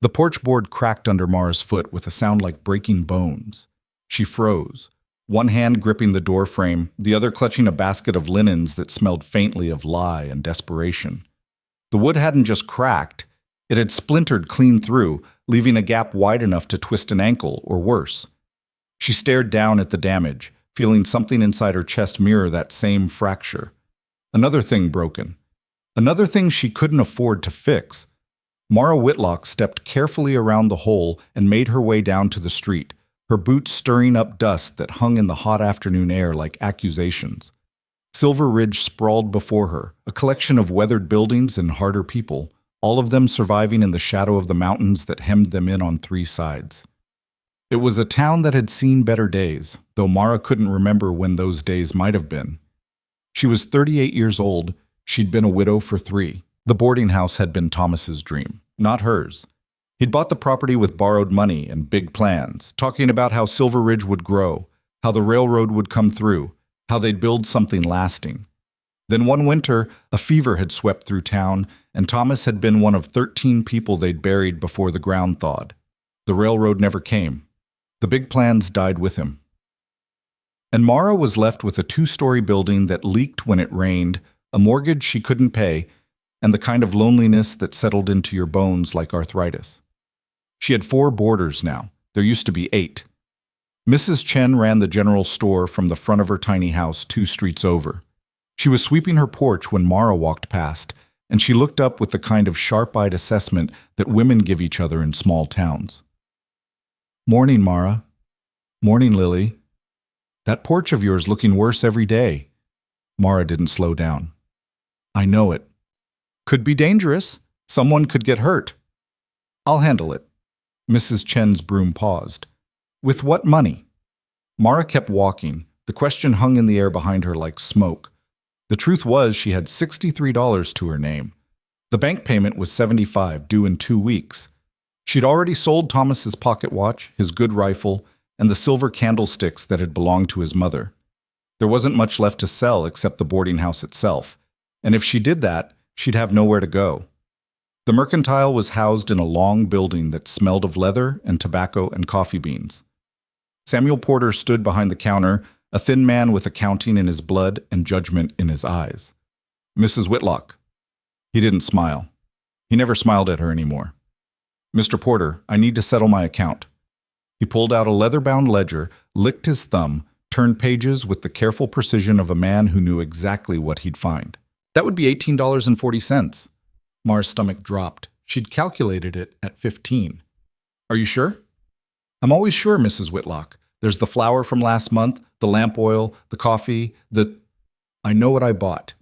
The porch board cracked under Mara's foot with a sound like breaking bones. She froze, one hand gripping the door frame, the other clutching a basket of linens that smelled faintly of lye and desperation. The wood hadn't just cracked, it had splintered clean through, leaving a gap wide enough to twist an ankle or worse. She stared down at the damage, feeling something inside her chest mirror that same fracture. Another thing broken. Another thing she couldn't afford to fix. Mara Whitlock stepped carefully around the hole and made her way down to the street, her boots stirring up dust that hung in the hot afternoon air like accusations. Silver Ridge sprawled before her, a collection of weathered buildings and harder people, all of them surviving in the shadow of the mountains that hemmed them in on three sides. It was a town that had seen better days, though Mara couldn't remember when those days might have been. She was 38 years old. She'd been a widow for 3. The boarding house had been Thomas's dream, not hers. He'd bought the property with borrowed money and big plans, talking about how Silver Ridge would grow, how the railroad would come through, how they'd build something lasting. Then one winter, a fever had swept through town, and Thomas had been one of 13 people they'd buried before the ground thawed. The railroad never came. The big plans died with him. And Mara was left with a 2-story building that leaked when it rained, a mortgage she couldn't pay, and the kind of loneliness that settled into your bones like arthritis. She had 4 boarders now. There used to be 8. Mrs. Chen ran the general store from the front of her tiny house 2 streets over. She was sweeping her porch when Mara walked past, and she looked up with the kind of sharp-eyed assessment that women give each other in small towns. "Morning, Mara." "Morning, Lily." "That porch of yours looking worse every day." Mara didn't slow down. "I know it. Could be dangerous. Someone could get hurt." "I'll handle it." Mrs. Chen's broom paused. "With what money?" Mara kept walking. The question hung in the air behind her like smoke. The truth was she had $63 to her name. The bank payment was $75, due in 2 weeks. She'd already sold Thomas's pocket watch, his good rifle, and the silver candlesticks that had belonged to his mother. There wasn't much left to sell except the boarding house itself, and if she did that, she'd have nowhere to go. The mercantile was housed in a long building that smelled of leather and tobacco and coffee beans. Samuel Porter stood behind the counter, a thin man with accounting in his blood and judgment in his eyes. "Mrs. Whitlock." He didn't smile. He never smiled at her anymore. "Mr. Porter, I need to settle my account." He pulled out a leather-bound ledger, licked his thumb, turned pages with the careful precision of a man who knew exactly what he'd find. "That would be $18.40. Mara's stomach dropped. She'd calculated it at 15. "Are you sure?" "I'm always sure, Mrs. Whitlock. There's the flour from last month, the lamp oil, the coffee, I know what I bought."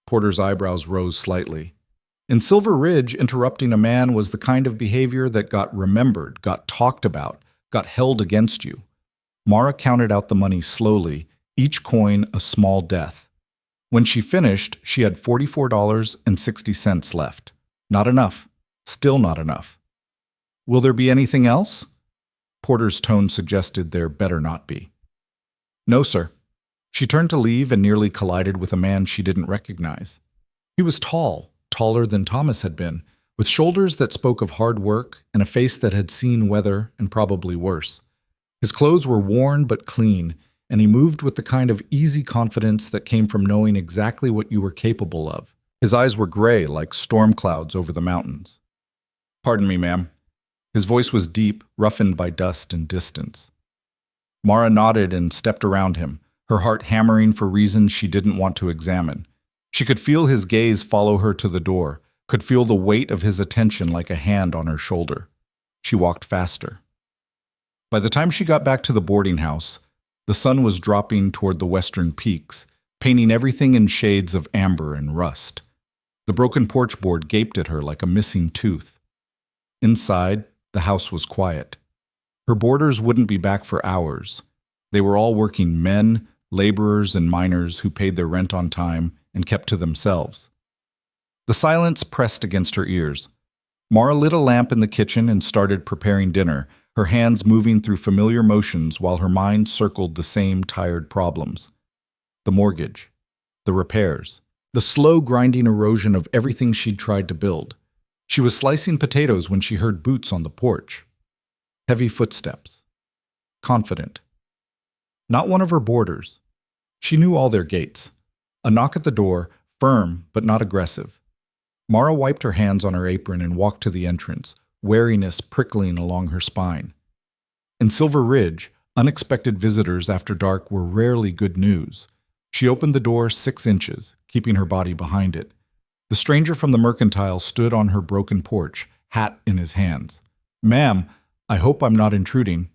Porter's eyebrows rose slightly. In Silver Ridge, interrupting a man was the kind of behavior that got remembered, got talked about, got held against you. Mara counted out the money slowly, each coin a small death. When she finished, she had $44.60 left. Not enough. Still not enough. "Will there be anything else?" Porter's tone suggested there better not be. "No, sir." She turned to leave and nearly collided with a man she didn't recognize. He was tall, taller than Thomas had been, with shoulders that spoke of hard work and a face that had seen weather and probably worse. His clothes were worn but clean, and he moved with the kind of easy confidence that came from knowing exactly what you were capable of. His eyes were gray like storm clouds over the mountains. "Pardon me, ma'am." His voice was deep, roughened by dust and distance. Mara nodded and stepped around him, her heart hammering for reasons she didn't want to examine. She could feel his gaze follow her to the door, could feel the weight of his attention like a hand on her shoulder. She walked faster. By the time she got back to the boarding house, the sun was dropping toward the western peaks, painting everything in shades of amber and rust. The broken porch board gaped at her like a missing tooth. Inside, the house was quiet. Her boarders wouldn't be back for hours. They were all working men, laborers, and miners who paid their rent on time and kept to themselves. The silence pressed against her ears. Mara lit a lamp in the kitchen and started preparing dinner, her hands moving through familiar motions while her mind circled the same tired problems. The mortgage, the repairs, the slow grinding erosion of everything she'd tried to build. She was slicing potatoes when she heard boots on the porch. Heavy footsteps. Confident. Not one of her boarders. She knew all their gaits. A knock at the door, firm but not aggressive. Mara wiped her hands on her apron and walked to the entrance, wariness prickling along her spine. In Silver Ridge, unexpected visitors after dark were rarely good news. She opened the door 6 inches, keeping her body behind it. The stranger from the mercantile stood on her broken porch, hat in his hands. "Ma'am, I hope I'm not intruding."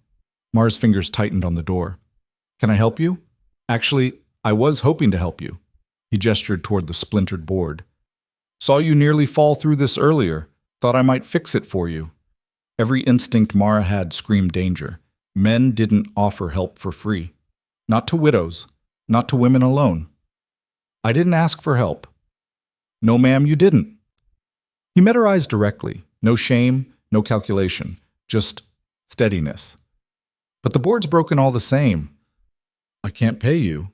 Mara's fingers tightened on the door. "Can I help you?" "Actually, I was hoping to help you." He gestured toward the splintered board. "Saw you nearly fall through this earlier. Thought I might fix it for you." Every instinct Mara had screamed danger. Men didn't offer help for free. Not to widows. Not to women alone. "I didn't ask for help." "No, ma'am, you didn't." He met her eyes directly. No shame, no calculation. Just steadiness. "But the board's broken all the same." "I can't pay you."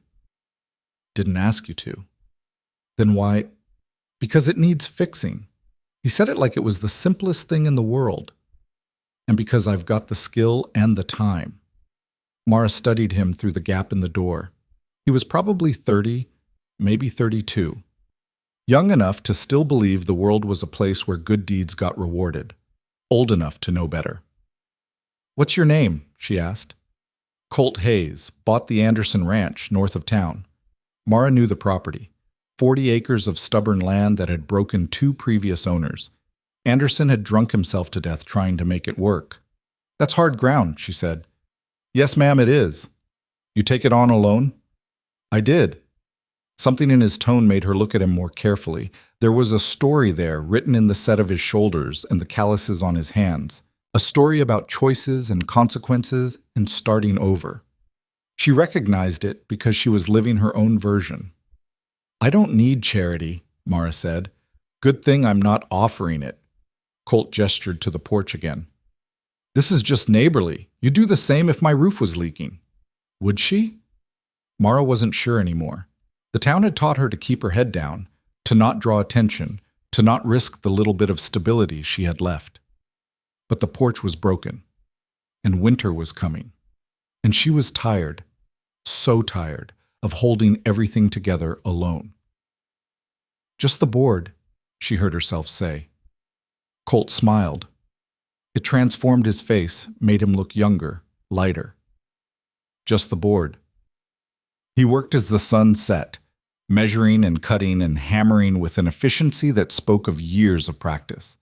"Didn't ask you to." "Then why?" "Because it needs fixing." He said it like it was the simplest thing in the world. "And because I've got the skill and the time." Mara studied him through the gap in the door. He was probably 30, maybe 32. Young enough to still believe the world was a place where good deeds got rewarded. Old enough to know better. "What's your name?" she asked. "Colt Hayes, bought the Anderson Ranch, north of town." Mara knew the property. 40 acres of stubborn land that had broken 2 previous owners. Anderson had drunk himself to death trying to make it work. "That's hard ground," she said. "Yes, ma'am, it is." "You take it on alone?" "I did." Something in his tone made her look at him more carefully. There was a story there, written in the set of his shoulders and the calluses on his hands. A story about choices and consequences and starting over. She recognized it because she was living her own version. "I don't need charity," Mara said. "Good thing I'm not offering it." Colt gestured to the porch again. "This is just neighborly. You'd do the same if my roof was leaking." Would she? Mara wasn't sure anymore. The town had taught her to keep her head down, to not draw attention, to not risk the little bit of stability she had left. But the porch was broken, and winter was coming, and she was tired, so tired, of holding everything together alone. "Just the board," she heard herself say. Colt smiled. It transformed his face, made him look younger, lighter. Just the board. He worked as the sun set, measuring and cutting and hammering with an efficiency that spoke of years of practice.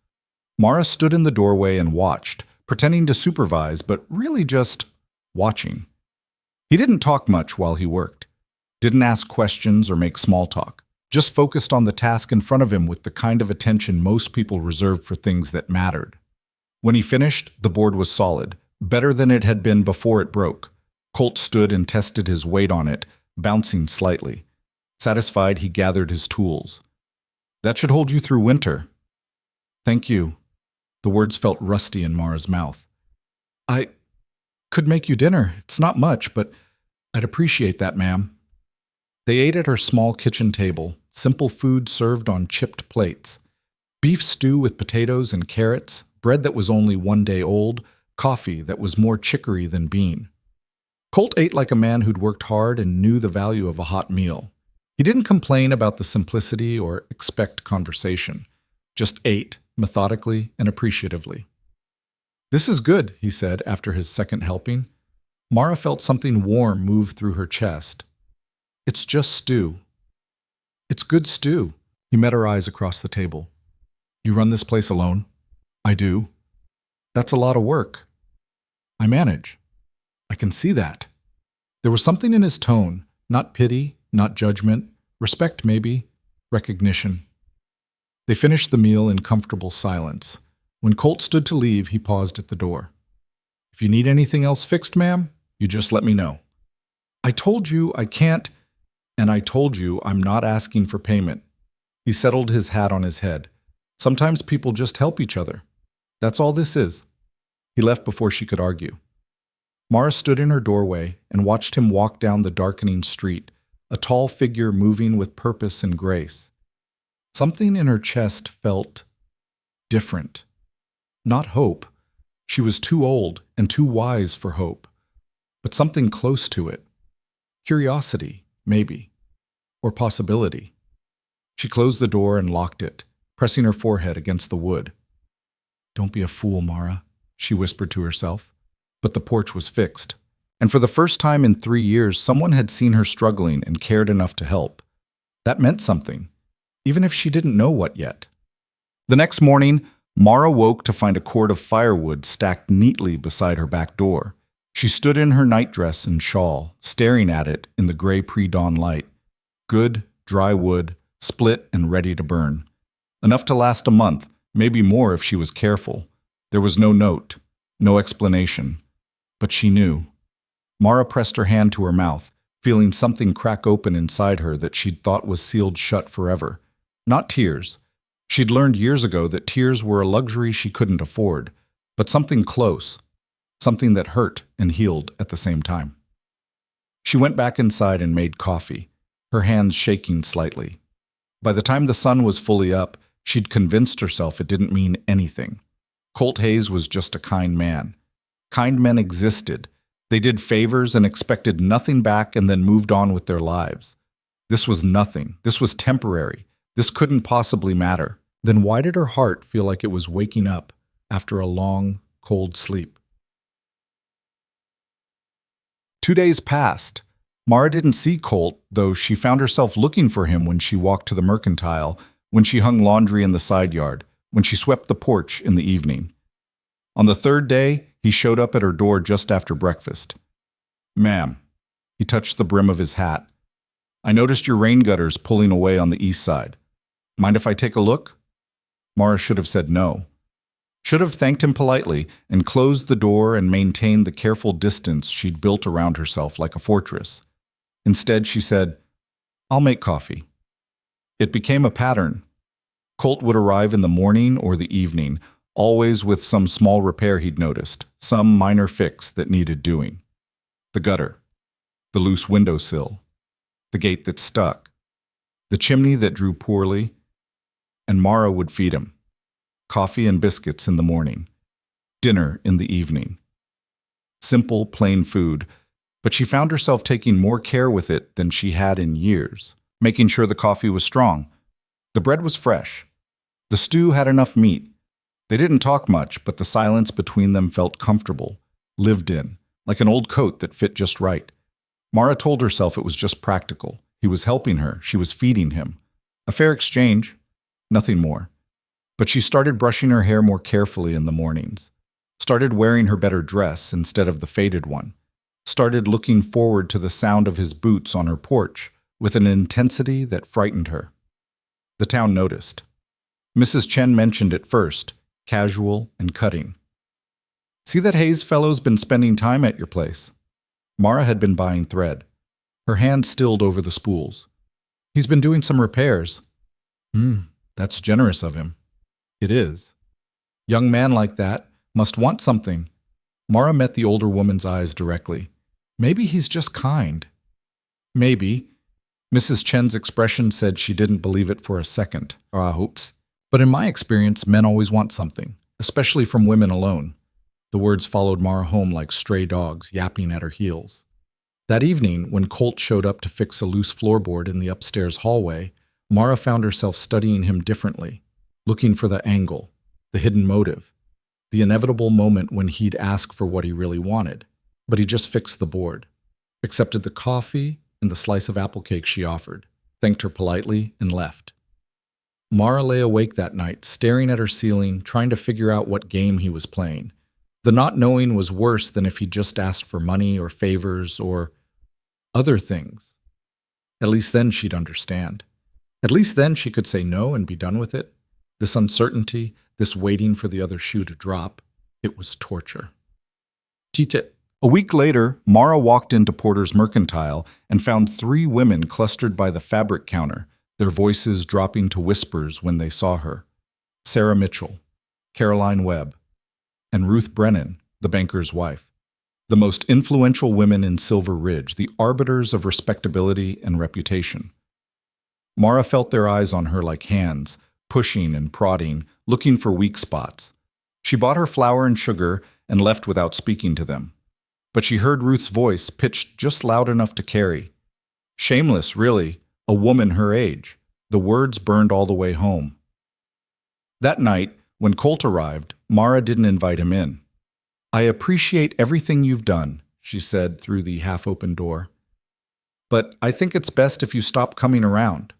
Mara stood in the doorway and watched, pretending to supervise, but really just watching. He didn't talk much while he worked, didn't ask questions or make small talk, just focused on the task in front of him with the kind of attention most people reserved for things that mattered. When he finished, the board was solid, better than it had been before it broke. Colt stood and tested his weight on it, bouncing slightly. Satisfied, he gathered his tools. "That should hold you through winter." "Thank you." The words felt rusty in Mara's mouth. "I could make you dinner. It's not much, but I'd appreciate that, ma'am." They ate at her small kitchen table, simple food served on chipped plates. Beef stew with potatoes and carrots, bread that was only 1 day old, coffee that was more chicory than bean. Colt ate like a man who'd worked hard and knew the value of a hot meal. He didn't complain about the simplicity or expect conversation, just ate, methodically and appreciatively. "This is good," he said after his second helping. Mara felt something warm move through her chest. "It's just stew." "It's good stew." He met her eyes across the table. "You run this place alone?" "I do." "That's a lot of work." "I manage." "I can see that." There was something in his tone, not pity, not judgment, respect maybe, recognition. They finished the meal in comfortable silence. When Colt stood to leave, he paused at the door. "If you need anything else fixed, ma'am, you just let me know." "I told you I can't, and I told you I'm not asking for payment." He settled his hat on his head. "Sometimes people just help each other. That's all this is." He left before she could argue. Mara stood in her doorway and watched him walk down the darkening street, a tall figure moving with purpose and grace. Something in her chest felt different. Not hope. She was too old and too wise for hope. But something close to it. Curiosity, maybe. Or possibility. She closed the door and locked it, pressing her forehead against the wood. "Don't be a fool, Mara," she whispered to herself. But the porch was fixed. And for the first time in 3 years, someone had seen her struggling and cared enough to help. That meant something, even if she didn't know what yet. The next morning, Mara woke to find a cord of firewood stacked neatly beside her back door. She stood in her nightdress and shawl, staring at it in the gray pre-dawn light. Good, dry wood, split and ready to burn. Enough to last a month, maybe more if she was careful. There was no note, no explanation. But she knew. Mara pressed her hand to her mouth, feeling something crack open inside her that she'd thought was sealed shut forever. Not tears. She'd learned years ago that tears were a luxury she couldn't afford, but something close, something that hurt and healed at the same time. She went back inside and made coffee, her hands shaking slightly. By the time the sun was fully up, she'd convinced herself it didn't mean anything. Colt Hayes was just a kind man. Kind men existed. They did favors and expected nothing back and then moved on with their lives. This was nothing. This was temporary. This couldn't possibly matter. Then why did her heart feel like it was waking up after a long, cold sleep? 2 days passed. Mara didn't see Colt, though she found herself looking for him when she walked to the mercantile, when she hung laundry in the side yard, when she swept the porch in the evening. On the third day, he showed up at her door just after breakfast. "Ma'am," he touched the brim of his hat. "I noticed your rain gutters pulling away on the east side. Mind if I take a look?" Mara should have said no. Should have thanked him politely and closed the door and maintained the careful distance she'd built around herself like a fortress. Instead, she said, "I'll make coffee." It became a pattern. Colt would arrive in the morning or the evening, always with some small repair he'd noticed, some minor fix that needed doing. The gutter, the loose windowsill, the gate that stuck, the chimney that drew poorly, and Mara would feed him. Coffee and biscuits in the morning, dinner in the evening. Simple, plain food, but she found herself taking more care with it than she had in years, making sure the coffee was strong. The bread was fresh. The stew had enough meat. They didn't talk much, but the silence between them felt comfortable, lived in, like an old coat that fit just right. Mara told herself it was just practical. He was helping her. She was feeding him. A fair exchange, nothing more. But she started brushing her hair more carefully in the mornings, started wearing her better dress instead of the faded one, started looking forward to the sound of his boots on her porch with an intensity that frightened her. The town noticed. Mrs. Chen mentioned it first, casual and cutting. "See that Hayes fellow's been spending time at your place?" Mara had been buying thread. Her hand stilled over the spools. "He's been doing some repairs." That's generous of him." "It is. Young man like that must want something." Mara met the older woman's eyes directly. "Maybe he's just kind." "Maybe." Mrs. Chen's expression said she didn't believe it for a second. Oops. "But in my experience, men always want something, especially from women alone." The words followed Mara home like stray dogs yapping at her heels. That evening, when Colt showed up to fix a loose floorboard in the upstairs hallway, Mara found herself studying him differently, looking for the angle, the hidden motive, the inevitable moment when he'd ask for what he really wanted. But he just fixed the board, accepted the coffee and the slice of apple cake she offered, thanked her politely, and left. Mara lay awake that night, staring at her ceiling, trying to figure out what game he was playing. The not knowing was worse than if he'd just asked for money or favors or other things. At least then she'd understand. At least then she could say no and be done with it. This uncertainty, this waiting for the other shoe to drop, it was torture. A week later, Mara walked into Porter's Mercantile and found 3 women clustered by the fabric counter, their voices dropping to whispers when they saw her. Sarah Mitchell, Caroline Webb, and Ruth Brennan, the banker's wife. The most influential women in Silver Ridge, the arbiters of respectability and reputation. Mara felt their eyes on her like hands, pushing and prodding, looking for weak spots. She bought her flour and sugar and left without speaking to them. But she heard Ruth's voice, pitched just loud enough to carry. Shameless, really, a woman her age. The words burned all the way home. That night, when Colt arrived, Mara didn't invite him in. "I appreciate everything you've done," she said through the half-open door. "But I think it's best if you stop coming around."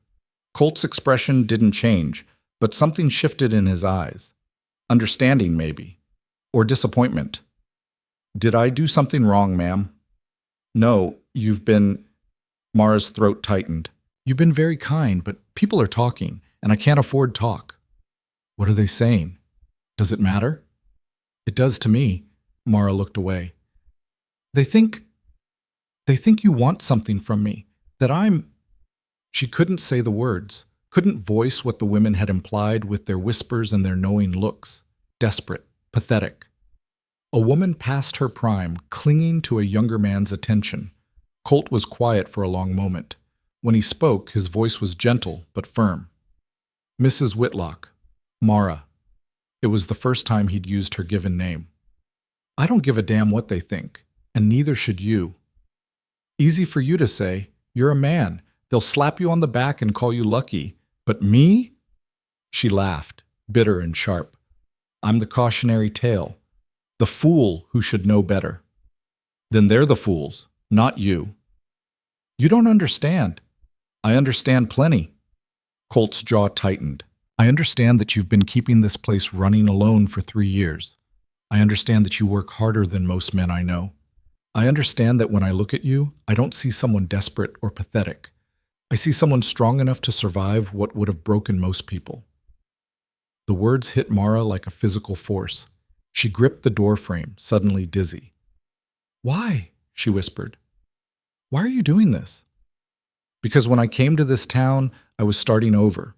Colt's expression didn't change, but something shifted in his eyes. Understanding, maybe. Or disappointment. "Did I do something wrong, ma'am?" "No, you've been—" Mara's throat tightened. "You've been very kind, but people are talking, and I can't afford talk." "What are they saying? Does it matter?" "It does to me." Mara looked away. They think you want something from me, that I'm—" She couldn't say the words, couldn't voice what the women had implied with their whispers and their knowing looks. Desperate, pathetic. A woman past her prime, clinging to a younger man's attention. Colt was quiet for a long moment. When he spoke, his voice was gentle but firm. "Mrs. Whitlock, Mara." It was the first time he'd used her given name. "I don't give a damn what they think, and neither should you. Easy for you to say. You're a man. They'll slap you on the back and call you lucky. But me?" She laughed, bitter and sharp. "I'm the cautionary tale. The fool who should know better." "Then they're the fools, not you." "You don't understand." "I understand plenty." Colt's jaw tightened. "I understand that you've been keeping this place running alone for 3 years. I understand that you work harder than most men I know. I understand that when I look at you, I don't see someone desperate or pathetic. I see someone strong enough to survive what would have broken most people." The words hit Mara like a physical force. She gripped the doorframe, suddenly dizzy. "Why?" she whispered. "Why are you doing this?" "Because when I came to this town, I was starting over.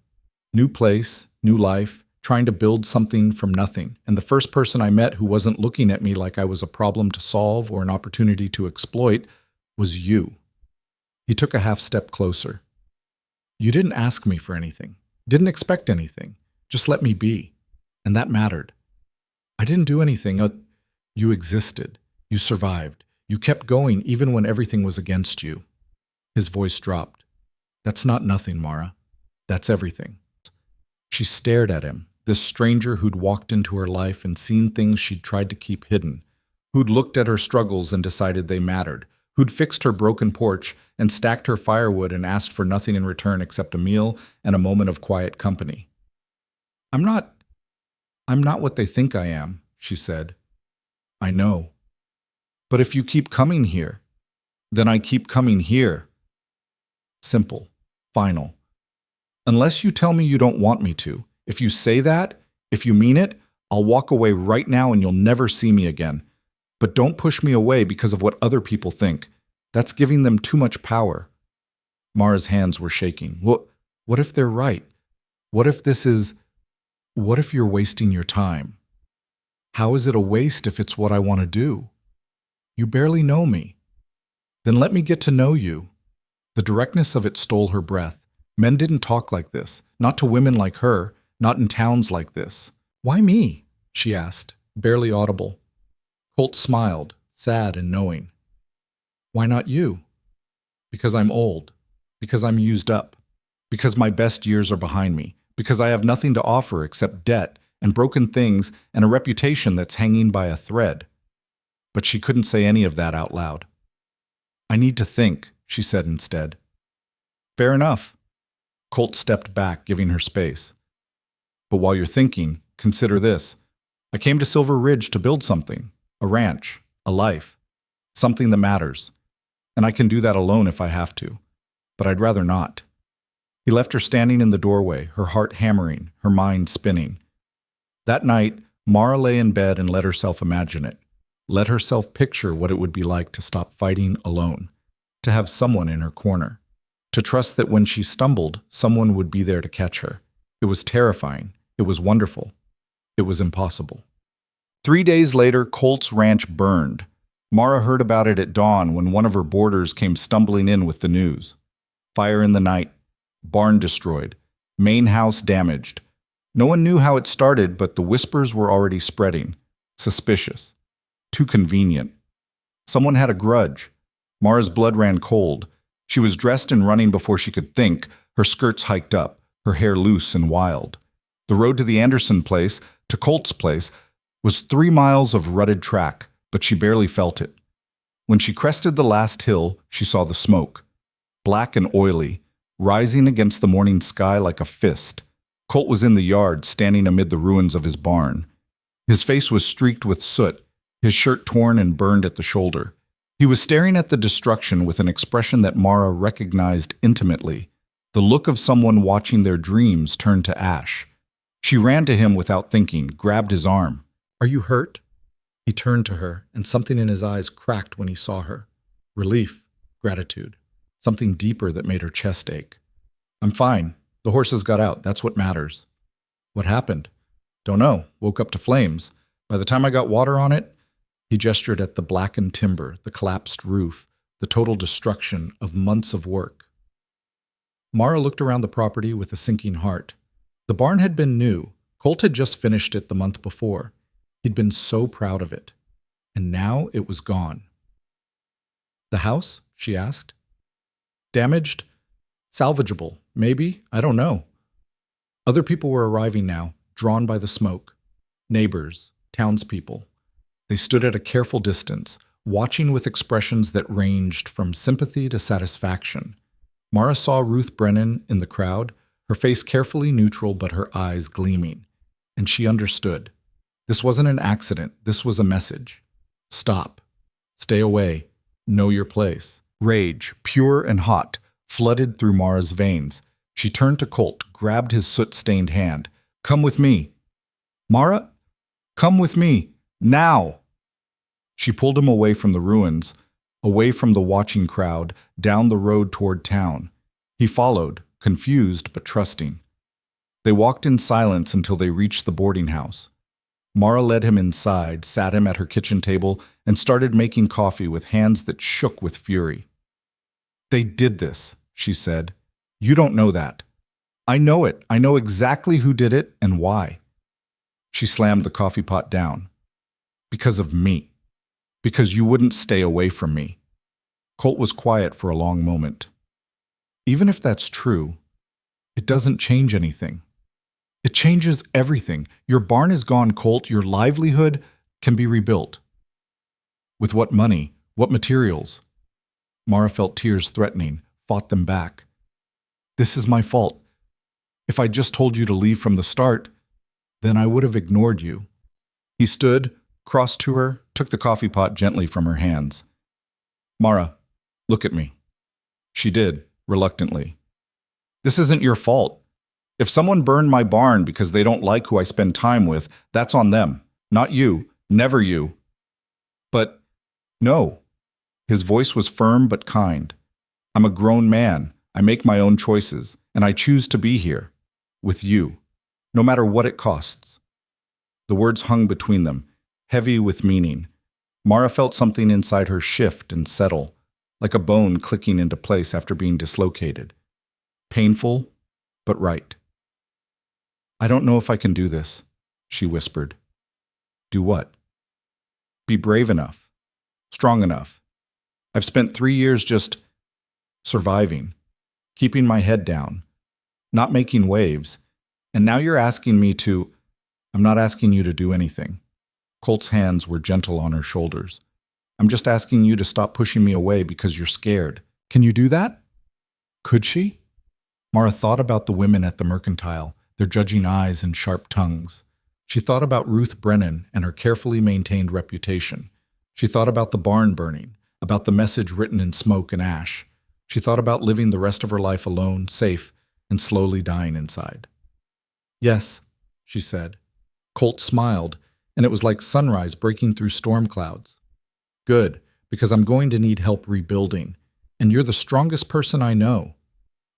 New place, new life, trying to build something from nothing, and the first person I met who wasn't looking at me like I was a problem to solve or an opportunity to exploit was you." He took a half step closer. "You didn't ask me for anything, didn't expect anything, just let me be, and that mattered. I didn't do anything. You existed, you survived, you kept going even when everything was against you." His voice dropped. "That's not nothing, Mara. That's everything." She stared at him, this stranger who'd walked into her life and seen things she'd tried to keep hidden, who'd looked at her struggles and decided they mattered, who'd fixed her broken porch and stacked her firewood and asked for nothing in return except a meal and a moment of quiet company. I'm not what they think I am," she said. "I know. But if you keep coming here, then I keep coming here." Simple. Final. "Unless you tell me you don't want me to. If you say that, if you mean it, I'll walk away right now and you'll never see me again. But don't push me away because of what other people think. That's giving them too much power." Mara's hands were shaking. What if they're right? What if you're wasting your time? How is it a waste if it's what I want to do? You barely know me. Then let me get to know you. The directness of it stole her breath. Men didn't talk like this, not to women like her, not in towns like this. "Why me?" she asked, barely audible. Colt smiled, sad and knowing. "Why not you?" "Because I'm old. Because I'm used up. Because my best years are behind me. Because I have nothing to offer except debt and broken things and a reputation that's hanging by a thread." But she couldn't say any of that out loud. "I need to think," she said instead. "Fair enough." Colt stepped back, giving her space. "But while you're thinking, consider this. I came to Silver Ridge to build something. A ranch, a life, something that matters. And I can do that alone if I have to. But I'd rather not." He left her standing in the doorway, her heart hammering, her mind spinning. That night, Mara lay in bed and let herself imagine it. Let herself picture what it would be like to stop fighting alone, to have someone in her corner, to trust that when she stumbled, someone would be there to catch her. It was terrifying. It was wonderful. It was impossible. 3 days later, Colt's ranch burned. Mara heard about it at dawn when one of her boarders came stumbling in with the news. Fire in the night, barn destroyed, main house damaged. No one knew how it started, but the whispers were already spreading. Suspicious. Too convenient. Someone had a grudge. Mara's blood ran cold. She was dressed and running before she could think, her skirts hiked up, her hair loose and wild. The road to the Anderson place, to Colt's place, was 3 miles of rutted track, but she barely felt it. When she crested the last hill, she saw the smoke. Black and oily, rising against the morning sky like a fist. Colt was in the yard, standing amid the ruins of his barn. His face was streaked with soot, his shirt torn and burned at the shoulder. He was staring at the destruction with an expression that Mara recognized intimately, the look of someone watching their dreams turn to ash. She ran to him without thinking, grabbed his arm. "Are you hurt?" He turned to her, and something in his eyes cracked when he saw her. Relief, gratitude, something deeper that made her chest ache. "I'm fine. The horses got out. That's what matters." "What happened?" "Don't know. Woke up to flames. By the time I got water on it," he gestured at the blackened timber, the collapsed roof, the total destruction of months of work. Mara looked around the property with a sinking heart. The barn had been new. Colt had just finished it the month before. He'd been so proud of it. And now it was gone. "The house?" she asked. "Damaged? Salvageable, maybe. I don't know." Other people were arriving now, drawn by the smoke. Neighbors, townspeople. They stood at a careful distance, watching with expressions that ranged from sympathy to satisfaction. Mara saw Ruth Brennan in the crowd, her face carefully neutral but her eyes gleaming. And she understood. This wasn't an accident. This was a message. Stop. Stay away. Know your place. Rage, pure and hot, flooded through Mara's veins. She turned to Colt, grabbed his soot-stained hand. "Come with me." "Mara, come with me. Now." She pulled him away from the ruins, away from the watching crowd, down the road toward town. He followed, confused but trusting. They walked in silence until they reached the boarding house. Mara led him inside, sat him at her kitchen table, and started making coffee with hands that shook with fury. "They did this," she said. "You don't know that. I know it. I know exactly who did it and why." She slammed the coffee pot down. "Because of me. Because you wouldn't stay away from me." Colt was quiet for a long moment. "Even if that's true, it doesn't change anything." "It changes everything. Your barn is gone, Colt. Your livelihood can be rebuilt." "With what money? What materials?" Mara felt tears threatening, fought them back. "This is my fault. If I just told you to leave from the start, then I would have ignored you." He stood, crossed to her, took the coffee pot gently from her hands. "Mara, look at me." She did, reluctantly. "This isn't your fault. If someone burned my barn because they don't like who I spend time with, that's on them. Not you. Never you." "But, no." His voice was firm but kind. "I'm a grown man. I make my own choices, and I choose to be here. With you. No matter what it costs." The words hung between them, heavy with meaning. Mara felt something inside her shift and settle, like a bone clicking into place after being dislocated. Painful, but right. "I don't know if I can do this," she whispered. "Do what?" "Be brave enough. Strong enough. I've spent 3 years just surviving, keeping my head down, not making waves, and now you're asking me to—" "I'm not asking you to do anything." Colt's hands were gentle on her shoulders. "I'm just asking you to stop pushing me away because you're scared. Can you do that?" Could she? Mara thought about the women at the mercantile, their judging eyes and sharp tongues. She thought about Ruth Brennan and her carefully maintained reputation. She thought about the barn burning, about the message written in smoke and ash. She thought about living the rest of her life alone, safe, and slowly dying inside. "Yes," she said. Colt smiled, and it was like sunrise breaking through storm clouds. "Good, because I'm going to need help rebuilding, and you're the strongest person I know."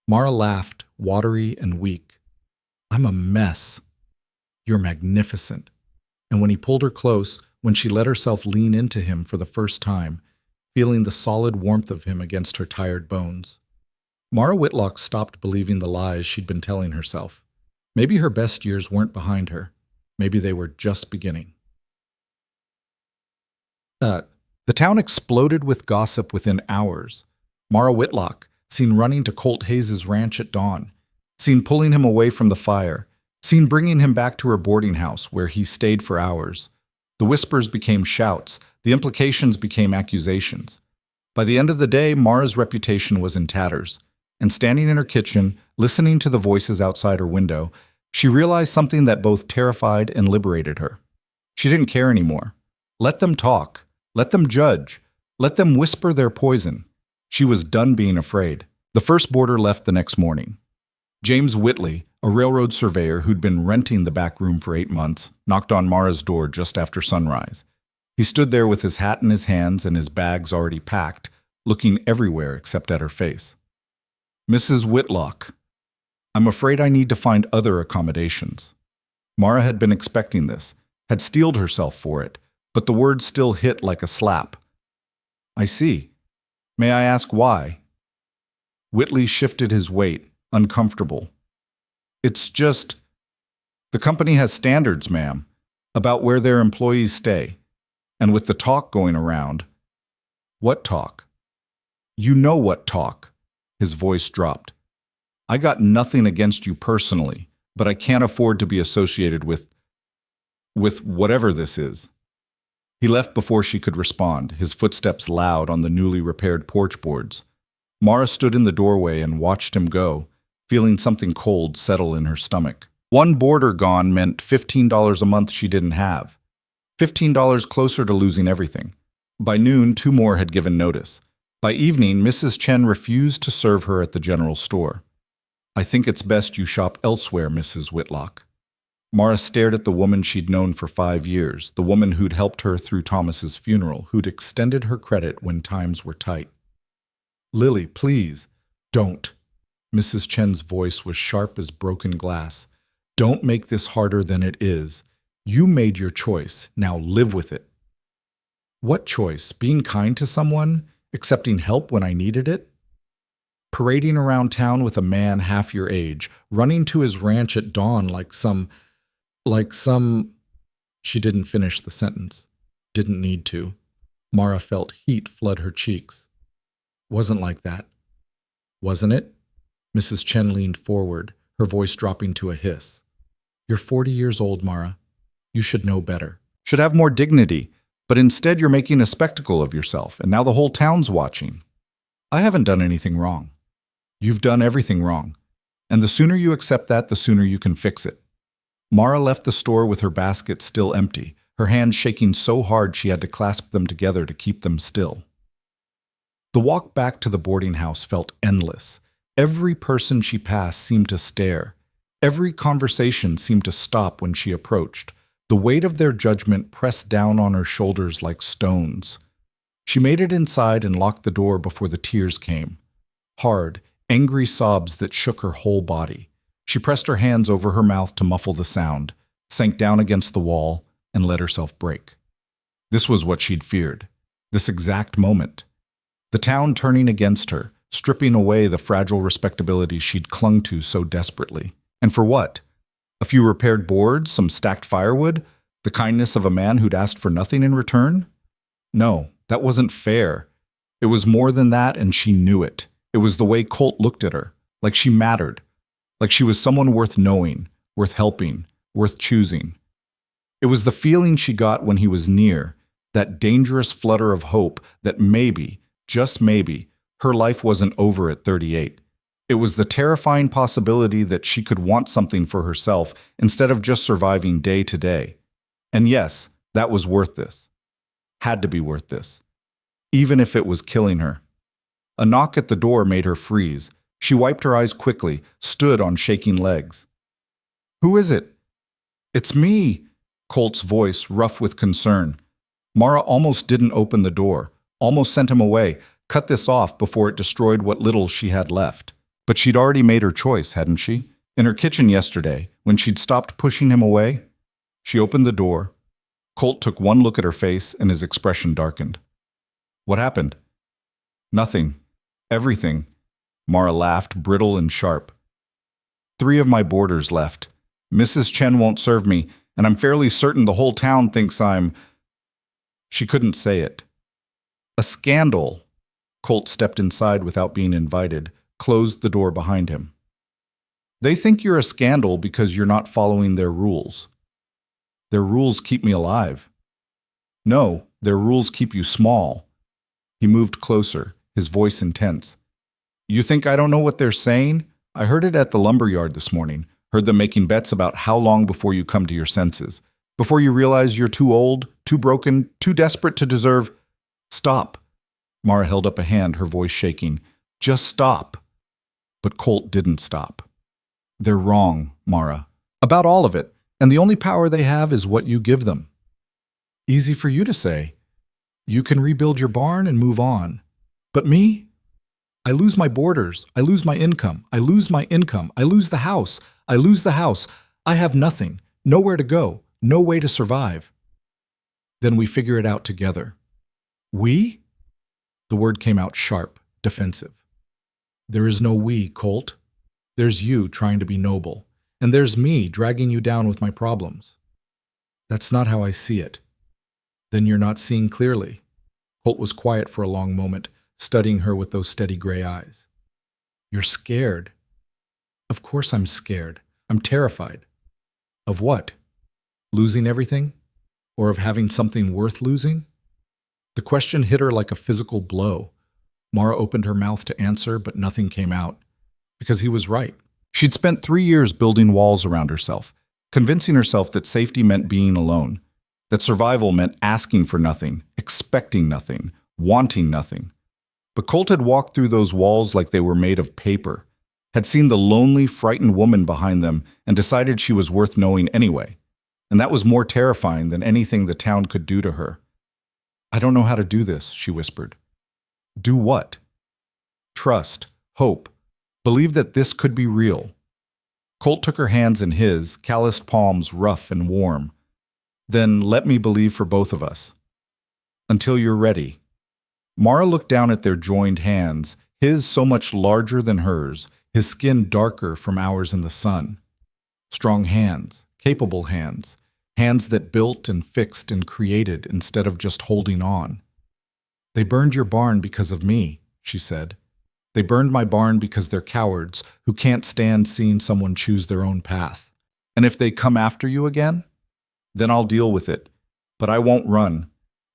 Mara laughed, watery and weak. "I'm a mess." "You're magnificent." And when he pulled her close, when she let herself lean into him for the first time, feeling the solid warmth of him against her tired bones, Mara Whitlock stopped believing the lies she'd been telling herself. Maybe her best years weren't behind her. Maybe they were just beginning. The town exploded with gossip within hours. Mara Whitlock, seen running to Colt Hayes' ranch at dawn, seen pulling him away from the fire, seen bringing him back to her boarding house where he stayed for hours. The whispers became shouts, the implications became accusations. By the end of the day, Mara's reputation was in tatters, and standing in her kitchen, listening to the voices outside her window, she realized something that both terrified and liberated her. She didn't care anymore. Let them talk. Let them judge. Let them whisper their poison. She was done being afraid. The first boarder left the next morning. James Whitley, a railroad surveyor who'd been renting the back room for 8 months, knocked on Mara's door just after sunrise. He stood there with his hat in his hands and his bags already packed, looking everywhere except at her face. "Mrs. Whitlock, I'm afraid I need to find other accommodations." Mara had been expecting this, had steeled herself for it, but the words still hit like a slap. "I see. May I ask why?" Whitley shifted his weight, uncomfortable. "It's just, the company has standards, ma'am, about where their employees stay. And with the talk going around—" "What talk?" "You know what talk." His voice dropped. "I got nothing against you personally, but I can't afford to be associated with whatever this is." He left before she could respond, his footsteps loud on the newly repaired porch boards. Mara stood in the doorway and watched him go, feeling something cold settle in her stomach. One boarder gone meant $15 a month she didn't have. $15 closer to losing everything. By noon, 2 more had given notice. By evening, Mrs. Chen refused to serve her at the general store. "I think it's best you shop elsewhere, Mrs. Whitlock." Mara stared at the woman she'd known for 5 years, the woman who'd helped her through Thomas's funeral, who'd extended her credit when times were tight. "Lily, please, don't." Mrs. Chen's voice was sharp as broken glass. "Don't make this harder than it is. You made your choice. Now live with it." "What choice? Being kind to someone? Accepting help when I needed it?" Parading around town with a man half your age, running to his ranch at dawn like some... She didn't finish the sentence. Didn't need to. Mara felt heat flood her cheeks. "Wasn't like that." "Wasn't it?" Mrs. Chen leaned forward, her voice dropping to a hiss. "You're 40 years old, Mara. You should know better. Should have more dignity, but instead you're making a spectacle of yourself, and now the whole town's watching." "I haven't done anything wrong." "You've done everything wrong. And the sooner you accept that, the sooner you can fix it." Mara left the store with her basket still empty, her hands shaking so hard she had to clasp them together to keep them still. The walk back to the boarding house felt endless. Every person she passed seemed to stare. Every conversation seemed to stop when she approached. The weight of their judgment pressed down on her shoulders like stones. She made it inside and locked the door before the tears came. Hard, angry sobs that shook her whole body. She pressed her hands over her mouth to muffle the sound, sank down against the wall, and let herself break. This was what she'd feared. This exact moment. The town turning against her, stripping away the fragile respectability she'd clung to so desperately. And for what? A few repaired boards, some stacked firewood, the kindness of a man who'd asked for nothing in return? No, that wasn't fair. It was more than that, and she knew it. It was the way Colt looked at her, like she mattered, like she was someone worth knowing, worth helping, worth choosing. It was the feeling she got when he was near, that dangerous flutter of hope that maybe, just maybe, her life wasn't over at 38. It was the terrifying possibility that she could want something for herself instead of just surviving day to day. And yes, that was worth this. Had to be worth this. Even if it was killing her. A knock at the door made her freeze. She wiped her eyes quickly, stood on shaking legs. "Who is it?" "It's me," Colt's voice rough with concern. Mara almost didn't open the door, almost sent him away, cut this off before it destroyed what little she had left. But she'd already made her choice, hadn't she? In her kitchen yesterday, when she'd stopped pushing him away. She opened the door. Colt took one look at her face and his expression darkened. "What happened?" "Nothing. Everything." Mara laughed, brittle and sharp. 3 of my boarders left. Mrs. Chen won't serve me, and I'm fairly certain the whole town thinks I'm... She couldn't say it. A scandal. Colt stepped inside without being invited, closed the door behind him. They think you're a scandal because you're not following their rules. Their rules keep me alive. No, their rules keep you small. He moved closer, his voice intense. You think I don't know what they're saying? I heard it at the lumberyard this morning. Heard them making bets about how long before you come to your senses. Before you realize you're too old, too broken, too desperate to deserve... Stop. Mara held up a hand, her voice shaking. Just stop. But Colt didn't stop. They're wrong, Mara. About all of it. And the only power they have is what you give them. Easy for you to say. You can rebuild your barn and move on. But me? I lose my boarders. I lose my income. I lose my income. I lose the house. I lose the house. I have nothing. Nowhere to go. No way to survive. Then we figure it out together. We? The word came out sharp, defensive. There is no we, Colt. There's you trying to be noble. And there's me dragging you down with my problems. That's not how I see it. Then you're not seeing clearly. Colt was quiet for a long moment, studying her with those steady gray eyes. You're scared. Of course I'm scared. I'm terrified. Of what? Losing everything? Or of having something worth losing? The question hit her like a physical blow. Mara opened her mouth to answer, but nothing came out. Because he was right. She'd spent 3 years building walls around herself, convincing herself that safety meant being alone, that survival meant asking for nothing, expecting nothing, wanting nothing. But Colt had walked through those walls like they were made of paper, had seen the lonely, frightened woman behind them, and decided she was worth knowing anyway. And that was more terrifying than anything the town could do to her. I don't know how to do this, she whispered. Do what? Trust, hope, believe that this could be real. Colt took her hands in his, calloused palms rough and warm. Then let me believe for both of us. Until you're ready. Mara looked down at their joined hands, his so much larger than hers, his skin darker from hours in the sun. Strong hands, capable hands, hands that built and fixed and created instead of just holding on. They burned your barn because of me, she said. They burned my barn because they're cowards who can't stand seeing someone choose their own path. And if they come after you again, then I'll deal with it. But I won't run,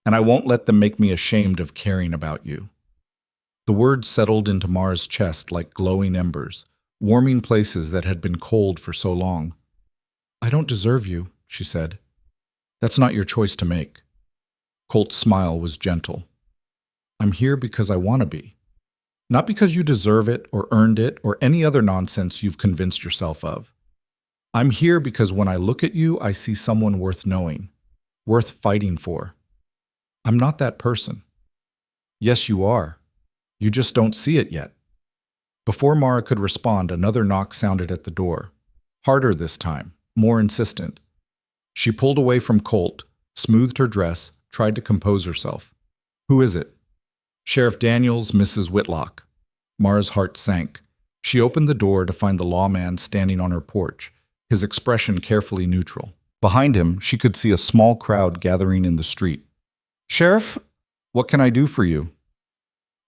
and I won't let them make me ashamed of caring about you. The words settled into Mara's chest like glowing embers, warming places that had been cold for so long. I don't deserve you, she said. That's not your choice to make. Colt's smile was gentle. I'm here because I want to be. Not because you deserve it or earned it or any other nonsense you've convinced yourself of. I'm here because when I look at you, I see someone worth knowing, worth fighting for. I'm not that person. Yes, you are. You just don't see it yet. Before Mara could respond, another knock sounded at the door. Harder this time, more insistent. She pulled away from Colt, smoothed her dress, tried to compose herself. Who is it? Sheriff Daniels, Mrs. Whitlock. Mara's heart sank. She opened the door to find the lawman standing on her porch, his expression carefully neutral. Behind him, she could see a small crowd gathering in the street. Sheriff, what can I do for you?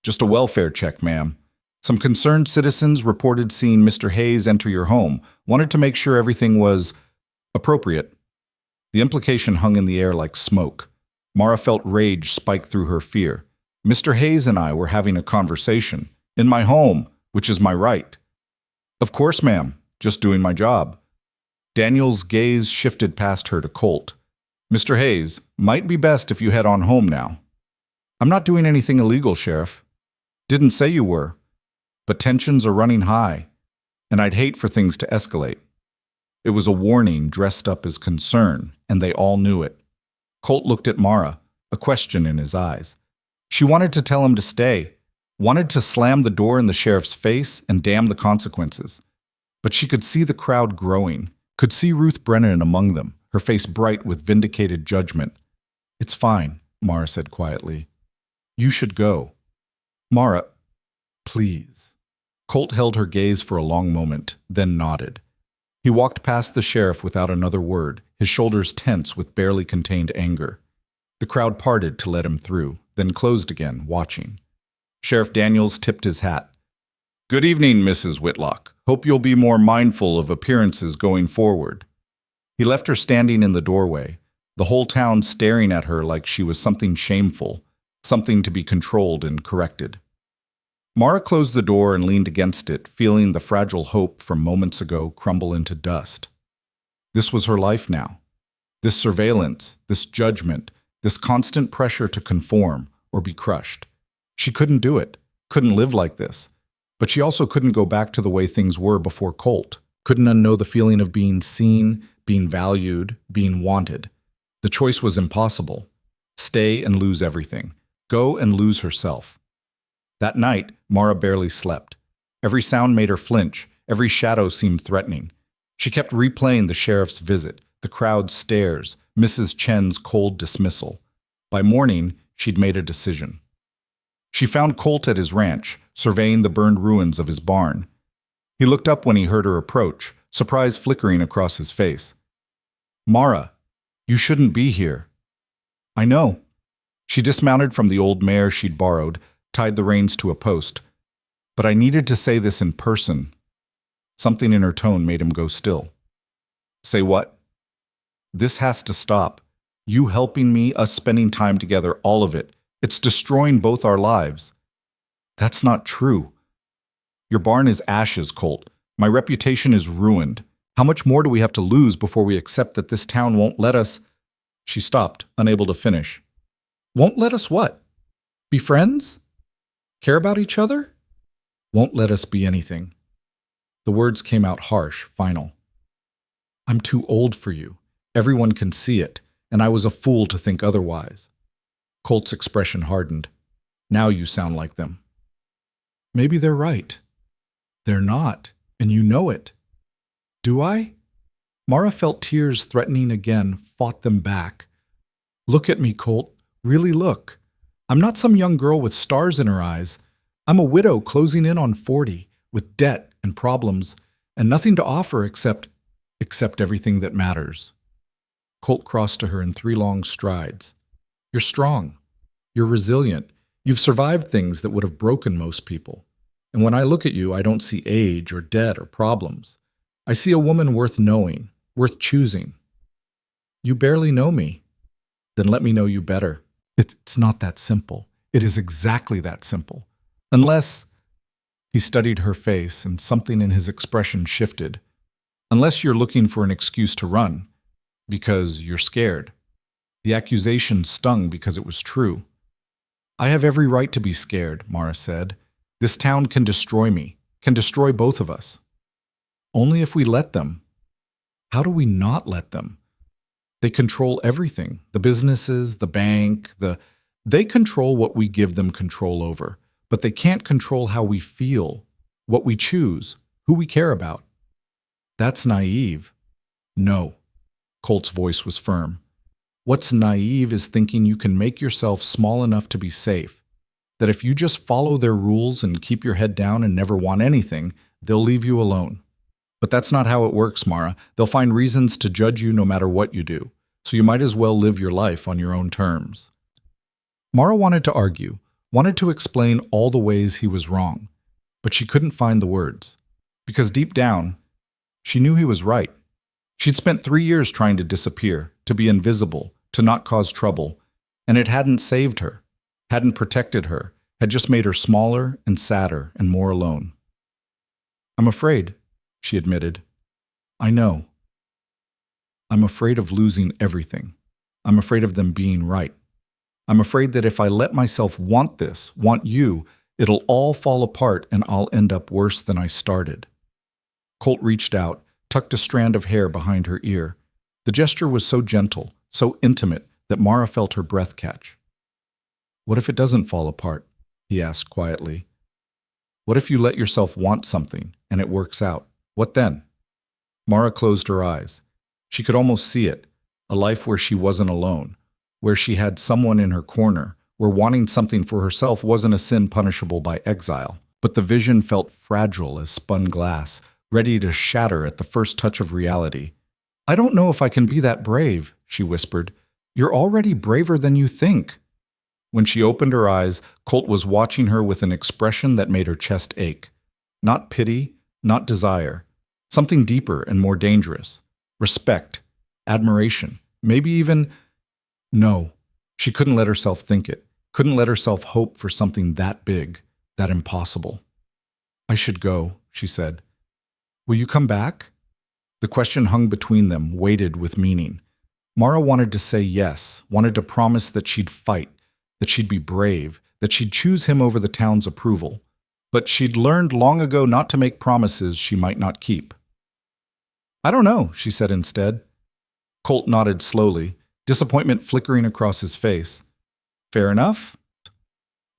Just a welfare check, ma'am. Some concerned citizens reported seeing Mr. Hayes enter your home, wanted to make sure everything was appropriate. The implication hung in the air like smoke. Mara felt rage spike through her fear. Mr. Hayes and I were having a conversation. In my home, which is my right. Of course, ma'am. Just doing my job. Daniel's gaze shifted past her to Colt. Mr. Hayes, might be best if you head on home now. I'm not doing anything illegal, Sheriff. Didn't say you were. But tensions are running high, and I'd hate for things to escalate. It was a warning dressed up as concern, and they all knew it. Colt looked at Mara, a question in his eyes. She wanted to tell him to stay, wanted to slam the door in the sheriff's face and damn the consequences. But she could see the crowd growing, could see Ruth Brennan among them, her face bright with vindicated judgment. It's fine, Mara said quietly. You should go. Mara, please. Colt held her gaze for a long moment, then nodded. He walked past the sheriff without another word, his shoulders tense with barely contained anger. The crowd parted to let him through, then closed again, watching. Sheriff Daniels tipped his hat. "Good evening, Mrs. Whitlock. Hope you'll be more mindful of appearances going forward." He left her standing in the doorway, the whole town staring at her like she was something shameful, something to be controlled and corrected. Mara closed the door and leaned against it, feeling the fragile hope from moments ago crumble into dust. This was her life now. This surveillance, this judgment, this constant pressure to conform or be crushed. She couldn't do it, couldn't live like this. But she also couldn't go back to the way things were before Colt, couldn't unknow the feeling of being seen, being valued, being wanted. The choice was impossible. Stay and lose everything. Go and lose herself. That night, Mara barely slept. Every sound made her flinch. Every shadow seemed threatening. She kept replaying the sheriff's visit, the crowd's stares, Mrs. Chen's cold dismissal. By morning, she'd made a decision. She found Colt at his ranch, surveying the burned ruins of his barn. He looked up when he heard her approach, surprise flickering across his face. "Mara, you shouldn't be here." "I know." She dismounted from the old mare she'd borrowed, tied the reins to a post. "But I needed to say this in person." Something in her tone made him go still. "Say what?" "This has to stop. You helping me, us spending time together, all of it. It's destroying both our lives." "That's not true." "Your barn is ashes, Colt. My reputation is ruined. How much more do we have to lose before we accept that this town won't let us—" She stopped, unable to finish. "Won't let us what? Be friends? Care about each other?" "Won't let us be anything." The words came out harsh, final. "I'm too old for you. Everyone can see it, and I was a fool to think otherwise." Colt's expression hardened. "Now you sound like them." "Maybe they're right." "They're not, and you know it." "Do I?" Mara felt tears threatening again, fought them back. "Look at me, Colt. Really look. I'm not some young girl with stars in her eyes. I'm a widow closing in on 40, with debt and problems, and nothing to offer except everything that matters." Colt crossed to her in 3 long strides. "You're strong. You're resilient. You've survived things that would have broken most people. And when I look at you, I don't see age or debt or problems. I see a woman worth knowing, worth choosing." "You barely know me." "Then let me know you better." It's not that simple. It is exactly that simple. Unless—" He studied her face, and something in his expression shifted. "Unless you're looking for an excuse to run. Because you're scared." The accusation stung because it was true. "I have every right to be scared," Mara said. "This town can destroy me, can destroy both of us." "Only if we let them." "How do we not let them?" "They control everything. The businesses, the bank, They control what we give them control over, but they can't control how we feel, what we choose, who we care about." "That's naive." "No." Colt's voice was firm. "What's naive is thinking you can make yourself small enough to be safe, that if you just follow their rules and keep your head down and never want anything, they'll leave you alone. But that's not how it works, Mara. They'll find reasons to judge you no matter what you do, so you might as well live your life on your own terms." Mara wanted to argue, wanted to explain all the ways he was wrong, but she couldn't find the words. Because deep down, she knew he was right. She'd spent 3 years trying to disappear, to be invisible, to not cause trouble, and it hadn't saved her, hadn't protected her, had just made her smaller and sadder and more alone. "I'm afraid," she admitted. "I know. I'm afraid of losing everything. I'm afraid of them being right. I'm afraid that if I let myself want this, want you, it'll all fall apart and I'll end up worse than I started." Colt reached out, tucked a strand of hair behind her ear. The gesture was so gentle, so intimate, that Mara felt her breath catch. "What if it doesn't fall apart?" he asked quietly. "What if you let yourself want something and it works out? What then?" Mara closed her eyes. She could almost see it, a life where she wasn't alone, where she had someone in her corner, where wanting something for herself wasn't a sin punishable by exile. But the vision felt fragile as spun glass, ready to shatter at the first touch of reality. "I don't know if I can be that brave," she whispered. "You're already braver than you think." When she opened her eyes, Colt was watching her with an expression that made her chest ache. Not pity, not desire. Something deeper and more dangerous. Respect, admiration, maybe even… No, she couldn't let herself think it, couldn't let herself hope for something that big, that impossible. "I should go," she said. "Will you come back?" The question hung between them, weighted with meaning. Mara wanted to say yes, wanted to promise that she'd fight, that she'd be brave, that she'd choose him over the town's approval. But she'd learned long ago not to make promises she might not keep. "I don't know," she said instead. Colt nodded slowly, disappointment flickering across his face. "Fair enough."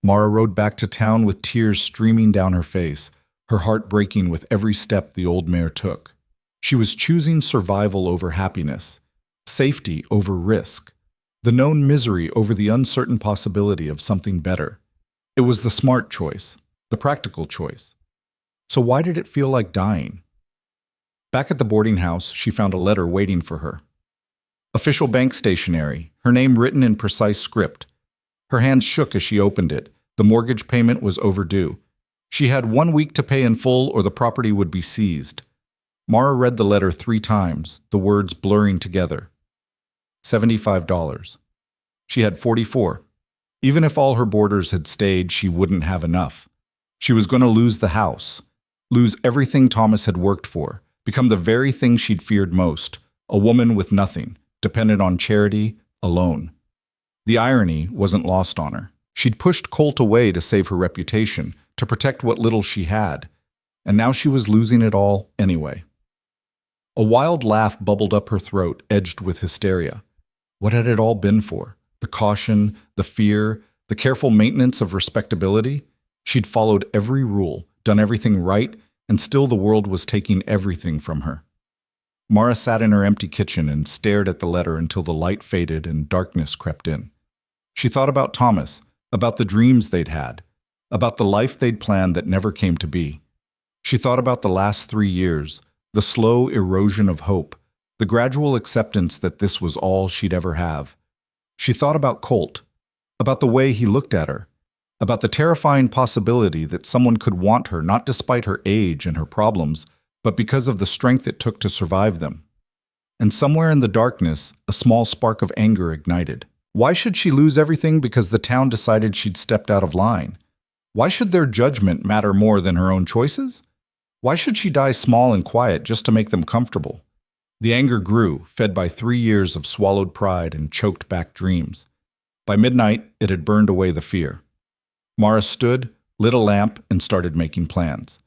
Mara rode back to town with tears streaming down her face, her heart breaking with every step the old mare took. She was choosing survival over happiness, safety over risk, the known misery over the uncertain possibility of something better. It was the smart choice, the practical choice. So why did it feel like dying? Back at the boarding house, she found a letter waiting for her. Official bank stationery, her name written in precise script. Her hands shook as she opened it. The mortgage payment was overdue. She had 1 week to pay in full or the property would be seized. Mara read the letter 3 times, the words blurring together. $75. She had 44. Even if all her boarders had stayed, she wouldn't have enough. She was going to lose the house, lose everything Thomas had worked for, become the very thing she'd feared most, a woman with nothing, dependent on charity, alone. The irony wasn't lost on her. She'd pushed Colt away to save her reputation, to protect what little she had, and now she was losing it all anyway. A wild laugh bubbled up her throat, edged with hysteria. What had it all been for? The caution, the fear, the careful maintenance of respectability? She'd followed every rule, done everything right, and still the world was taking everything from her. Mara sat in her empty kitchen and stared at the letter until the light faded and darkness crept in. She thought about Thomas, about the dreams they'd had, about the life they'd planned that never came to be. She thought about the last 3 years, the slow erosion of hope, the gradual acceptance that this was all she'd ever have. She thought about Colt, about the way he looked at her, about the terrifying possibility that someone could want her not despite her age and her problems, but because of the strength it took to survive them. And somewhere in the darkness, a small spark of anger ignited. Why should she lose everything because the town decided she'd stepped out of line? Why should their judgment matter more than her own choices? Why should she die small and quiet just to make them comfortable? The anger grew, fed by 3 years of swallowed pride and choked back dreams. By midnight, it had burned away the fear. Mara stood, lit a lamp, and started making plans.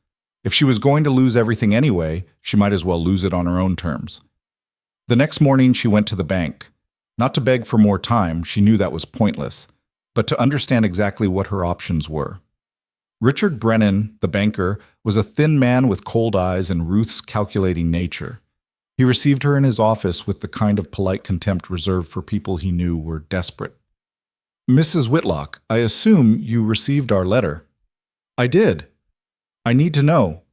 If she was going to lose everything anyway, she might as well lose it on her own terms. The next morning, she went to the bank. Not to beg for more time, she knew that was pointless, but to understand exactly what her options were. Richard Brennan, the banker, was a thin man with cold eyes and Ruth's calculating nature. He received her in his office with the kind of polite contempt reserved for people he knew were desperate. "Mrs. Whitlock, I assume you received our letter." "I did. I need to know.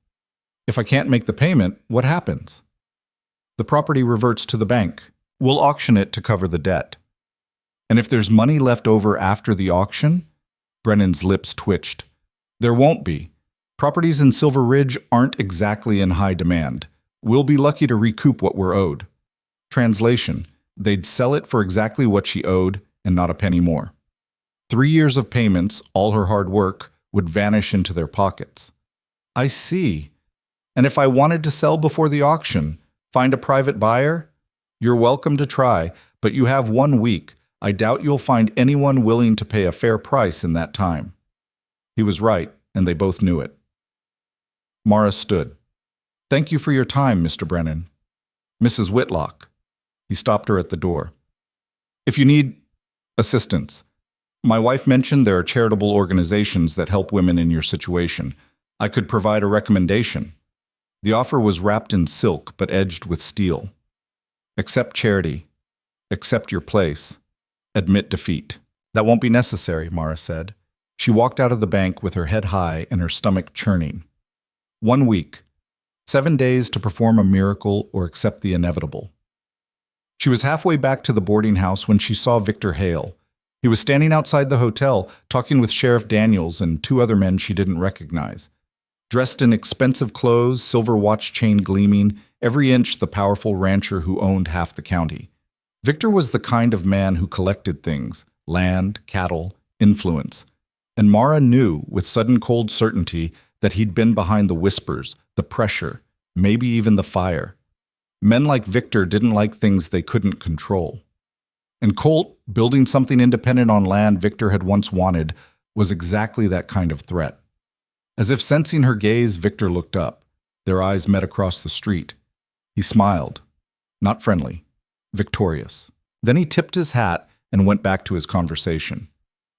If I can't make the payment, what happens?" "The property reverts to the bank. We'll auction it to cover the debt." "And if there's money left over after the auction?" Brennan's lips twitched. "There won't be. Properties in Silver Ridge aren't exactly in high demand. We'll be lucky to recoup what we're owed." Translation: they'd sell it for exactly what she owed and not a penny more. 3 years of payments, all her hard work, would vanish into their pockets. "I see. And if I wanted to sell before the auction, find a private buyer? You're welcome to try, but you have 1 week. I doubt you'll find anyone willing to pay a fair price in that time." He was right, and they both knew it. Mara stood. "Thank you for your time, Mr. Brennan." "Mrs. Whitlock." He stopped her at the door. "If you need assistance, my wife mentioned there are charitable organizations that help women in your situation. I could provide a recommendation." The offer was wrapped in silk but edged with steel. "Accept charity. Accept your place. Admit defeat." "That won't be necessary," Mara said. She walked out of the bank with her head high and her stomach churning. 1 week. 7 days to perform a miracle or accept the inevitable. She was halfway back to the boarding house when she saw Victor Hale. He was standing outside the hotel, talking with Sheriff Daniels and two other men she didn't recognize. Dressed in expensive clothes, silver watch chain gleaming, every inch the powerful rancher who owned half the county. Victor was the kind of man who collected things: land, cattle, influence. And Mara knew, with sudden cold certainty, that he'd been behind the whispers, the pressure, maybe even the fire. Men like Victor didn't like things they couldn't control. And Colt, building something independent on land Victor had once wanted, was exactly that kind of threat. As if sensing her gaze, Victor looked up. Their eyes met across the street. He smiled. Not friendly. Victorious. Then he tipped his hat and went back to his conversation.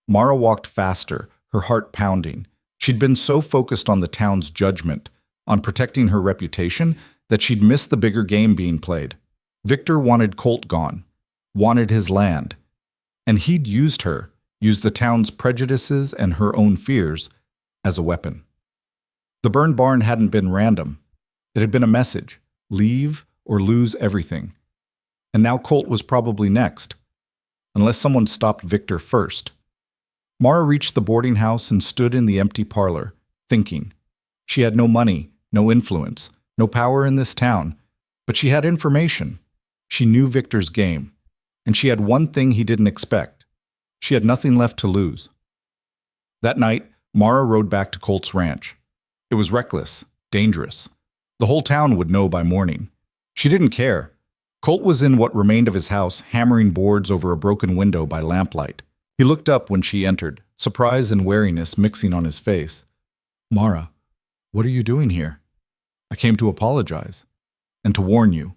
Mara walked faster, her heart pounding. She'd been so focused on the town's judgment, on protecting her reputation, that she'd missed the bigger game being played. Victor wanted Colt gone, wanted his land. And he'd used her, used the town's prejudices and her own fears, as a weapon. The burned barn hadn't been random. It had been a message: leave or lose everything. And now Colt was probably next, unless someone stopped Victor first. Mara reached the boarding house and stood in the empty parlor, thinking. She had no money, no influence, no power in this town, but she had information. She knew Victor's game, and she had one thing he didn't expect. She had nothing left to lose. That night, Mara rode back to Colt's ranch. It was reckless, dangerous. The whole town would know by morning. She didn't care. Colt was in what remained of his house, hammering boards over a broken window by lamplight. He looked up when she entered, surprise and wariness mixing on his face. "Mara, what are you doing here?" "I came to apologize. And to warn you."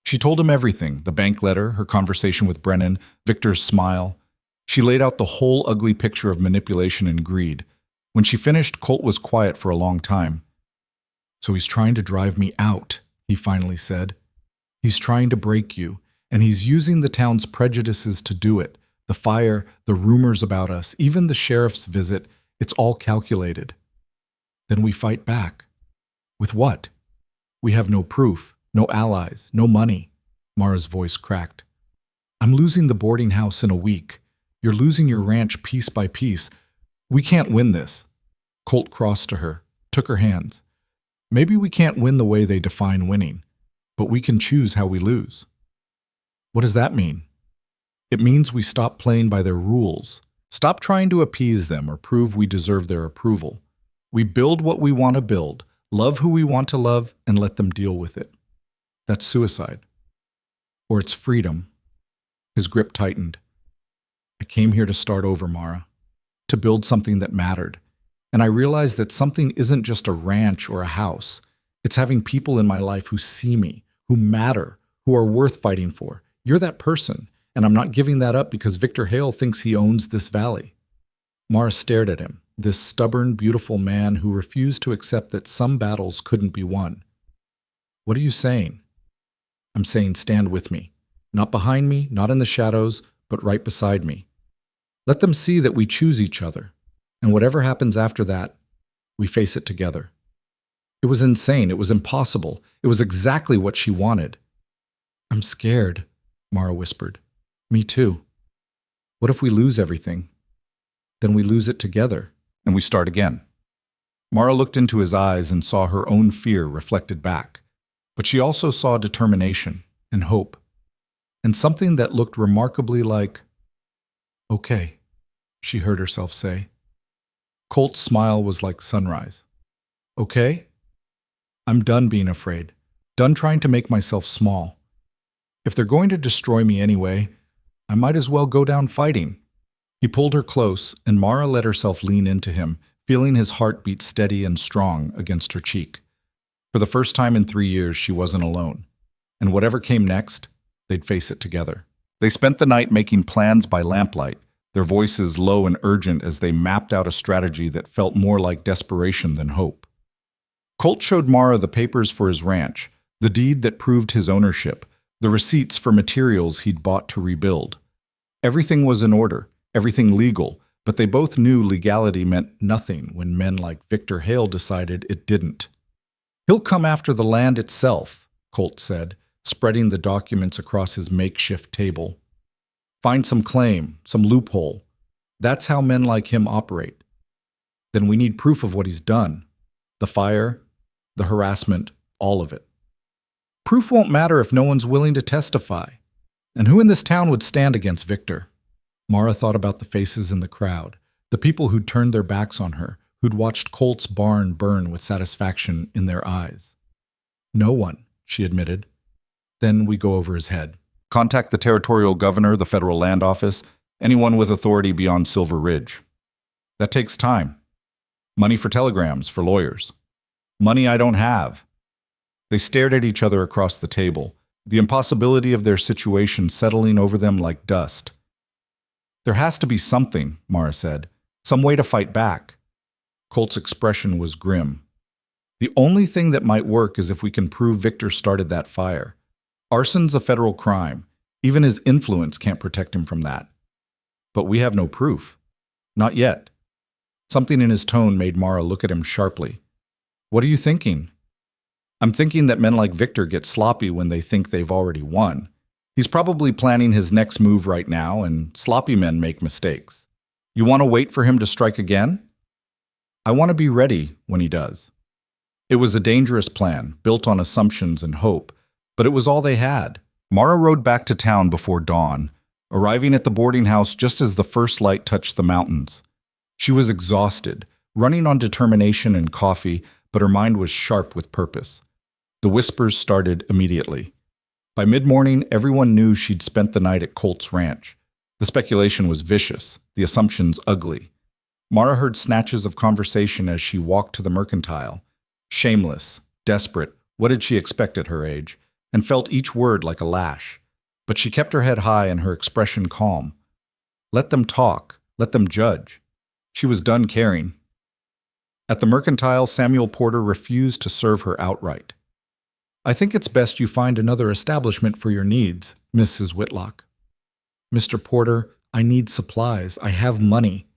She told him everything: the bank letter, her conversation with Brennan, Victor's smile. She laid out the whole ugly picture of manipulation and greed. When she finished, Colt was quiet for a long time. "So he's trying to drive me out," he finally said. "He's trying to break you, and he's using the town's prejudices to do it. The fire, the rumors about us, even the sheriff's visit, it's all calculated. Then we fight back. With what? We have no proof, no allies, no money." Mara's voice cracked. "I'm losing the boarding house in a week. You're losing your ranch piece by piece. We can't win this." Colt crossed to her, took her hands. "Maybe we can't win the way they define winning, but we can choose how we lose." "What does that mean?" "It means we stop playing by their rules, stop trying to appease them or prove we deserve their approval. We build what we want to build, love who we want to love, and let them deal with it. That's suicide. Or it's freedom." His grip tightened. "I came here to start over, Mara, to build something that mattered. And I realized that something isn't just a ranch or a house. It's having people in my life who see me, who matter, who are worth fighting for. You're that person, and I'm not giving that up because Victor Hale thinks he owns this valley." Mara stared at him, this stubborn, beautiful man who refused to accept that some battles couldn't be won. "What are you saying?" "I'm saying stand with me. Not behind me, not in the shadows, but right beside me. Let them see that we choose each other, and whatever happens after that, we face it together." It was insane. It was impossible. It was exactly what she wanted. "I'm scared," Mara whispered. "Me too. What if we lose everything? Then we lose it together, and we start again." Mara looked into his eyes and saw her own fear reflected back, but she also saw determination and hope, and something that looked remarkably like, "Okay," she heard herself say. Colt's smile was like sunrise. "Okay? I'm done being afraid, done trying to make myself small. If they're going to destroy me anyway, I might as well go down fighting." He pulled her close, and Mara let herself lean into him, feeling his heart beat steady and strong against her cheek. For the first time in 3 years, she wasn't alone. And whatever came next, they'd face it together. They spent the night making plans by lamplight, their voices low and urgent as they mapped out a strategy that felt more like desperation than hope. Colt showed Mara the papers for his ranch, the deed that proved his ownership, the receipts for materials he'd bought to rebuild. Everything was in order, everything legal, but they both knew legality meant nothing when men like Victor Hale decided it didn't. He'll come after the land itself, Colt said, spreading the documents across his makeshift table. Find some claim, some loophole. That's how men like him operate. Then we need proof of what he's done. The fire, the harassment, all of it. Proof won't matter if no one's willing to testify. And who in this town would stand against Victor? Mara thought about the faces in the crowd, the people who'd turned their backs on her, who'd watched Colt's barn burn with satisfaction in their eyes. No one, she admitted. Then we go over his head. Contact the territorial governor, the federal land office, anyone with authority beyond Silver Ridge. That takes time. Money for telegrams, for lawyers. Money I don't have. They stared at each other across the table, the impossibility of their situation settling over them like dust. There has to be something, Mara said, some way to fight back. Colt's expression was grim. The only thing that might work is if we can prove Victor started that fire. Arson's a federal crime. Even his influence can't protect him from that. But we have no proof. Not yet. Something in his tone made Mara look at him sharply. What are you thinking? I'm thinking that men like Victor get sloppy when they think they've already won. He's probably planning his next move right now, and sloppy men make mistakes. You want to wait for him to strike again? I want to be ready when he does. It was a dangerous plan, built on assumptions and hope, but it was all they had. Mara rode back to town before dawn, arriving at the boarding house just as the first light touched the mountains. She was exhausted, running on determination and coffee, but her mind was sharp with purpose. The whispers started immediately. By mid-morning, everyone knew she'd spent the night at Colt's ranch. The speculation was vicious, the assumptions ugly. Mara heard snatches of conversation as she walked to the mercantile. Shameless, desperate, what did she expect at her age? And felt each word like a lash. But she kept her head high and her expression calm. Let them talk, let them judge. She was done caring. At the mercantile, Samuel Porter refused to serve her outright. I think it's best you find another establishment for your needs, Mrs. Whitlock. Mr. Porter, I need supplies. I have money.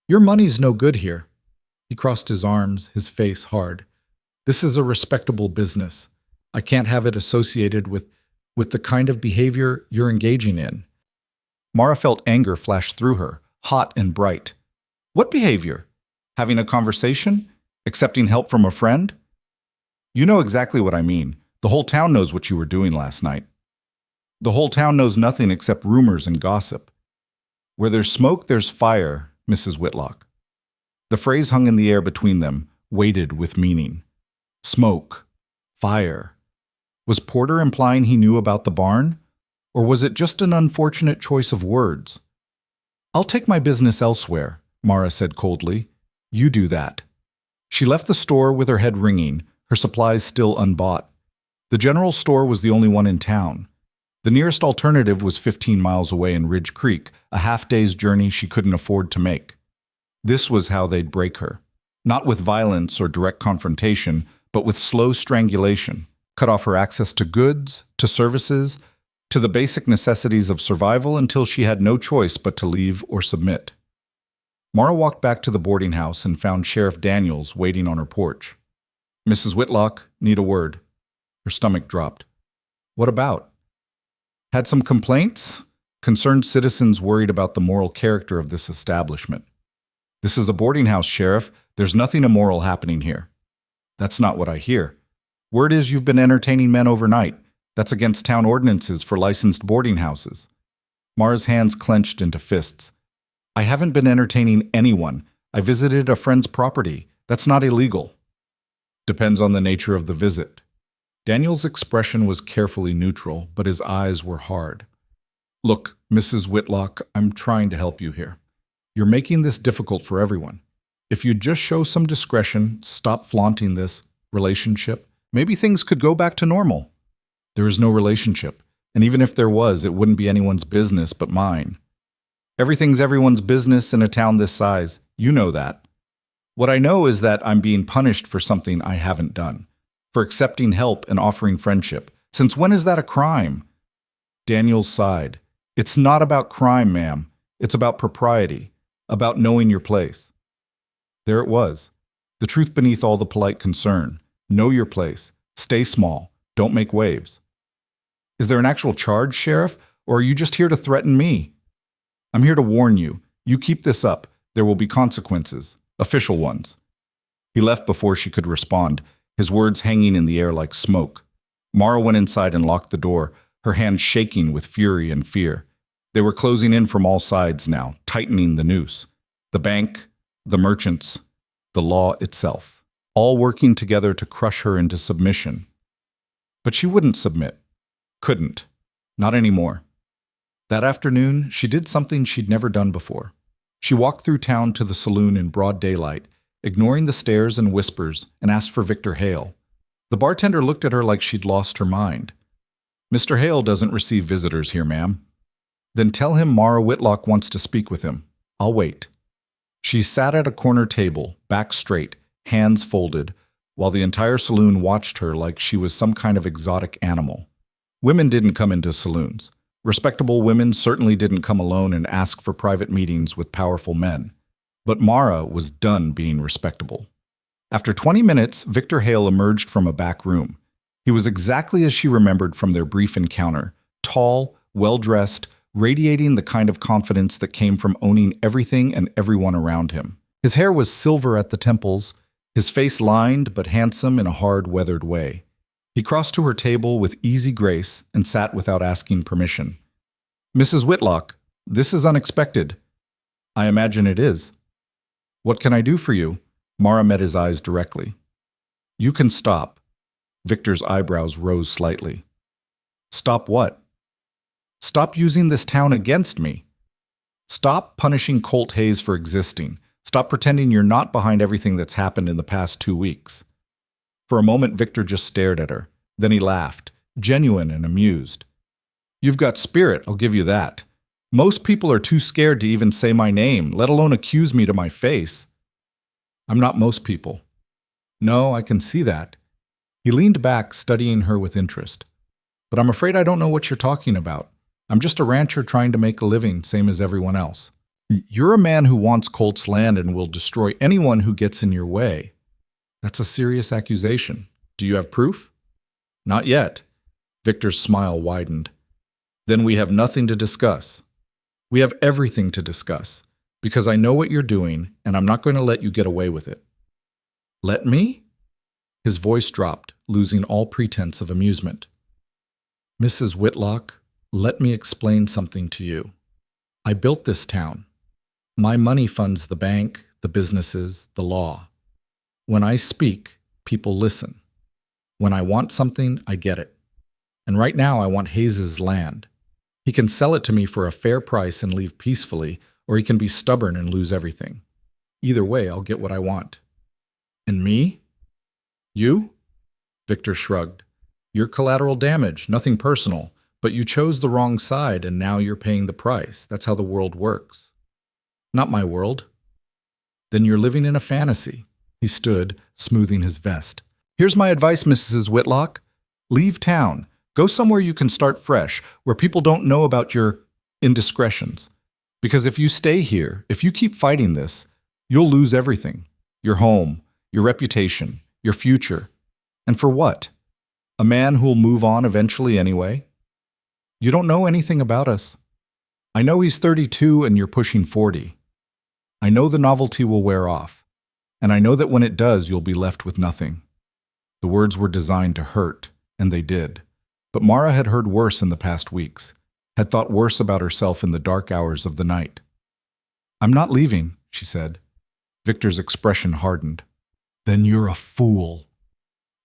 Your money's no good here. He crossed his arms, his face hard. This is a respectable business. I can't have it associated with the kind of behavior you're engaging in. Mara felt anger flash through her, hot and bright. What behavior? Having a conversation? Accepting help from a friend? You know exactly what I mean. The whole town knows what you were doing last night. The whole town knows nothing except rumors and gossip. Where there's smoke, there's fire, Mrs. Whitlock. The phrase hung in the air between them, weighted with meaning. Smoke. Fire. Was Porter implying he knew about the barn? Or was it just an unfortunate choice of words? I'll take my business elsewhere, Mara said coldly. You do that. She left the store with her head ringing, her supplies still unbought. The general store was the only one in town. The nearest alternative was 15 miles away in Ridge Creek, a half-day's journey she couldn't afford to make. This was how they'd break her. Not with violence or direct confrontation, but with slow strangulation. Cut off her access to goods, to services, to the basic necessities of survival until she had no choice but to leave or submit. Mara walked back to the boarding house and found Sheriff Daniels waiting on her porch. Mrs. Whitlock, need a word. Her stomach dropped. What about? Had some complaints? Concerned citizens worried about the moral character of this establishment. This is a boarding house, Sheriff. There's nothing immoral happening here. That's not what I hear. Word is you've been entertaining men overnight. That's against town ordinances for licensed boarding houses. Mara's hands clenched into fists. I haven't been entertaining anyone. I visited a friend's property. That's not illegal. Depends on the nature of the visit. Daniel's expression was carefully neutral, but his eyes were hard. Look, Mrs. Whitlock, I'm trying to help you here. You're making this difficult for everyone. If you just show some discretion, stop flaunting this relationship, maybe things could go back to normal. There is no relationship, and even if there was, it wouldn't be anyone's business but mine. Everything's everyone's business in a town this size. You know that. What I know is that I'm being punished for something I haven't done. For accepting help and offering friendship. Since when is that a crime? Daniels sighed. It's not about crime, ma'am. It's about propriety. About knowing your place. There it was. The truth beneath all the polite concern. Know your place. Stay small. Don't make waves. Is there an actual charge, Sheriff, or are you just here to threaten me? I'm here to warn you. You keep this up, there will be consequences. Official ones. He left before she could respond, his words hanging in the air like smoke. Mara went inside and locked the door, her hands shaking with fury and fear. They were closing in from all sides now, tightening the noose. The bank, the merchants, the law itself, all working together to crush her into submission. But she wouldn't submit. Couldn't. Not anymore. That afternoon, she did something she'd never done before. She walked through town to the saloon in broad daylight, ignoring the stares and whispers, and asked for Victor Hale. The bartender looked at her like she'd lost her mind. "Mr. Hale doesn't receive visitors here, ma'am." "Then tell him Mara Whitlock wants to speak with him. I'll wait." She sat at a corner table, back straight, hands folded, while the entire saloon watched her like she was some kind of exotic animal. Women didn't come into saloons. Respectable women certainly didn't come alone and ask for private meetings with powerful men. But Mara was done being respectable. After 20 minutes, Victor Hale emerged from a back room. He was exactly as she remembered from their brief encounter, tall, well-dressed, radiating the kind of confidence that came from owning everything and everyone around him. His hair was silver at the temples, his face lined but handsome in a hard, weathered way. He crossed to her table with easy grace and sat without asking permission. "Mrs. Whitlock, this is unexpected." "I imagine it is." "What can I do for you?" Mara met his eyes directly. "You can stop." Victor's eyebrows rose slightly. "Stop what?" "Stop using this town against me. Stop punishing Colt Hayes for existing. Stop pretending you're not behind everything that's happened in the past 2 weeks." For a moment, Victor just stared at her. Then he laughed, genuine and amused. "You've got spirit, I'll give you that. Most people are too scared to even say my name, let alone accuse me to my face." "I'm not most people." "No, I can see that." He leaned back, studying her with interest. "But I'm afraid I don't know what you're talking about. I'm just a rancher trying to make a living, same as everyone else. You're a man who wants Colt's land and will destroy anyone who gets in your way. That's a serious accusation. Do you have proof?" "Not yet." Victor's smile widened. "Then we have nothing to discuss." "We have everything to discuss, because I know what you're doing, and I'm not going to let you get away with it." "Let me?" His voice dropped, losing all pretense of amusement. "Mrs. Whitlock, let me explain something to you. I built this town. My money funds the bank, the businesses, the law. When I speak, people listen. When I want something, I get it. And right now I want Hayes's land. He can sell it to me for a fair price and leave peacefully, or he can be stubborn and lose everything. Either way, I'll get what I want." "And me?" "You?" Victor shrugged. "You're collateral damage, nothing personal, but you chose the wrong side and now you're paying the price. That's how the world works." "Not my world." "Then you're living in a fantasy." He stood, smoothing his vest. "Here's my advice, Mrs. Whitlock. Leave town. Go somewhere you can start fresh, where people don't know about your indiscretions. Because if you stay here, if you keep fighting this, you'll lose everything. Your home, your reputation, your future. And for what? A man who'll move on eventually anyway? You don't know anything about us. I know he's 32 and you're pushing 40. I know the novelty will wear off. And I know that when it does, you'll be left with nothing." The words were designed to hurt, and they did. But Mara had heard worse in the past weeks, had thought worse about herself in the dark hours of the night. "I'm not leaving," she said. Victor's expression hardened. "Then you're a fool."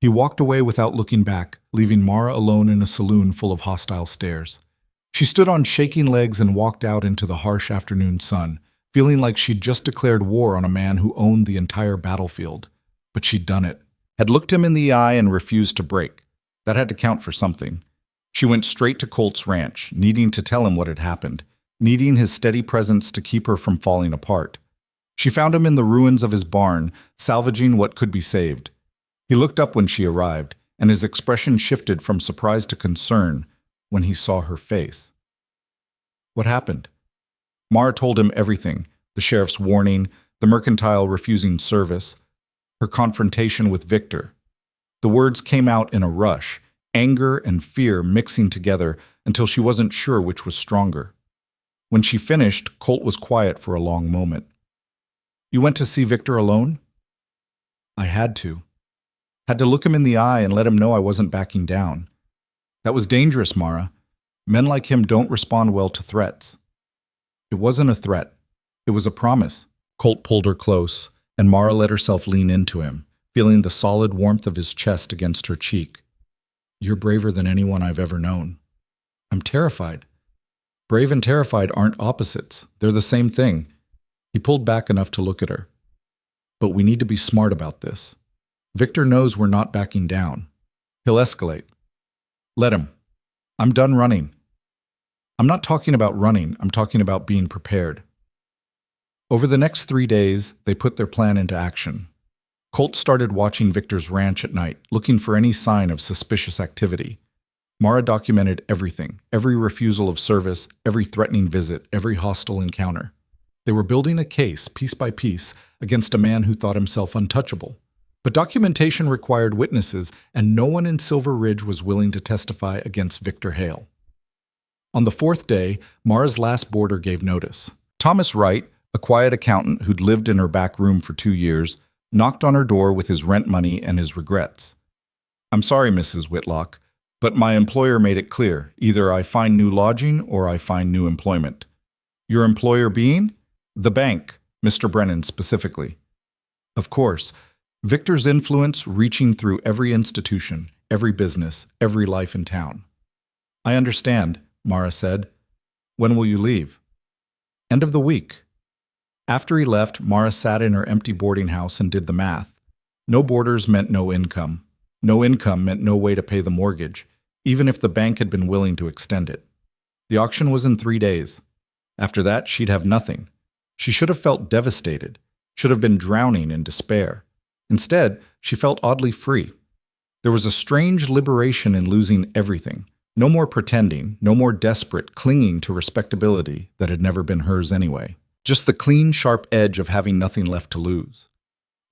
He walked away without looking back, leaving Mara alone in a saloon full of hostile stares. She stood on shaking legs and walked out into the harsh afternoon sun, feeling like she'd just declared war on a man who owned the entire battlefield. But she'd done it, had looked him in the eye and refused to break. That had to count for something. She went straight to Colt's ranch, needing to tell him what had happened, needing his steady presence to keep her from falling apart. She found him in the ruins of his barn, salvaging what could be saved. He looked up when she arrived, and his expression shifted from surprise to concern when he saw her face. "What happened?" Mara told him everything, the sheriff's warning, the mercantile refusing service, her confrontation with Victor. The words came out in a rush, anger and fear mixing together until she wasn't sure which was stronger. When she finished, Colt was quiet for a long moment. "You went to see Victor alone?" "I had to. Had to look him in the eye and let him know I wasn't backing down. That was dangerous, Mara. Men like him don't respond well to threats." "It wasn't a threat. It was a promise." Colt pulled her close, and Mara let herself lean into him, feeling the solid warmth of his chest against her cheek. "You're braver than anyone I've ever known." "I'm terrified." "Brave and terrified aren't opposites. They're the same thing." He pulled back enough to look at her. "But we need to be smart about this. Victor knows we're not backing down. He'll escalate. Let him. I'm done running." "I'm not talking about running. I'm talking about being prepared." Over the next 3 days, they put their plan into action. Colt started watching Victor's ranch at night, looking for any sign of suspicious activity. Mara documented everything, every refusal of service, every threatening visit, every hostile encounter. They were building a case, piece by piece, against a man who thought himself untouchable. But documentation required witnesses, and no one in Silver Ridge was willing to testify against Victor Hale. On the 4th day, Mara's last boarder gave notice. Thomas Wright, a quiet accountant who'd lived in her back room for 2 years, knocked on her door with his rent money and his regrets. "I'm sorry, Mrs. Whitlock, but my employer made it clear. Either I find new lodging or I find new employment." "Your employer being?" "The bank, Mr. Brennan specifically." Of course, Victor's influence reaching through every institution, every business, every life in town. "I understand," Mara said. "When will you leave?" "End of the week." After he left, Mara sat in her empty boarding house and did the math. No boarders meant no income. No income meant no way to pay the mortgage, even if the bank had been willing to extend it. The auction was in 3 days. After that, she'd have nothing. She should have felt devastated, should have been drowning in despair. Instead, she felt oddly free. There was a strange liberation in losing everything. No more pretending, no more desperate clinging to respectability that had never been hers anyway. Just the clean, sharp edge of having nothing left to lose.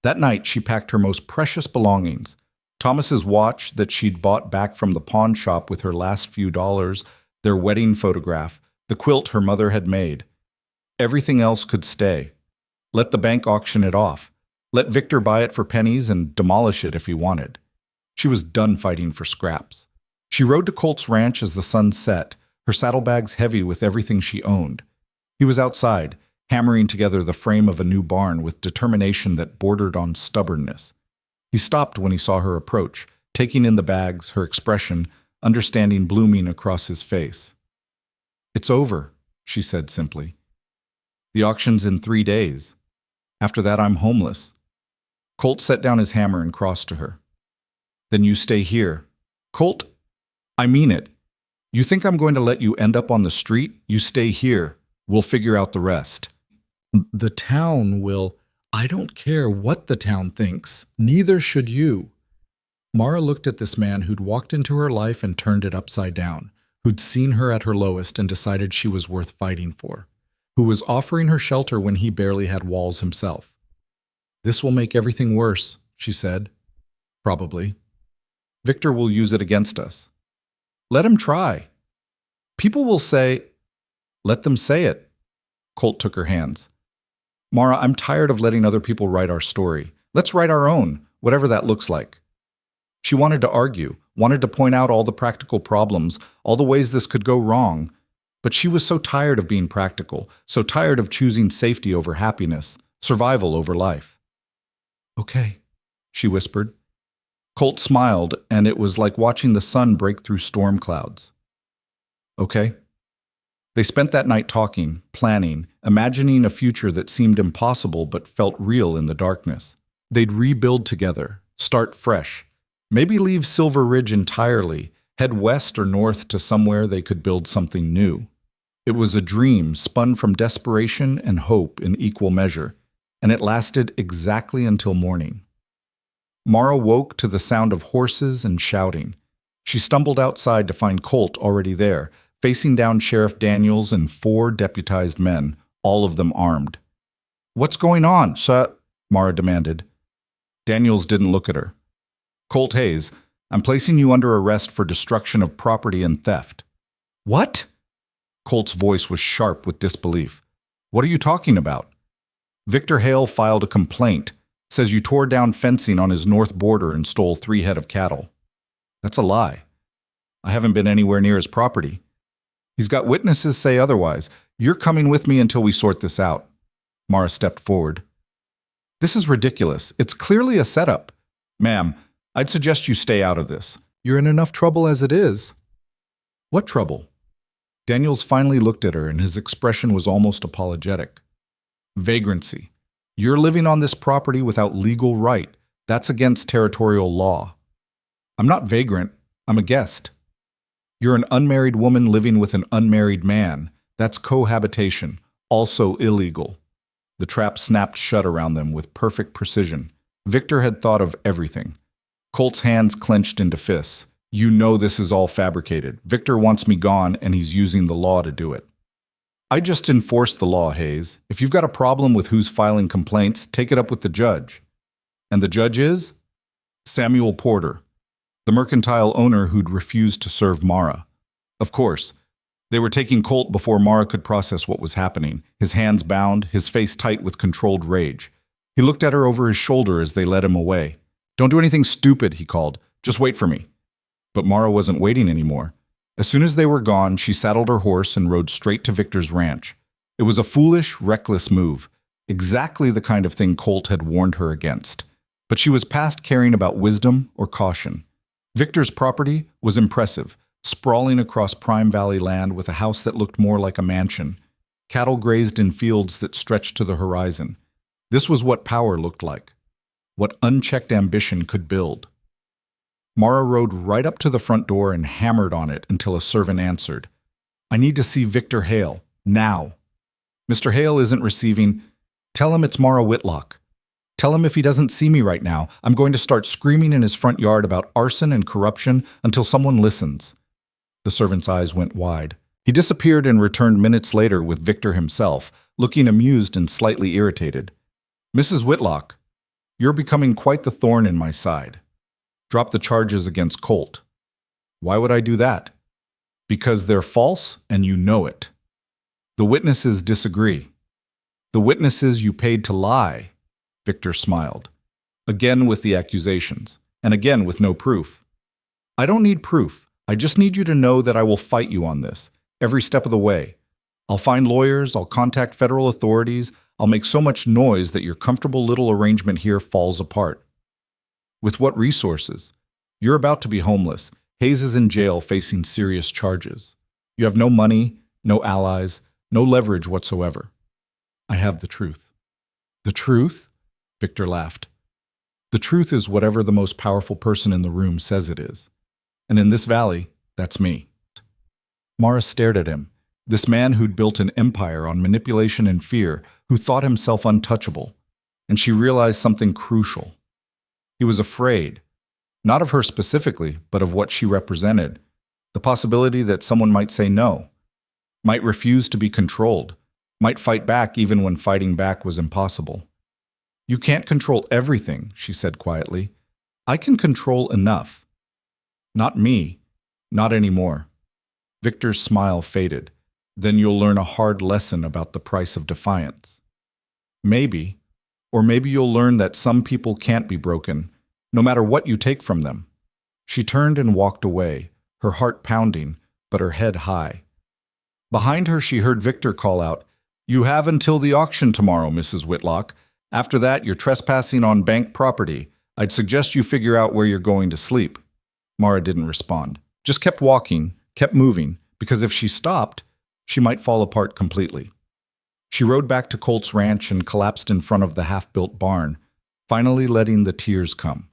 That night, she packed her most precious belongings. Thomas's watch that she'd bought back from the pawn shop with her last few dollars, their wedding photograph, the quilt her mother had made. Everything else could stay. Let the bank auction it off. Let Victor buy it for pennies and demolish it if he wanted. She was done fighting for scraps. She rode to Colt's ranch as the sun set, her saddlebags heavy with everything she owned. He was outside, hammering together the frame of a new barn with determination that bordered on stubbornness. He stopped when he saw her approach, taking in the bags, her expression, understanding blooming across his face. "It's over," she said simply. "The auction's in 3 days. After that, I'm homeless." Colt set down his hammer and crossed to her. "Then you stay here." "Colt, I mean it. You think I'm going to let you end up on the street? You stay here. We'll figure out the rest." "The town will—" "I don't care what the town thinks. Neither should you." Mara looked at this man who'd walked into her life and turned it upside down, who'd seen her at her lowest and decided she was worth fighting for, who was offering her shelter when he barely had walls himself. "This will make everything worse," she said. "Probably. Victor will use it against us." "Let him try. People will say—" "Let them say it." Colt took her hands. "Mara, I'm tired of letting other people write our story. Let's write our own, whatever that looks like." She wanted to argue, wanted to point out all the practical problems, all the ways this could go wrong. But she was so tired of being practical, so tired of choosing safety over happiness, survival over life. "Okay," she whispered. Colt smiled, and it was like watching the sun break through storm clouds. "Okay." They spent that night talking, planning, imagining a future that seemed impossible but felt real in the darkness. They'd rebuild together, start fresh, maybe leave Silver Ridge entirely, head west or north to somewhere they could build something new. It was a dream spun from desperation and hope in equal measure, and it lasted exactly until morning. Mara woke to the sound of horses and shouting. She stumbled outside to find Colt already there, facing down Sheriff Daniels and 4 deputized men, all of them armed. "What's going on, sir?" Mara demanded. Daniels didn't look at her. Colt Hayes, I'm placing you under arrest for destruction of property and theft. What? Colt's voice was sharp with disbelief. What are you talking about? Victor Hale filed a complaint, says you tore down fencing on his north border and stole 3 head of cattle. That's a lie. I haven't been anywhere near his property. He's got witnesses say otherwise. You're coming with me until we sort this out. Mara stepped forward. This is ridiculous. It's clearly a setup. Ma'am, I'd suggest you stay out of this. You're in enough trouble as it is. What trouble? Daniels finally looked at her, and his expression was almost apologetic. Vagrancy. You're living on this property without legal right. That's against territorial law. I'm not vagrant. I'm a guest. You're an unmarried woman living with an unmarried man. That's cohabitation, also illegal. The trap snapped shut around them with perfect precision. Victor had thought of everything. Colt's hands clenched into fists. You know this is all fabricated. Victor wants me gone, and he's using the law to do it. I just enforce the law, Hayes. If you've got a problem with who's filing complaints, take it up with the judge. And the judge is? Samuel Porter, the mercantile owner who'd refused to serve Mara. Of course, they were taking Colt before Mara could process what was happening, his hands bound, his face tight with controlled rage. He looked at her over his shoulder as they led him away. Don't do anything stupid, he called. Just wait for me. But Mara wasn't waiting anymore. As soon as they were gone, she saddled her horse and rode straight to Victor's ranch. It was a foolish, reckless move, exactly the kind of thing Colt had warned her against. But she was past caring about wisdom or caution. Victor's property was impressive, sprawling across Prime Valley land with a house that looked more like a mansion. Cattle grazed in fields that stretched to the horizon. This was what power looked like, what unchecked ambition could build. Mara rode right up to the front door and hammered on it until a servant answered. I need to see Victor Hale, now. Mr. Hale isn't receiving. Tell him it's Mara Whitlock. Tell him if he doesn't see me right now, I'm going to start screaming in his front yard about arson and corruption until someone listens. The servant's eyes went wide. He disappeared and returned minutes later with Victor himself, looking amused and slightly irritated. Mrs. Whitlock, you're becoming quite the thorn in my side. Drop the charges against Colt. Why would I do that? Because they're false and you know it. The witnesses disagree. The witnesses you paid to lie. Victor smiled. Again with the accusations, and again with no proof. I don't need proof. I just need you to know that I will fight you on this, every step of the way. I'll find lawyers, I'll contact federal authorities, I'll make so much noise that your comfortable little arrangement here falls apart. With what resources? You're about to be homeless. Hayes is in jail facing serious charges. You have no money, no allies, no leverage whatsoever. I have the truth. The truth? Victor laughed. The truth is whatever the most powerful person in the room says it is. And in this valley, that's me. Mara stared at him, this man who'd built an empire on manipulation and fear, who thought himself untouchable. And she realized something crucial. He was afraid, not of her specifically, but of what she represented, the possibility that someone might say no, might refuse to be controlled, might fight back even when fighting back was impossible. You can't control everything, she said quietly. I can control enough. Not me, not anymore. Victor's smile faded. Then you'll learn a hard lesson about the price of defiance. Maybe. Or maybe you'll learn that some people can't be broken, no matter what you take from them. She turned and walked away, her heart pounding, but her head high. Behind her, she heard Victor call out, You have until the auction tomorrow, Mrs. Whitlock. After that, you're trespassing on bank property. I'd suggest you figure out where you're going to sleep. Mara didn't respond, just kept walking, kept moving, because if she stopped, she might fall apart completely. She rode back to Colt's ranch and collapsed in front of the half-built barn, finally letting the tears come.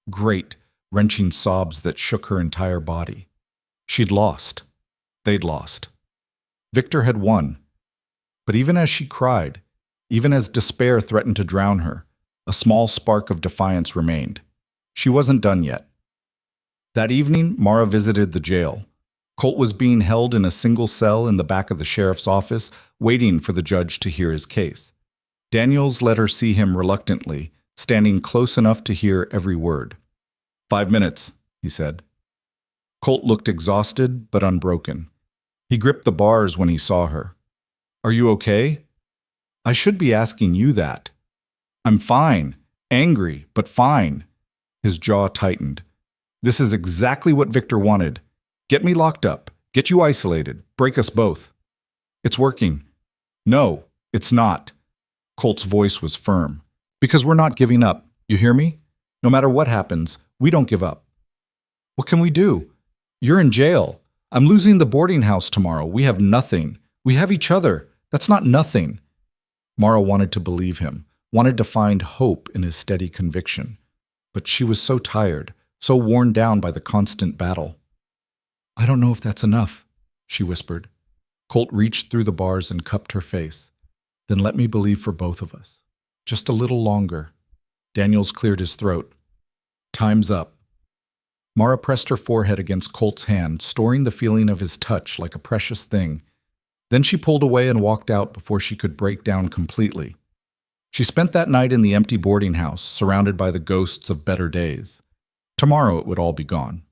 Great, wrenching sobs that shook her entire body. She'd lost. They'd lost. Victor had won. But even as she cried, even as despair threatened to drown her, a small spark of defiance remained. She wasn't done yet. That evening, Mara visited the jail. Colt was being held in a single cell in the back of the sheriff's office, waiting for the judge to hear his case. Daniels let her see him reluctantly, standing close enough to hear every word. 5 minutes, he said. Colt looked exhausted but unbroken. He gripped the bars when he saw her. Are you okay? I should be asking you that. I'm fine. Angry, but fine. His jaw tightened. This is exactly what Victor wanted. Get me locked up. Get you isolated. Break us both. It's working. No, it's not. Colt's voice was firm. Because we're not giving up. You hear me? No matter what happens, we don't give up. What can we do? You're in jail. I'm losing the boarding house tomorrow. We have nothing. We have each other. That's not nothing. Mara wanted to believe him, wanted to find hope in his steady conviction. But she was so tired, so worn down by the constant battle. I don't know if that's enough, she whispered. Colt reached through the bars and cupped her face. Then let me believe for both of us. Just a little longer. Daniels cleared his throat. Time's up. Mara pressed her forehead against Colt's hand, storing the feeling of his touch like a precious thing. Then she pulled away and walked out before she could break down completely. She spent that night in the empty boarding house, surrounded by the ghosts of better days. Tomorrow it would all be gone.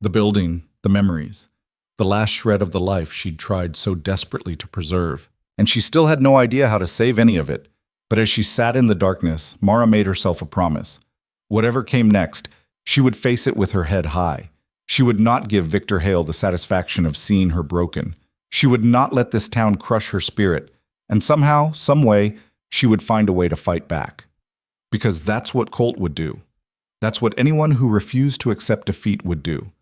The building, the memories, the last shred of the life she'd tried so desperately to preserve. And she still had no idea how to save any of it. But as she sat in the darkness, Mara made herself a promise. Whatever came next, she would face it with her head high. She would not give Victor Hale the satisfaction of seeing her broken. She would not let this town crush her spirit. And somehow, some way, she would find a way to fight back. Because that's what Colt would do. That's what anyone who refused to accept defeat would do.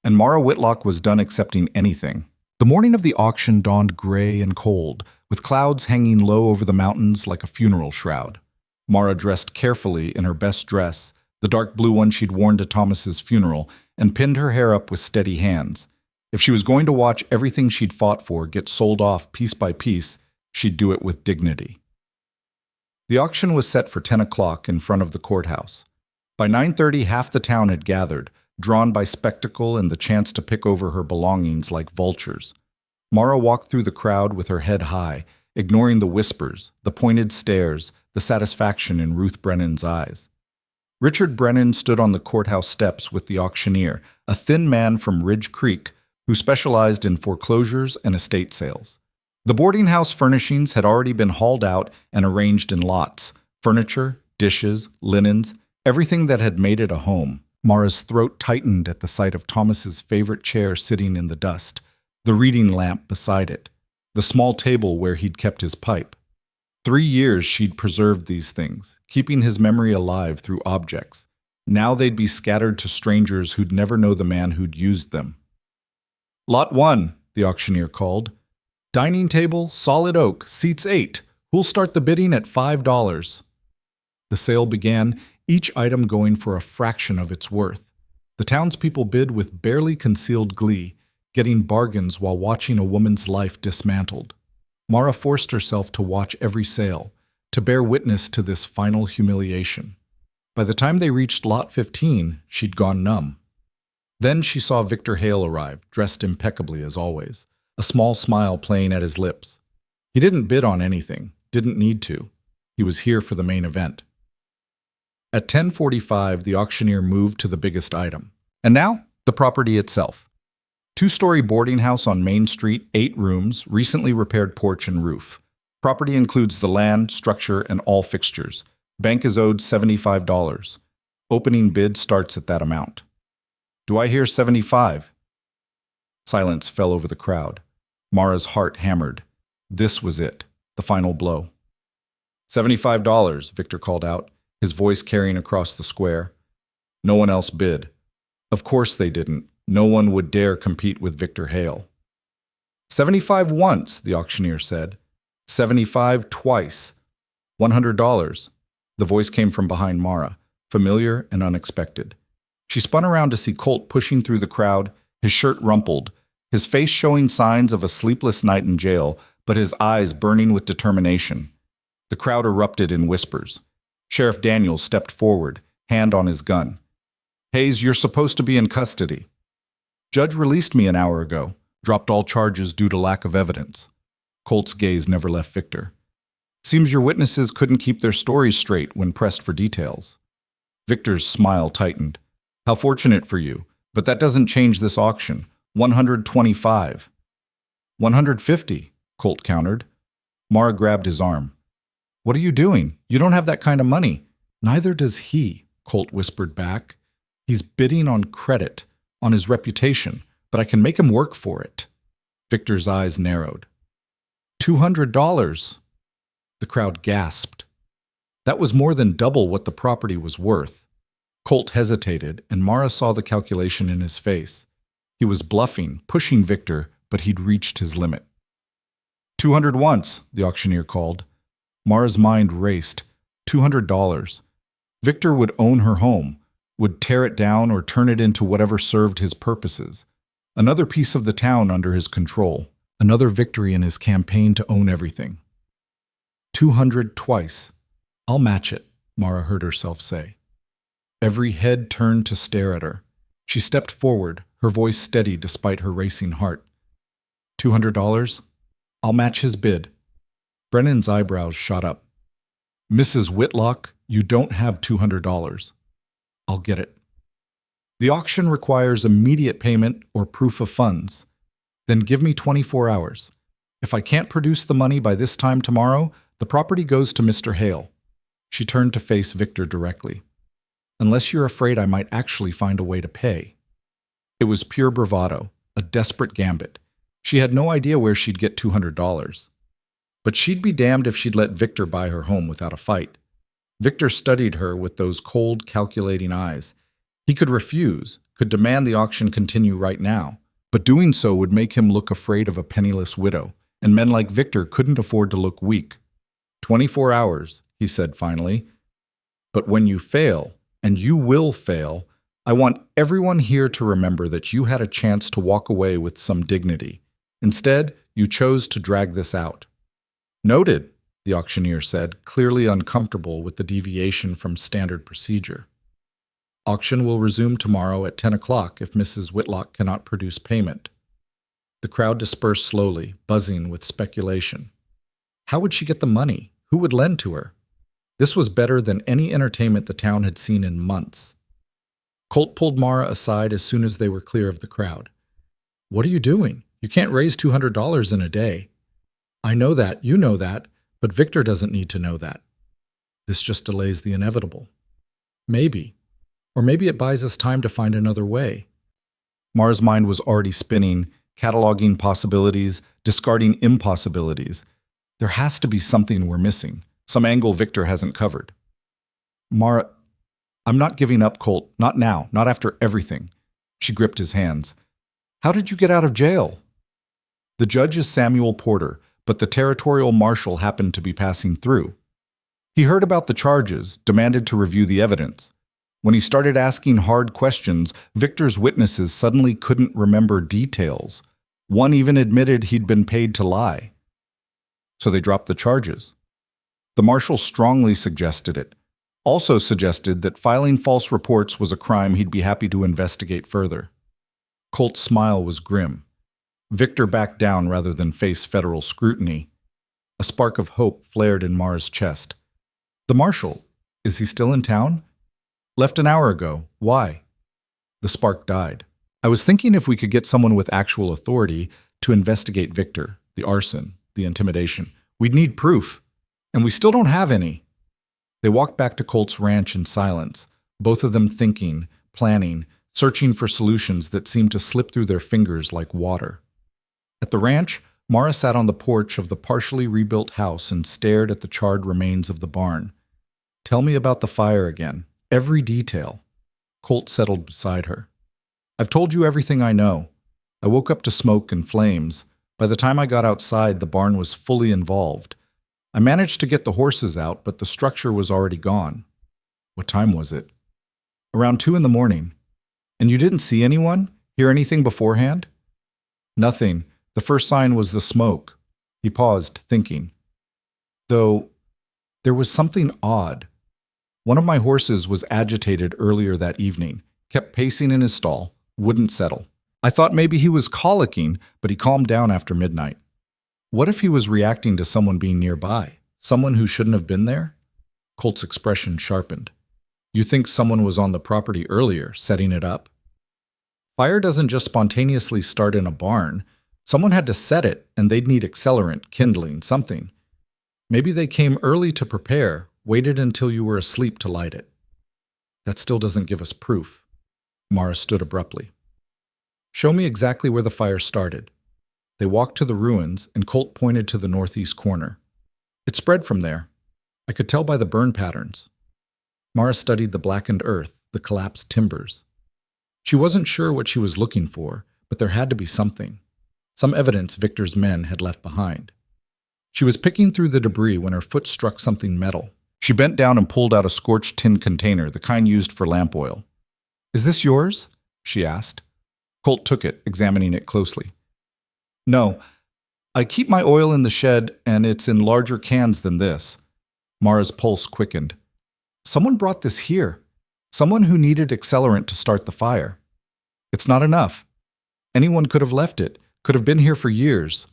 And Mara Whitlock was done accepting anything. The morning of the auction dawned gray and cold, with clouds hanging low over the mountains like a funeral shroud. Mara dressed carefully in her best dress, the dark blue one she'd worn to Thomas's funeral, and pinned her hair up with steady hands. If she was going to watch everything she'd fought for get sold off piece by piece, she'd do it with dignity. The auction was set for 10 o'clock in front of the courthouse. By 9:30, half the town had gathered, drawn by spectacle and the chance to pick over her belongings like vultures. Mara walked through the crowd with her head high, ignoring the whispers, the pointed stares, the satisfaction in Ruth Brennan's eyes. Richard Brennan stood on the courthouse steps with the auctioneer, a thin man from Ridge Creek who specialized in foreclosures and estate sales. The boarding house furnishings had already been hauled out and arranged in lots: furniture, dishes, linens, everything that had made it a home. Mara's throat tightened at the sight of Thomas's favorite chair sitting in the dust, the reading lamp beside it, the small table where he'd kept his pipe. 3 years she'd preserved these things, keeping his memory alive through objects. Now they'd be scattered to strangers who'd never know the man who'd used them. Lot 1, the auctioneer called. Dining table, solid oak, seats 8. Who'll start the bidding at $5? The sale began, each item going for a fraction of its worth. The townspeople bid with barely concealed glee, getting bargains while watching a woman's life dismantled. Mara forced herself to watch every sale, to bear witness to this final humiliation. By the time they reached Lot 15, she'd gone numb. Then she saw Victor Hale arrive, dressed impeccably as always, a small smile playing at his lips. He didn't bid on anything, didn't need to. He was here for the main event. At 10:45, the auctioneer moved to the biggest item. And now, the property itself. 2-story boarding house on Main Street, 8 rooms, recently repaired porch and roof. Property includes the land, structure, and all fixtures. Bank is owed $75. Opening bid starts at that amount. Do I hear 75? Silence fell over the crowd. Mara's heart hammered. This was it, the final blow. $75, Victor called out, his voice carrying across the square. No one else bid. Of course they didn't. No one would dare compete with Victor Hale. 75 once, the auctioneer said. 75 twice. $100. The voice came from behind Mara, familiar and unexpected. She spun around to see Colt pushing through the crowd, his shirt rumpled, his face showing signs of a sleepless night in jail, but his eyes burning with determination. The crowd erupted in whispers. Sheriff Daniels stepped forward, hand on his gun. Hayes, you're supposed to be in custody. Judge released me an hour ago, dropped all charges due to lack of evidence. Colt's gaze never left Victor. Seems your witnesses couldn't keep their stories straight when pressed for details. Victor's smile tightened. How fortunate for you. But that doesn't change this auction. 125. 150, Colt countered. Mara grabbed his arm. What are you doing? You don't have that kind of money. Neither does he, Colt whispered back. He's bidding on credit, on his reputation, but I can make him work for it. Victor's eyes narrowed. $200. The crowd gasped. That was more than double what the property was worth. Colt hesitated, and Mara saw the calculation in his face. He was bluffing, pushing Victor, but he'd reached his limit. 200 once, the auctioneer called. Mara's mind raced. $200. Victor would own her home, would tear it down or turn it into whatever served his purposes. Another piece of the town under his control. Another victory in his campaign to own everything. 200 twice. I'll match it, Mara heard herself say. Every head turned to stare at her. She stepped forward, her voice steady despite her racing heart. $200? I'll match his bid. Brennan's eyebrows shot up. Mrs. Whitlock, you don't have $200. I'll get it. The auction requires immediate payment or proof of funds. Then give me 24 hours. If I can't produce the money by this time tomorrow, the property goes to Mr. Hale. She turned to face Victor directly. Unless you're afraid I might actually find a way to pay. It was pure bravado, a desperate gambit. She had no idea where she'd get $200. But she'd be damned if she'd let Victor buy her home without a fight. Victor studied her with those cold, calculating eyes. He could refuse, could demand the auction continue right now, but doing so would make him look afraid of a penniless widow, and men like Victor couldn't afford to look weak. 24 hours, he said finally. But when you fail, and you will fail, I want everyone here to remember that you had a chance to walk away with some dignity. Instead, you chose to drag this out. Noted, the auctioneer said, clearly uncomfortable with the deviation from standard procedure. Auction will resume tomorrow at 10 o'clock if Mrs. Whitlock cannot produce payment. The crowd dispersed slowly, buzzing with speculation. How would she get the money? Who would lend to her? This was better than any entertainment the town had seen in months. Colt pulled Mara aside as soon as they were clear of the crowd. What are you doing? You can't raise $200 in a day. I know that, you know that, but Victor doesn't need to know that. This just delays the inevitable. Maybe. Or maybe it buys us time to find another way. Mara's mind was already spinning, cataloging possibilities, discarding impossibilities. There has to be something we're missing, some angle Victor hasn't covered. Mara, I'm not giving up, Colt. Not now, not after everything. She gripped his hands. How did you get out of jail? The judge is Samuel Porter, but the territorial marshal happened to be passing through. He heard about the charges, demanded to review the evidence. When he started asking hard questions, Victor's witnesses suddenly couldn't remember details. One even admitted he'd been paid to lie. So they dropped the charges. The marshal strongly suggested it. Also suggested that filing false reports was a crime he'd be happy to investigate further. Colt's smile was grim. Victor backed down rather than face federal scrutiny. A spark of hope flared in Mara's chest. The marshal, is he still in town? Left an hour ago. Why? The spark died. I was thinking if we could get someone with actual authority to investigate Victor, the arson, the intimidation. We'd need proof, and we still don't have any. They walked back to Colt's ranch in silence, both of them thinking, planning, searching for solutions that seemed to slip through their fingers like water. At the ranch, Mara sat on the porch of the partially rebuilt house and stared at the charred remains of the barn. Tell me about the fire again. Every detail. Colt settled beside her. I've told you everything I know. I woke up to smoke and flames. By the time I got outside, the barn was fully involved. I managed to get the horses out, but the structure was already gone. What time was it? Around 2 a.m. And you didn't see anyone? Hear anything beforehand? Nothing. The first sign was the smoke. He paused, thinking. Though, there was something odd. One of my horses was agitated earlier that evening, kept pacing in his stall, wouldn't settle. I thought maybe he was colicking, but he calmed down after midnight. What if he was reacting to someone being nearby? Someone who shouldn't have been there? Colt's expression sharpened. You think someone was on the property earlier, setting it up? Fire doesn't just spontaneously start in a barn. Someone had to set it, and they'd need accelerant, kindling, something. Maybe they came early to prepare, waited until you were asleep to light it. That still doesn't give us proof. Mara stood abruptly. Show me exactly where the fire started. They walked to the ruins, and Colt pointed to the northeast corner. It spread from there. I could tell by the burn patterns. Mara studied the blackened earth, the collapsed timbers. She wasn't sure what she was looking for, but there had to be something. Some evidence Victor's men had left behind. She was picking through the debris when her foot struck something metal. She bent down and pulled out a scorched tin container, the kind used for lamp oil. Is this yours? She asked. Colt took it, examining it closely. No. I keep my oil in the shed, and it's in larger cans than this. Mara's pulse quickened. Someone brought this here. Someone who needed accelerant to start the fire. It's not enough. Anyone could have left it, could have been here for years.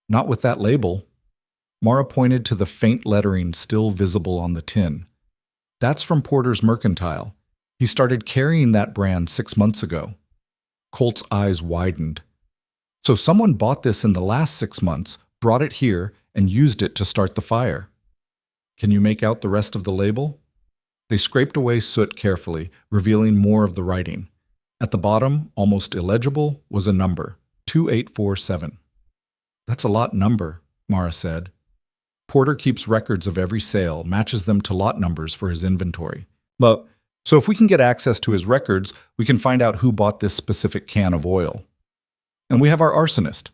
Not with that label. Mara pointed to the faint lettering still visible on the tin. That's from Porter's Mercantile. He started carrying that brand 6 months ago. Colt's eyes widened. So someone bought this in the last 6 months, brought it here, and used it to start the fire. Can you make out the rest of the label? They scraped away soot carefully, revealing more of the writing. At the bottom, almost illegible, was a number, 2847. That's a lot number, Mara said. Porter keeps records of every sale, matches them to lot numbers for his inventory. Well, so if we can get access to his records, we can find out who bought this specific can of oil. And we have our arsonist.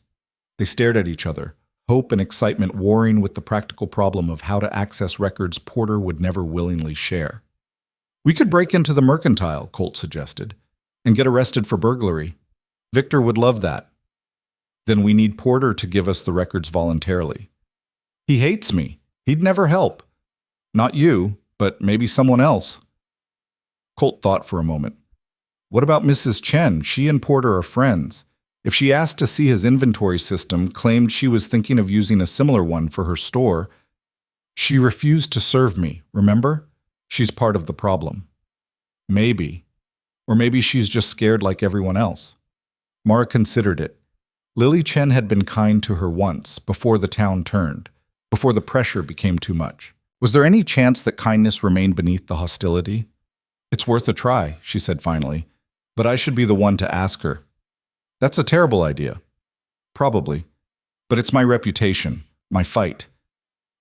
They stared at each other, hope and excitement warring with the practical problem of how to access records Porter would never willingly share. We could break into the Mercantile, Colt suggested, and get arrested for burglary. Victor would love that. Then we need Porter to give us the records voluntarily. He hates me. He'd never help. Not you, but maybe someone else. Colt thought for a moment. What about Mrs. Chen? She and Porter are friends. If she asked to see his inventory system, claimed she was thinking of using a similar one for her store, she refused to serve me, remember? She's part of the problem. Maybe. Or maybe she's just scared like everyone else. Mara considered it. Lily Chen had been kind to her once, before the town turned, before the pressure became too much. Was there any chance that kindness remained beneath the hostility? It's worth a try, she said finally, but I should be the one to ask her. That's a terrible idea. Probably. But it's my reputation, my fight.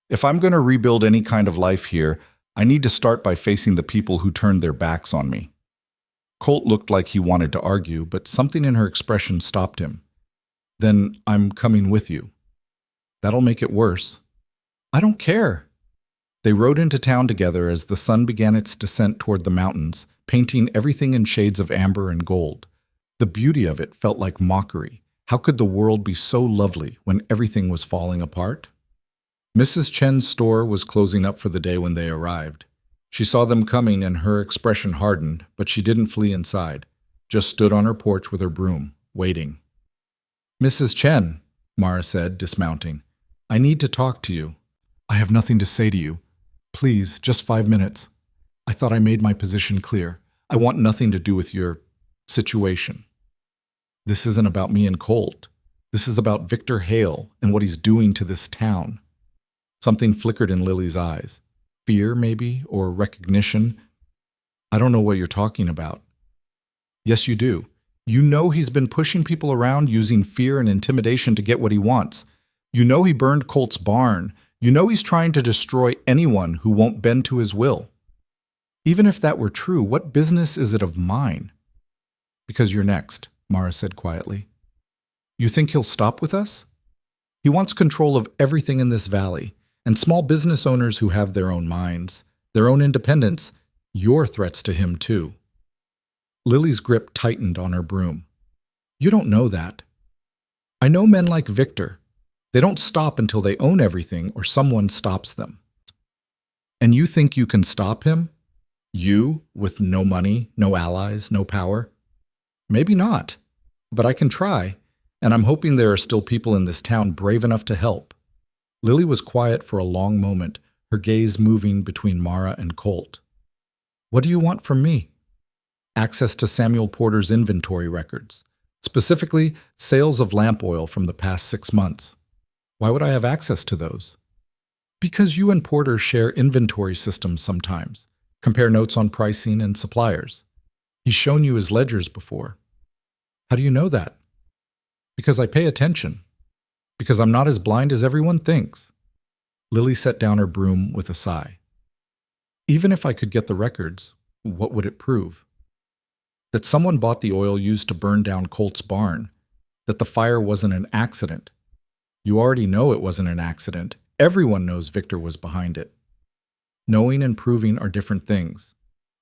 If I'm going to rebuild any kind of life here, I need to start by facing the people who turned their backs on me. Colt looked like he wanted to argue, but something in her expression stopped him. Then I'm coming with you. That'll make it worse. I don't care. They rode into town together as the sun began its descent toward the mountains, painting everything in shades of amber and gold. The beauty of it felt like mockery. How could the world be so lovely when everything was falling apart? Mrs. Chen's store was closing up for the day when they arrived. She saw them coming and her expression hardened, but she didn't flee inside, just stood on her porch with her broom, waiting. Mrs. Chen, Mara said, dismounting, I need to talk to you. I have nothing to say to you. Please, just 5 minutes. I thought I made my position clear. I want nothing to do with your situation. This isn't about me and Colt. This is about Victor Hale and what he's doing to this town. Something flickered in Lily's eyes. Fear, maybe, or recognition. I don't know what you're talking about. Yes, you do. You know he's been pushing people around using fear and intimidation to get what he wants. You know he burned Colt's barn. You know he's trying to destroy anyone who won't bend to his will. Even if that were true, what business is it of mine? Because you're next, Mara said quietly. You think he'll stop with us? He wants control of everything in this valley, and small business owners who have their own minds, their own independence, you're threats to him too. Lily's grip tightened on her broom. You don't know that. I know men like Victor. They don't stop until they own everything or someone stops them. And you think you can stop him? You, with no money, no allies, no power? Maybe not, but I can try, and I'm hoping there are still people in this town brave enough to help. Lily was quiet for a long moment, her gaze moving between Mara and Colt. What do you want from me? Access to Samuel Porter's inventory records, specifically sales of lamp oil from the past 6 months. Why would I have access to those? Because you and Porter share inventory systems sometimes, compare notes on pricing and suppliers. He's shown you his ledgers before. How do you know that? Because I pay attention. Because I'm not as blind as everyone thinks. Lily set down her broom with a sigh. Even if I could get the records, what would it prove? That someone bought the oil used to burn down Colt's barn. That the fire wasn't an accident. You already know it wasn't an accident. Everyone knows Victor was behind it. Knowing and proving are different things.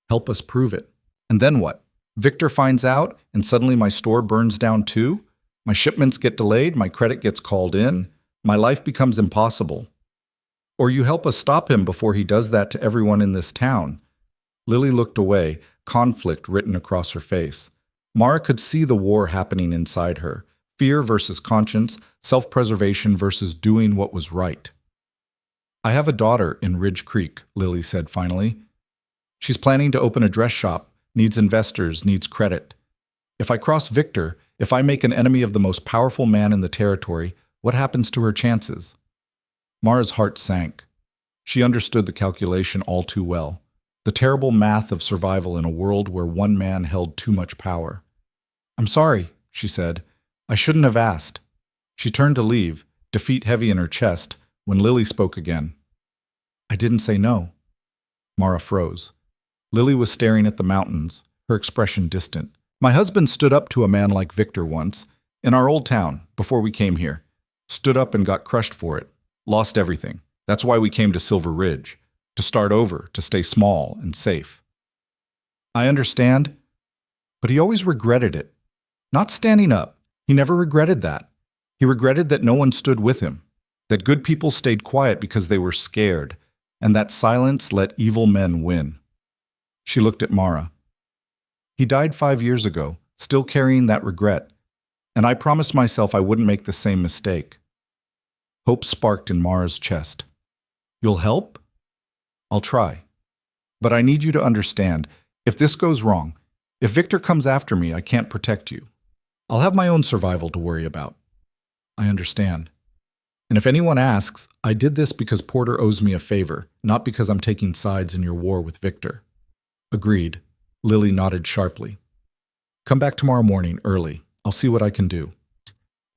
Help us prove it. And then what? Victor finds out, and suddenly my store burns down too? My shipments get delayed, my credit gets called in, my life becomes impossible. Or you help us stop him before he does that to everyone in this town. Lily looked away, conflict written across her face. Mara could see the war happening inside her. Fear versus conscience, self-preservation versus doing what was right. I have a daughter in Ridge Creek, Lily said finally. She's planning to open a dress shop, needs investors, needs credit. If I cross Victor, if I make an enemy of the most powerful man in the territory, what happens to her chances? Mara's heart sank. She understood the calculation all too well. The terrible math of survival in a world where one man held too much power. I'm sorry, she said. I shouldn't have asked. She turned to leave, defeat heavy in her chest, when Lily spoke again. I didn't say no. Mara froze. Lily was staring at the mountains, her expression distant. My husband stood up to a man like Victor once, in our old town, before we came here. Stood up and got crushed for it. Lost everything. That's why we came to Silver Ridge. To start over, to stay small and safe. I understand, but he always regretted it. Not standing up. He never regretted that. He regretted that no one stood with him, that good people stayed quiet because they were scared, and that silence let evil men win. She looked at Mara. He died 5 years ago, still carrying that regret, and I promised myself I wouldn't make the same mistake. Hope sparked in Mara's chest. You'll help? I'll try. But I need you to understand, if this goes wrong, if Victor comes after me, I can't protect you. I'll have my own survival to worry about. I understand. And if anyone asks, I did this because Porter owes me a favor, not because I'm taking sides in your war with Victor. Agreed. Lily nodded sharply. Come back tomorrow morning, early. I'll see what I can do.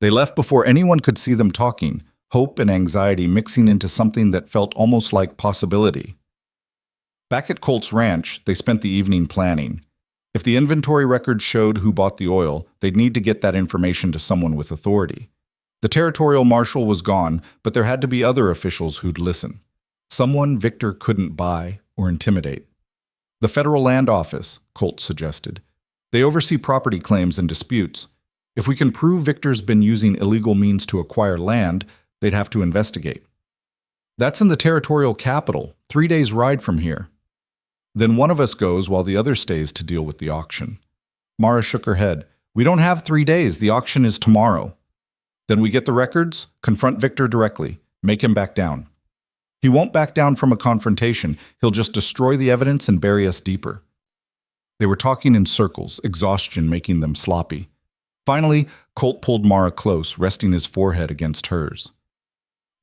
They left before anyone could see them talking, hope and anxiety mixing into something that felt almost like possibility. Back at Colt's ranch, they spent the evening planning. If the inventory records showed who bought the oil, they'd need to get that information to someone with authority. The territorial marshal was gone, but there had to be other officials who'd listen. Someone Victor couldn't buy or intimidate. The Federal Land Office, Colt suggested. They oversee property claims and disputes. If we can prove Victor's been using illegal means to acquire land, they'd have to investigate. That's in the territorial capital, 3 days' ride from here. Then one of us goes while the other stays to deal with the auction. Mara shook her head. We don't have 3 days. The auction is tomorrow. Then we get the records, confront Victor directly, make him back down. He won't back down from a confrontation. He'll just destroy the evidence and bury us deeper. They were talking in circles, exhaustion making them sloppy. Finally, Colt pulled Mara close, resting his forehead against hers.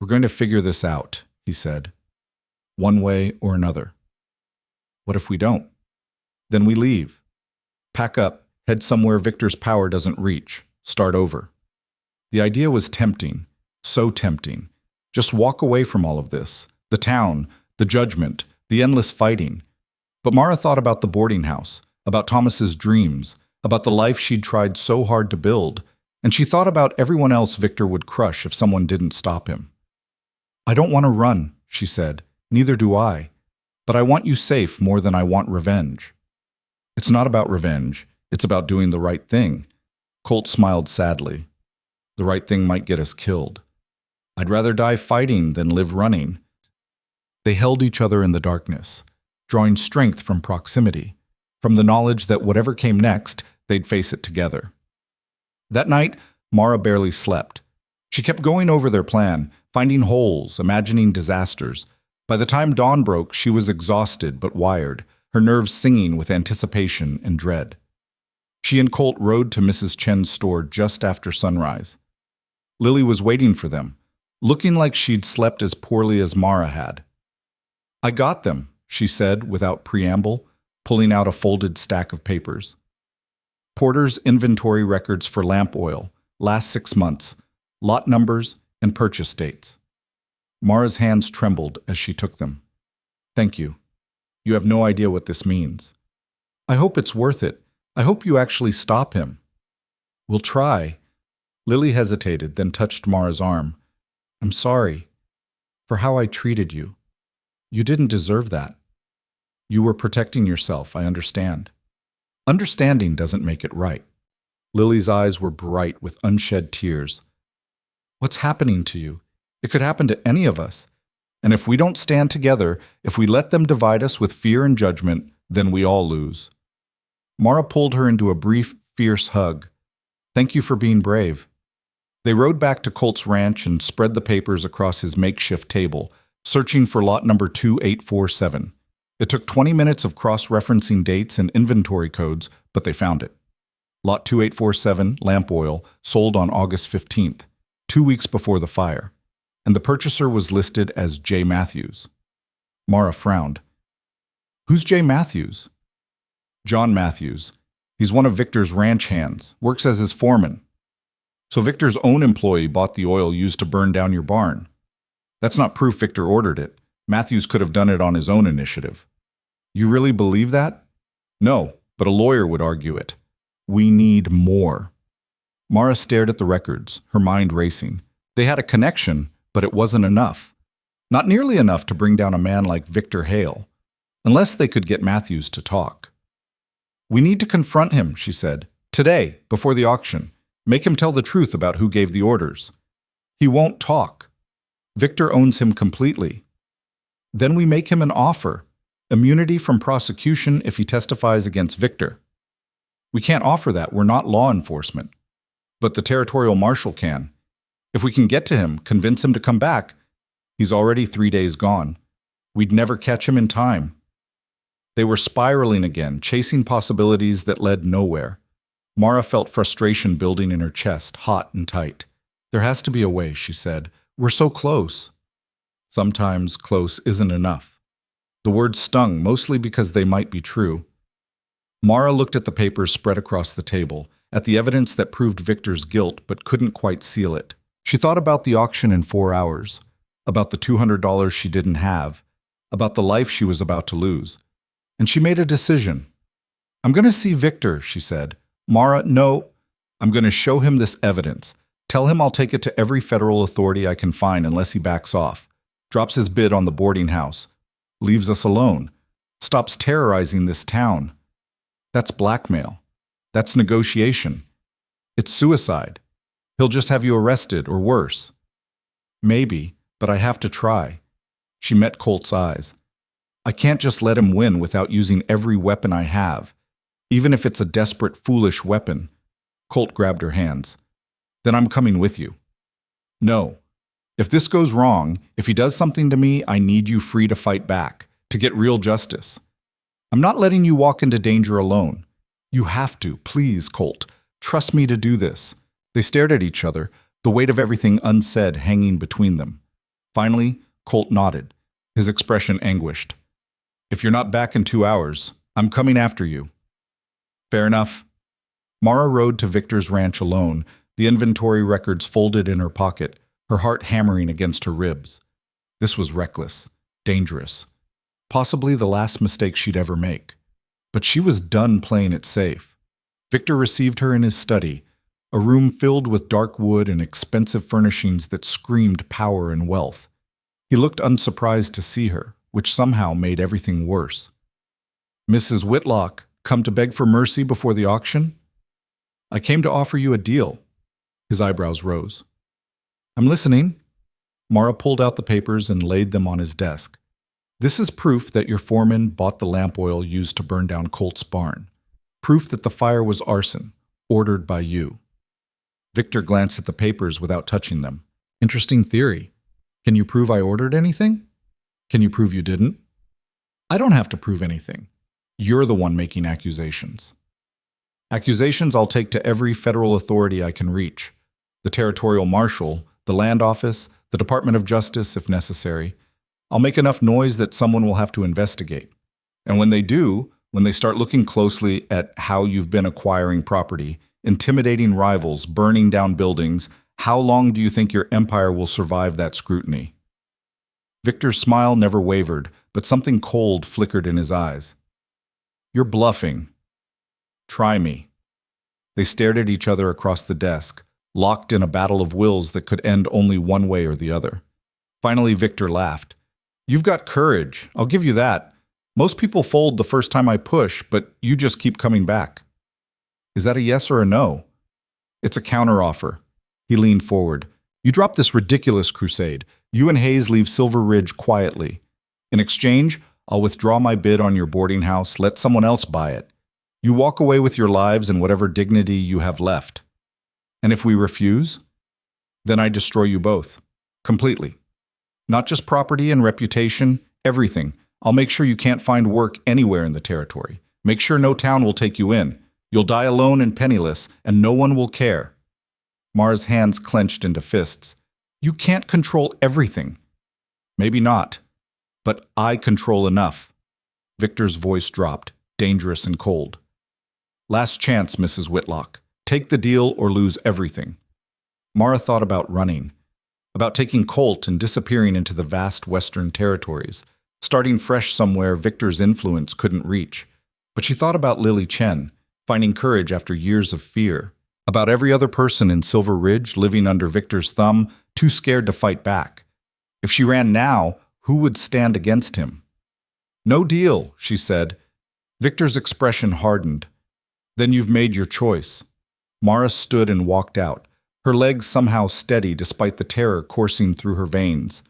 We're going to figure this out, he said. One way or another. What if we don't? Then we leave. Pack up, head somewhere Victor's power doesn't reach, start over. The idea was tempting, so tempting. Just walk away from all of this. The town, the judgment, the endless fighting. But Mara thought about the boarding house, about Thomas's dreams, about the life she'd tried so hard to build, and she thought about everyone else Victor would crush if someone didn't stop him. I don't want to run, she said. Neither do I. But I want you safe more than I want revenge. It's not about revenge. It's about doing the right thing. Colt smiled sadly. The right thing might get us killed. I'd rather die fighting than live running. They held each other in the darkness, drawing strength from proximity, from the knowledge that whatever came next, they'd face it together. That night, Mara barely slept. She kept going over their plan, finding holes, imagining disasters. By the time dawn broke, she was exhausted but wired, her nerves singing with anticipation and dread. She and Colt rode to Mrs. Chen's store just after sunrise. Lily was waiting for them, looking like she'd slept as poorly as Mara had. "I got them," she said without preamble, pulling out a folded stack of papers. Porter's inventory records for lamp oil, last 6 months, lot numbers, and purchase dates. Mara's hands trembled as she took them. "Thank you. You have no idea what this means. I hope it's worth it. I hope you actually stop him." "We'll try." Lily hesitated, then touched Mara's arm. "I'm sorry for how I treated you. You didn't deserve that. You were protecting yourself, I understand." "Understanding doesn't make it right." Lily's eyes were bright with unshed tears. "What's happening to you? It could happen to any of us. And if we don't stand together, if we let them divide us with fear and judgment, then we all lose." Mara pulled her into a brief, fierce hug. "Thank you for being brave." They rode back to Colt's ranch and spread the papers across his makeshift table, searching for lot number 2847. It took 20 minutes of cross-referencing dates and inventory codes, but they found it. Lot 2847, lamp oil, sold on August 15th, 2 weeks before the fire, and the purchaser was listed as J. Matthews. Mara frowned. "Who's J. Matthews?" "John Matthews. He's one of Victor's ranch hands, works as his foreman. So Victor's own employee bought the oil used to burn down your barn. That's not proof Victor ordered it. Matthews could have done it on his own initiative." "You really believe that?" "No, but a lawyer would argue it. We need more." Mara stared at the records, her mind racing. They had a connection, but it wasn't enough. Not nearly enough to bring down a man like Victor Hale, unless they could get Matthews to talk. "We need to confront him," she said. "Today, before the auction. Make him tell the truth about who gave the orders." "He won't talk. Victor owns him completely." "Then we make him an offer. Immunity from prosecution if he testifies against Victor." "We can't offer that. We're not law enforcement." "But the territorial marshal can. If we can get to him, convince him to come back. He's already 3 days gone. We'd never catch him in time." They were spiraling again, chasing possibilities that led nowhere. Mara felt frustration building in her chest, hot and tight. "There has to be a way," she said. "We're so close." Sometimes close isn't enough. The words stung, mostly because they might be true. Mara looked at the papers spread across the table, at the evidence that proved Victor's guilt but couldn't quite seal it. She thought about the auction in 4 hours, about the $200 she didn't have, about the life she was about to lose. And she made a decision. "I'm going to see Victor," she said. "Mara, no. I'm going to show him this evidence. Tell him I'll take it to every federal authority I can find unless he backs off, drops his bid on the boarding house, leaves us alone, stops terrorizing this town. That's blackmail. That's negotiation. It's suicide. He'll just have you arrested or worse." "Maybe, but I have to try." She met Colt's eyes. "I can't just let him win without using every weapon I have, even if it's a desperate, foolish weapon." Colt grabbed her hands. "Then I'm coming with you." "No. If this goes wrong, if he does something to me, I need you free to fight back, to get real justice. I'm not letting you walk into danger alone. You have to, please, Colt. Trust me to do this." They stared at each other, the weight of everything unsaid hanging between them. Finally, Colt nodded, his expression anguished. "If you're not back in 2 hours, I'm coming after you." "Fair enough." Mara rode to Victor's ranch alone, the inventory records folded in her pocket, her heart hammering against her ribs. This was reckless, dangerous, possibly the last mistake she'd ever make. But she was done playing it safe. Victor received her in his study, a room filled with dark wood and expensive furnishings that screamed power and wealth. He looked unsurprised to see her, which somehow made everything worse. "Mrs. Whitlock, come to beg for mercy before the auction?" "I came to offer you a deal." His eyebrows rose. "I'm listening." Mara pulled out the papers and laid them on his desk. "This is proof that your foreman bought the lamp oil used to burn down Colt's barn. Proof that the fire was arson, ordered by you." Victor glanced at the papers without touching them. "Interesting theory. Can you prove I ordered anything?" "Can you prove you didn't?" "I don't have to prove anything. You're the one making accusations. Accusations I'll take to every federal authority I can reach. The territorial marshal, the land office, the Department of Justice if necessary. I'll make enough noise that someone will have to investigate. And when they do, when they start looking closely at how you've been acquiring property, intimidating rivals, burning down buildings, how long do you think your empire will survive that scrutiny? Victor's smile never wavered, but something cold flickered in his eyes. You're bluffing. Try me. They stared at each other across the desk, locked in a battle of wills that could end only one way or the other. Finally, Victor laughed. You've got courage, I'll give you that. Most people fold the first time I push, but you just keep coming back. Is that a yes or a no? It's a counteroffer. He leaned forward. You drop this ridiculous crusade. You and Hayes leave Silver Ridge quietly. In exchange, I'll withdraw my bid on your boarding house, let someone else buy it. You walk away with your lives and whatever dignity you have left. And if we refuse, then I destroy you both. Completely. Not just property and reputation, everything. I'll make sure you can't find work anywhere in the territory. Make sure no town will take you in. You'll die alone and penniless, and no one will care. Mara's hands clenched into fists. You can't control everything. Maybe not, but I control enough. Victor's voice dropped, dangerous and cold. Last chance, Mrs. Whitlock. Take the deal or lose everything. Mara thought about running, about taking Colt and disappearing into the vast western territories, starting fresh somewhere Victor's influence couldn't reach. But she thought about Lily Chen, finding courage after years of fear, about every other person in Silver Ridge living under Victor's thumb, too scared to fight back. If she ran now, who would stand against him? No deal, she said. Victor's expression hardened. Then you've made your choice. Mara stood and walked out, her legs somehow steady despite the terror coursing through her veins.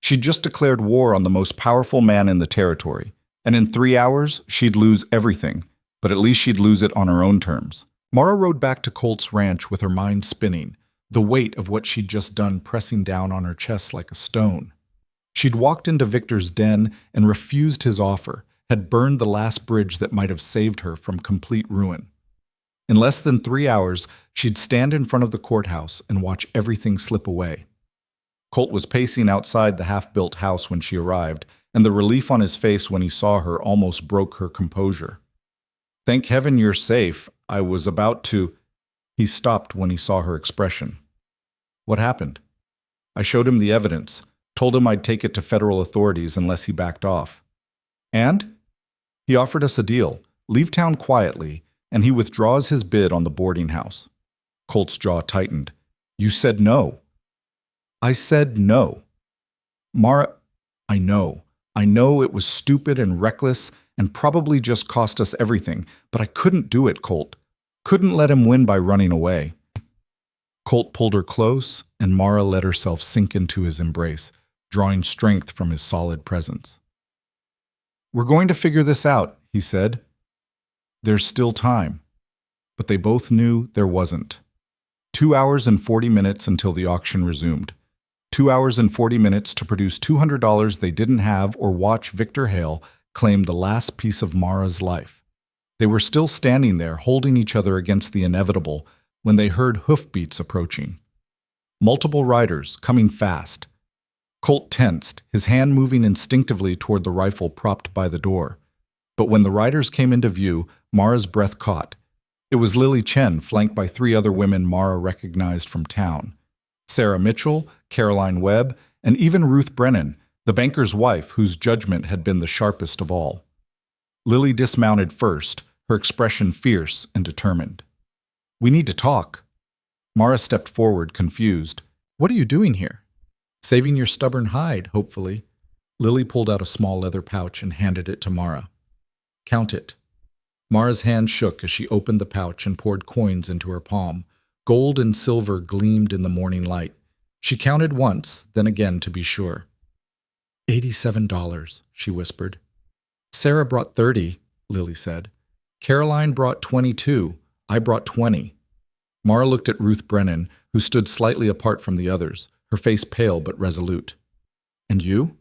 She'd just declared war on the most powerful man in the territory, and in 3 hours she'd lose everything, but at least she'd lose it on her own terms. Mara rode back to Colt's ranch with her mind spinning, the weight of what she'd just done pressing down on her chest like a stone. She'd walked into Victor's den and refused his offer, had burned the last bridge that might have saved her from complete ruin. In less than 3 hours, she'd stand in front of the courthouse and watch everything slip away. Colt was pacing outside the half-built house when she arrived, and the relief on his face when he saw her almost broke her composure. Thank heaven you're safe. I was about to... He stopped when he saw her expression. What happened? I showed him the evidence, told him I'd take it to federal authorities unless he backed off. And? He offered us a deal, leave town quietly, and he withdraws his bid on the boarding house. Colt's jaw tightened. You said no. I said no. Mara, I know it was stupid and reckless and probably just cost us everything, but I couldn't do it, Colt. Couldn't let him win by running away. Colt pulled her close, and Mara let herself sink into his embrace, drawing strength from his solid presence. We're going to figure this out, he said. There's still time. But they both knew there wasn't. 2 hours and 40 minutes until the auction resumed. 2 hours and 40 minutes to produce $200 they didn't have or watch Victor Hale claim the last piece of Mara's life. They were still standing there, holding each other against the inevitable, when they heard hoofbeats approaching. Multiple riders, coming fast. Colt tensed, his hand moving instinctively toward the rifle propped by the door. But when the riders came into view, Mara's breath caught. It was Lily Chen, flanked by 3 other women Mara recognized from town. Sarah Mitchell, Caroline Webb, and even Ruth Brennan, the banker's wife whose judgment had been the sharpest of all. Lily dismounted first, her expression fierce and determined. We need to talk. Mara stepped forward, confused. What are you doing here? Saving your stubborn hide, hopefully. Lily pulled out a small leather pouch and handed it to Mara. Count it. Mara's hand shook as she opened the pouch and poured coins into her palm. Gold and silver gleamed in the morning light. She counted once, then again to be sure. $87, she whispered. Sarah brought 30, Lily said. Caroline brought 22. I brought 20. Mara looked at Ruth Brennan, who stood slightly apart from the others, her face pale but resolute. And you?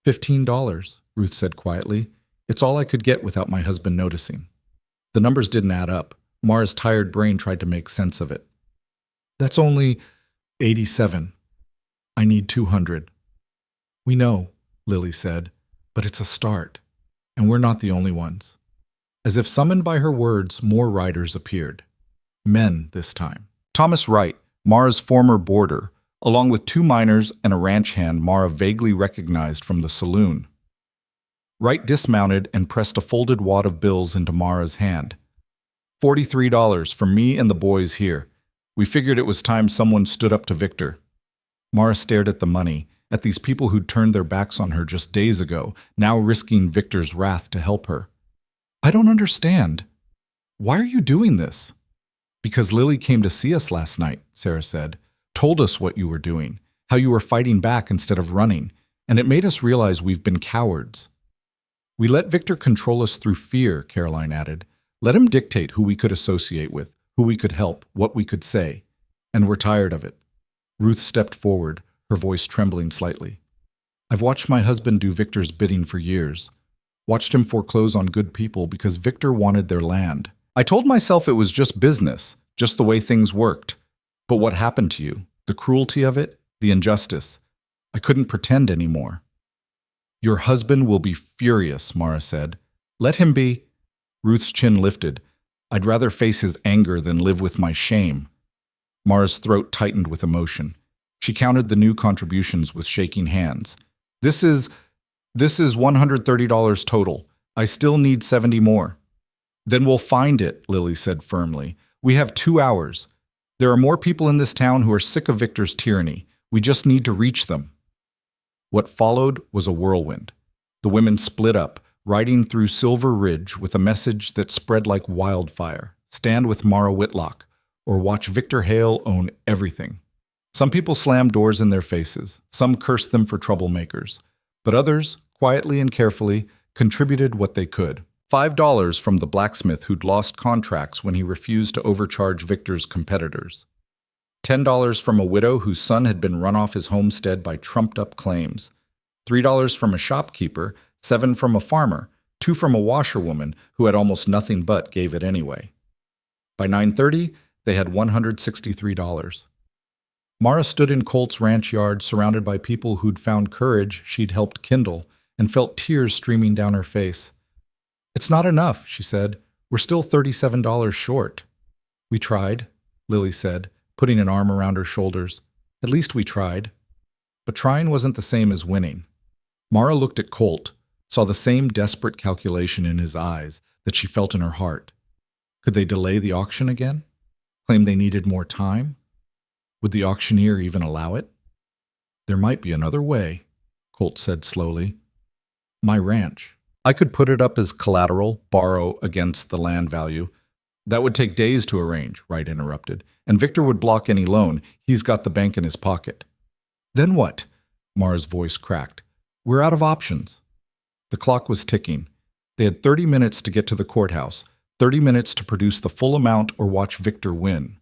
$15, Ruth said quietly. It's all I could get without my husband noticing. The numbers didn't add up. Mara's tired brain tried to make sense of it. That's only 87. I need 200. We know, Lily said, but it's a start, and we're not the only ones. As if summoned by her words, more riders appeared. Men this time. Thomas Wright, Mara's former boarder, along with 2 miners and a ranch hand Mara vaguely recognized from the saloon. Wright dismounted and pressed a folded wad of bills into Mara's hand. $43 for me and the boys here. We figured it was time someone stood up to Victor. Mara stared at the money, at these people who'd turned their backs on her just days ago, now risking Victor's wrath to help her. I don't understand. Why are you doing this? Because Lily came to see us last night, Sarah said. Told us what you were doing, how you were fighting back instead of running, and it made us realize we've been cowards. We let Victor control us through fear, Caroline added. Let him dictate who we could associate with, who we could help, what we could say. And we're tired of it. Ruth stepped forward, her voice trembling slightly. I've watched my husband do Victor's bidding for years. Watched him foreclose on good people because Victor wanted their land. I told myself it was just business, just the way things worked. But what happened to you? The cruelty of it? The injustice? I couldn't pretend anymore. Your husband will be furious, Mara said. Let him be. Ruth's chin lifted. I'd rather face his anger than live with my shame. Mara's throat tightened with emotion. She counted the new contributions with shaking hands. This is $130 total. I still need 70 more. Then we'll find it, Lily said firmly. We have 2 hours. There are more people in this town who are sick of Victor's tyranny. We just need to reach them. What followed was a whirlwind. The women split up, riding through Silver Ridge with a message that spread like wildfire. Stand with Mara Whitlock, or watch Victor Hale own everything. Some people slammed doors in their faces. Some cursed them for troublemakers. But others, quietly and carefully, contributed what they could. $5 from the blacksmith who'd lost contracts when he refused to overcharge Victor's competitors. $10 from a widow whose son had been run off his homestead by trumped-up claims. $3 from a shopkeeper, $7 from a farmer, $2 from a washerwoman who had almost nothing but gave it anyway. By 9:30, they had $163. Mara stood in Colt's ranch yard surrounded by people who'd found courage she'd helped kindle and felt tears streaming down her face. It's not enough, she said. We're still $37 short. We tried, Lily said, putting an arm around her shoulders. At least we tried. But trying wasn't the same as winning. Mara looked at Colt, saw the same desperate calculation in his eyes that she felt in her heart. Could they delay the auction again? Claim they needed more time? Would the auctioneer even allow it? There might be another way, Colt said slowly. My ranch. I could put it up as collateral, borrow against the land value. That would take days to arrange, Wright interrupted, and Victor would block any loan. He's got the bank in his pocket. Then what? Mara's voice cracked. We're out of options. The clock was ticking. They had 30 minutes to get to the courthouse, 30 minutes to produce the full amount or watch Victor win.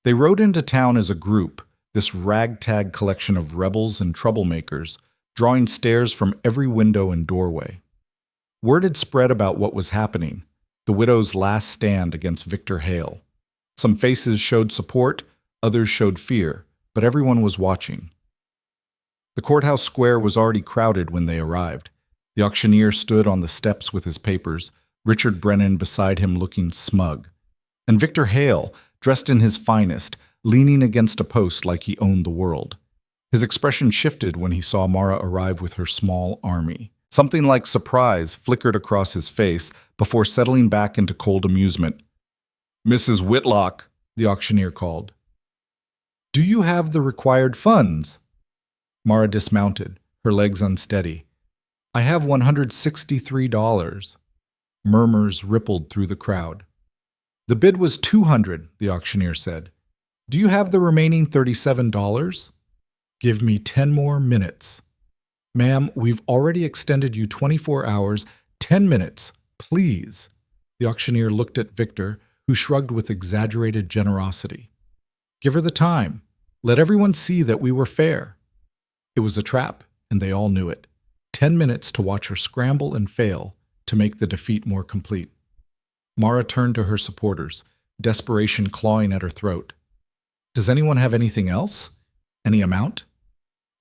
They rode into town as a group, this ragtag collection of rebels and troublemakers, drawing stares from every window and doorway. Word had spread about what was happening, the widow's last stand against Victor Hale. Some faces showed support, others showed fear, but everyone was watching. The courthouse square was already crowded when they arrived. The auctioneer stood on the steps with his papers, Richard Brennan beside him looking smug. And Victor Hale, dressed in his finest, leaning against a post like he owned the world. His expression shifted when he saw Mara arrive with her small army. Something like surprise flickered across his face before settling back into cold amusement. Mrs. Whitlock, the auctioneer called. Do you have the required funds? Mara dismounted, her legs unsteady. I have $163. Murmurs rippled through the crowd. The bid was $200, the auctioneer said. Do you have the remaining $37? Give me 10 more minutes. Ma'am, we've already extended you 24 hours, 10 minutes, please. The auctioneer looked at Victor, who shrugged with exaggerated generosity. Give her the time. Let everyone see that we were fair. It was a trap, and they all knew it. 10 minutes to watch her scramble and fail to make the defeat more complete. Mara turned to her supporters, desperation clawing at her throat. Does anyone have anything else? Any amount?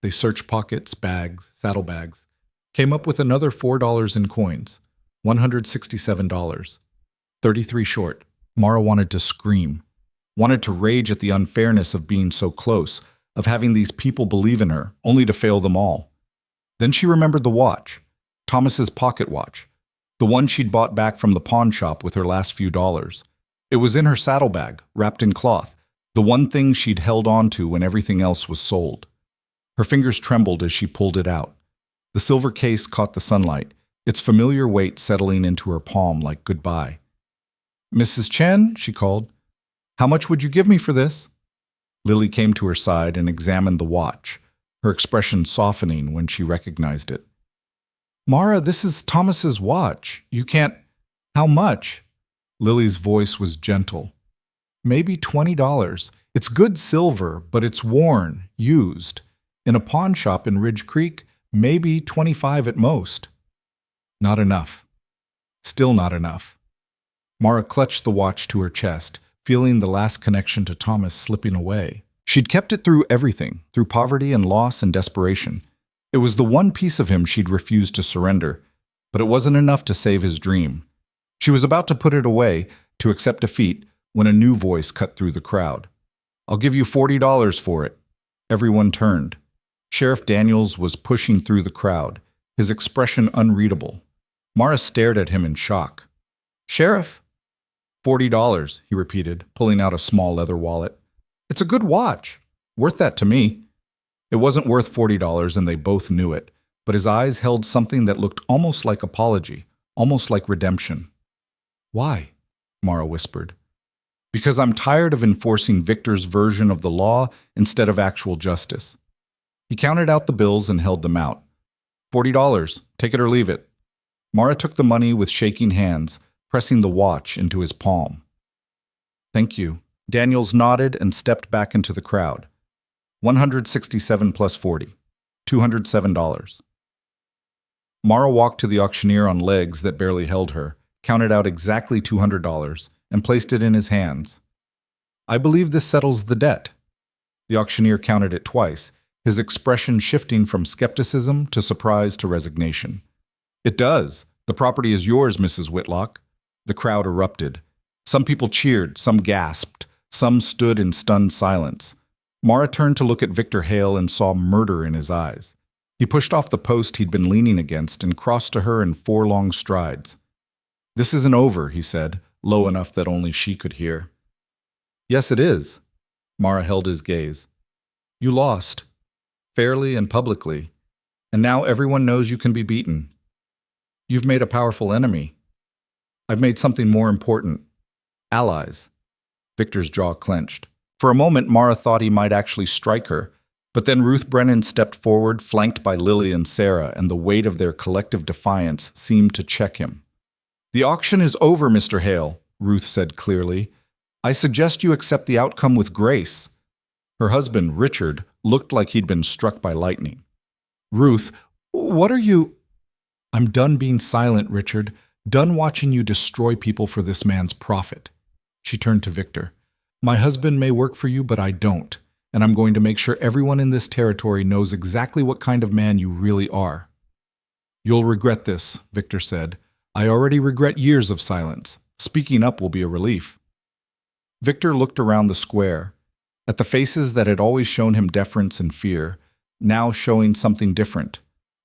They searched pockets, bags, saddlebags, came up with another $4 in coins, $167. 33 short. Mara wanted to scream, wanted to rage at the unfairness of being so close, of having these people believe in her, only to fail them all. Then she remembered the watch, Thomas's pocket watch, the one she'd bought back from the pawn shop with her last few dollars. It was in her saddlebag, wrapped in cloth, the one thing she'd held on to when everything else was sold. Her fingers trembled as she pulled it out. The silver case caught the sunlight, its familiar weight settling into her palm like goodbye. "Mrs. Chen," she called, "how much would you give me for this?" Lily came to her side and examined the watch, her expression softening when she recognized it. "Mara, this is Thomas's watch. You can't—" "How much?" Lily's voice was gentle. "Maybe $20. It's good silver, but it's worn, used. In a pawn shop in Ridge Creek, maybe 25 at most." Not enough. Still not enough. Mara clutched the watch to her chest, feeling the last connection to Thomas slipping away. She'd kept it through everything, through poverty and loss and desperation. It was the one piece of him she'd refused to surrender, but it wasn't enough to save his dream. She was about to put it away, to accept defeat, when a new voice cut through the crowd. "I'll give you $40 for it." Everyone turned. Sheriff Daniels was pushing through the crowd, his expression unreadable. Mara stared at him in shock. "Sheriff?" $40, he repeated, pulling out a small leather wallet. "It's a good watch. Worth that to me." It wasn't worth $40, and they both knew it, but his eyes held something that looked almost like apology, almost like redemption. "Why?" Mara whispered. "Because I'm tired of enforcing Victor's version of the law instead of actual justice." He counted out the bills and held them out. $40, take it or leave it." Mara took the money with shaking hands, pressing the watch into his palm. "Thank you." Daniels nodded and stepped back into the crowd. 167 plus 40, $207. Mara walked to the auctioneer on legs that barely held her, counted out exactly $200, and placed it in his hands. "I believe this settles the debt." The auctioneer counted it twice, his expression shifting from skepticism to surprise to resignation. "It does. The property is yours, Mrs. Whitlock." The crowd erupted. Some people cheered, some gasped, some stood in stunned silence. Mara turned to look at Victor Hale and saw murder in his eyes. He pushed off the post he'd been leaning against and crossed to her in 4 long strides. "This isn't over," he said, low enough that only she could hear. "Yes, it is." Mara held his gaze. "You lost. Fairly and publicly. And now everyone knows you can be beaten. You've made a powerful enemy. I've made something more important. Allies." Victor's jaw clenched. For a moment, Mara thought he might actually strike her, but then Ruth Brennan stepped forward, flanked by Lily and Sarah, and the weight of their collective defiance seemed to check him. "The auction is over, Mr. Hale," Ruth said clearly. "I suggest you accept the outcome with grace." Her husband, Richard, looked like he'd been struck by lightning. "Ruth, what are you—" "I'm done being silent, Richard. Done watching you destroy people for this man's profit." She turned to Victor. "My husband may work for you, but I don't, and I'm going to make sure everyone in this territory knows exactly what kind of man you really are." "You'll regret this," Victor said. "I already regret years of silence. Speaking up will be a relief." Victor looked around the square, at the faces that had always shown him deference and fear, now showing something different.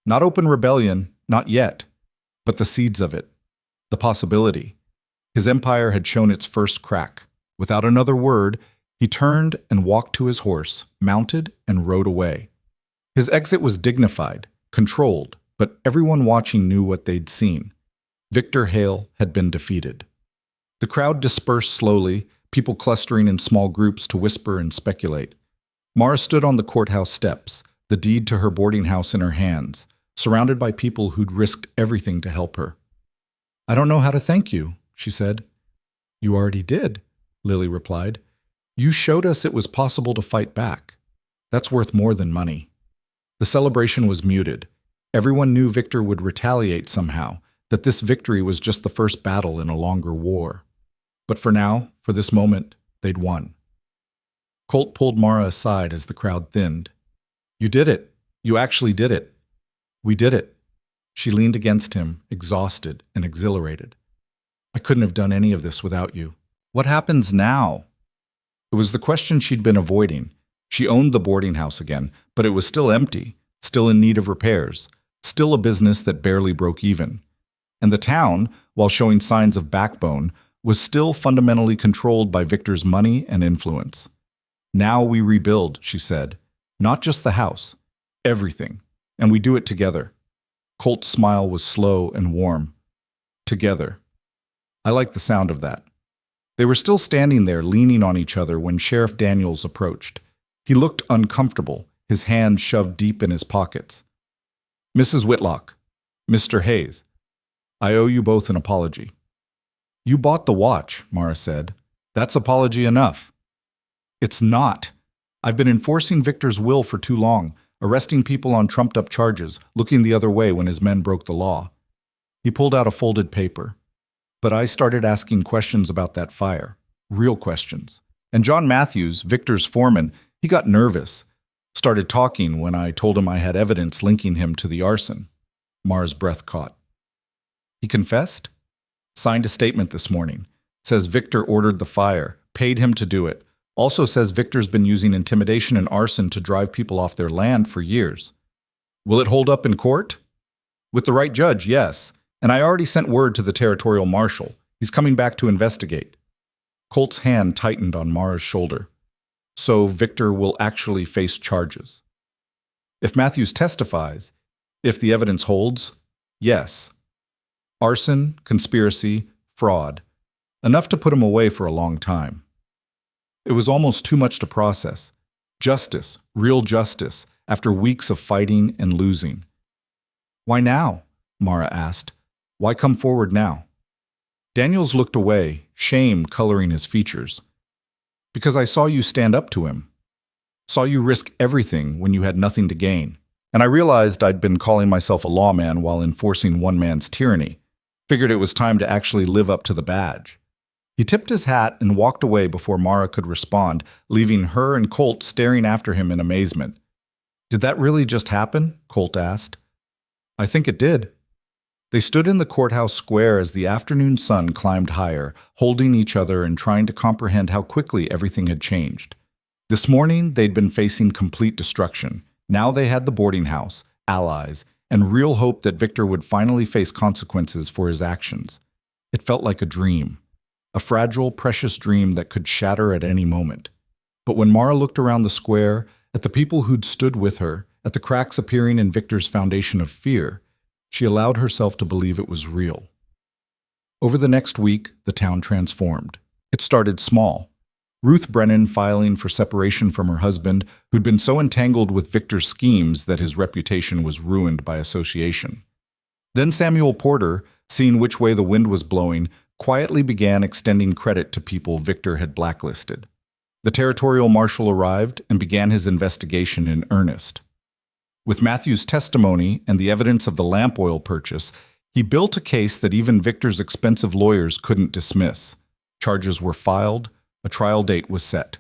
Not open rebellion, not yet, but the seeds of it, the possibility. His empire had shown its first crack. Without another word, he turned and walked to his horse, mounted, and rode away. His exit was dignified, controlled, but everyone watching knew what they'd seen. Victor Hale had been defeated. The crowd dispersed slowly, people clustering in small groups to whisper and speculate. Mara stood on the courthouse steps, the deed to her boarding house in her hands, surrounded by people who'd risked everything to help her. "I don't know how to thank you," she said. "You already did," Lily replied. "You showed us it was possible to fight back. That's worth more than money." The celebration was muted. Everyone knew Victor would retaliate somehow, that this victory was just the first battle in a longer war. But for now, for this moment, they'd won. Colt pulled Mara aside as the crowd thinned. "You did it. You actually did it. We did it." She leaned against him, exhausted and exhilarated. "I couldn't have done any of this without you. What happens now?" It was the question she'd been avoiding. She owned the boarding house again, but it was still empty, still in need of repairs, still a business that barely broke even. And the town, while showing signs of backbone, was still fundamentally controlled by Victor's money and influence. "Now we rebuild," she said. "Not just the house. Everything. And we do it together." Colt's smile was slow and warm. Together. I liked the sound of that. They were still standing there, leaning on each other, when Sheriff Daniels approached. He looked uncomfortable, his hands shoved deep in his pockets. "Mrs. Whitlock, Mr. Hayes, I owe you both an apology." "You bought the watch," Mara said. "That's apology enough." "It's not. I've been enforcing Victor's will for too long, arresting people on trumped-up charges, looking the other way when his men broke the law." He pulled out a folded paper. "But I started asking questions about that fire. Real questions. And John Matthews, Victor's foreman, he got nervous. Started talking when I told him I had evidence linking him to the arson." Mara's breath caught. "He confessed?" "Signed a statement this morning. Says Victor ordered the fire, paid him to do it. Also says Victor's been using intimidation and arson to drive people off their land for years." "Will it hold up in court?" "With the right judge, yes. And I already sent word to the territorial marshal. He's coming back to investigate." Colt's hand tightened on Mara's shoulder. "So Victor will actually face charges?" "If Matthews testifies, if the evidence holds, yes. Arson, conspiracy, fraud. Enough to put him away for a long time." It was almost too much to process. Justice, real justice, after weeks of fighting and losing. "Why now?" Mara asked. "Why come forward now?" Daniels looked away, shame coloring his features. "Because I saw you stand up to him. Saw you risk everything when you had nothing to gain. And I realized I'd been calling myself a lawman while enforcing one man's tyranny. Figured it was time to actually live up to the badge." He tipped his hat and walked away before Mara could respond, leaving her and Colt staring after him in amazement. "Did that really just happen?" Colt asked. "I think it did." They stood in the courthouse square as the afternoon sun climbed higher, holding each other and trying to comprehend how quickly everything had changed. This morning, they'd been facing complete destruction. Now they had the boarding house, allies, and real hope that Victor would finally face consequences for his actions. It felt like a dream. A fragile, precious dream that could shatter at any moment. But when Mara looked around the square, at the people who'd stood with her, at the cracks appearing in Victor's foundation of fear, she allowed herself to believe it was real. Over the next week, the town transformed. It started small. Ruth Brennan filing for separation from her husband, who'd been so entangled with Victor's schemes that his reputation was ruined by association. Then Samuel Porter, seeing which way the wind was blowing, quietly began extending credit to people Victor had blacklisted. The territorial marshal arrived and began his investigation in earnest. With Matthew's testimony and the evidence of the lamp oil purchase, he built a case that even Victor's expensive lawyers couldn't dismiss. Charges were filed, a trial date was set.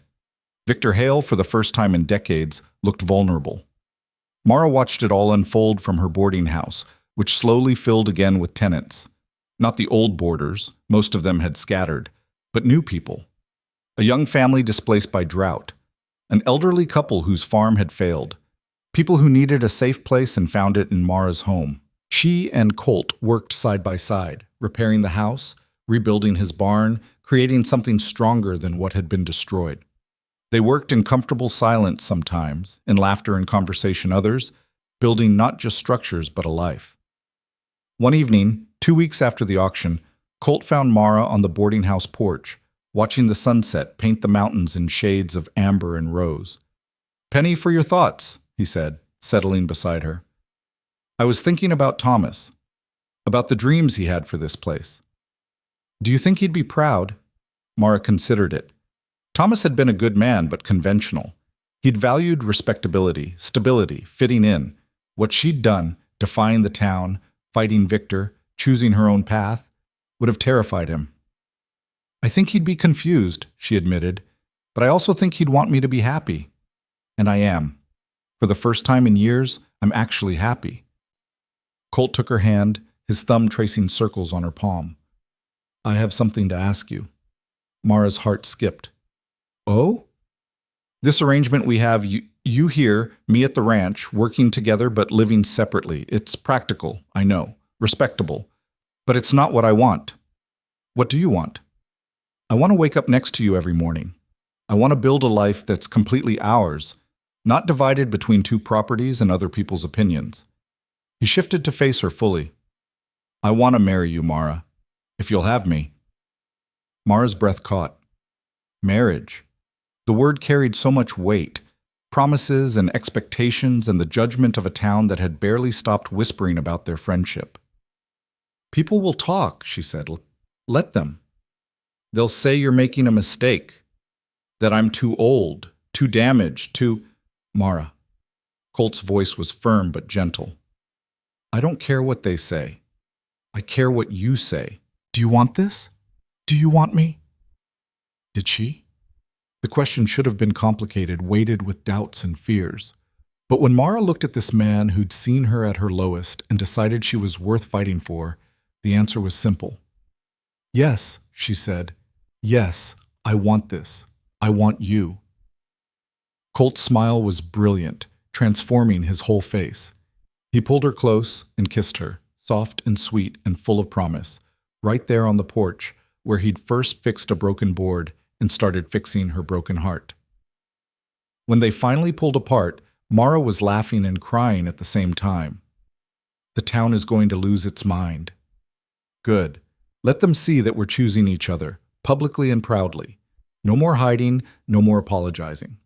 Victor Hale, for the first time in decades, looked vulnerable. Mara watched it all unfold from her boarding house, which slowly filled again with tenants. Not the old boarders, most of them had scattered, but new people. A young family displaced by drought. An elderly couple whose farm had failed. People who needed a safe place and found it in Mara's home. She and Colt worked side by side, repairing the house, rebuilding his barn, creating something stronger than what had been destroyed. They worked in comfortable silence sometimes, in laughter and conversation others, building not just structures but a life. One evening, 2 weeks after the auction, Colt found Mara on the boarding house porch, watching the sunset paint the mountains in shades of amber and rose. "Penny for your thoughts," he said, settling beside her. "I was thinking about Thomas, about the dreams he had for this place." "Do you think he'd be proud?" Mara considered it. Thomas had been a good man, but conventional. He'd valued respectability, stability, fitting in. What she'd done, defying the town, fighting Victor, choosing her own path, would have terrified him. "I think he'd be confused," she admitted, "but I also think he'd want me to be happy. And I am. For the first time in years, I'm actually happy." Colt took her hand, his thumb tracing circles on her palm. "I have something to ask you." Mara's heart skipped. "Oh?" "This arrangement we have, you here, me at the ranch, working together but living separately. It's practical, I know, respectable. But it's not what I want." "What do you want?" "I want to wake up next to you every morning. I want to build a life that's completely ours, not divided between two properties and other people's opinions." He shifted to face her fully. "I want to marry you, Mara, if you'll have me." Mara's breath caught. Marriage. The word carried so much weight. Promises and expectations and the judgment of a town that had barely stopped whispering about their friendship. "People will talk," she said. "Let them. They'll say you're making a mistake, that I'm too old, too damaged, too—" "Mara." Colt's voice was firm but gentle. "I don't care what they say. I care what you say. Do you want this? Do you want me?" Did she? The question should have been complicated, weighted with doubts and fears. But when Mara looked at this man who'd seen her at her lowest and decided she was worth fighting for, the answer was simple. "Yes," she said. "Yes, I want this. I want you." Colt's smile was brilliant, transforming his whole face. He pulled her close and kissed her, soft and sweet and full of promise, right there on the porch where he'd first fixed a broken board and started fixing her broken heart. When they finally pulled apart, Mara was laughing and crying at the same time. "The town is going to lose its mind." "Good. Let them see that we're choosing each other, publicly and proudly. No more hiding, no more apologizing."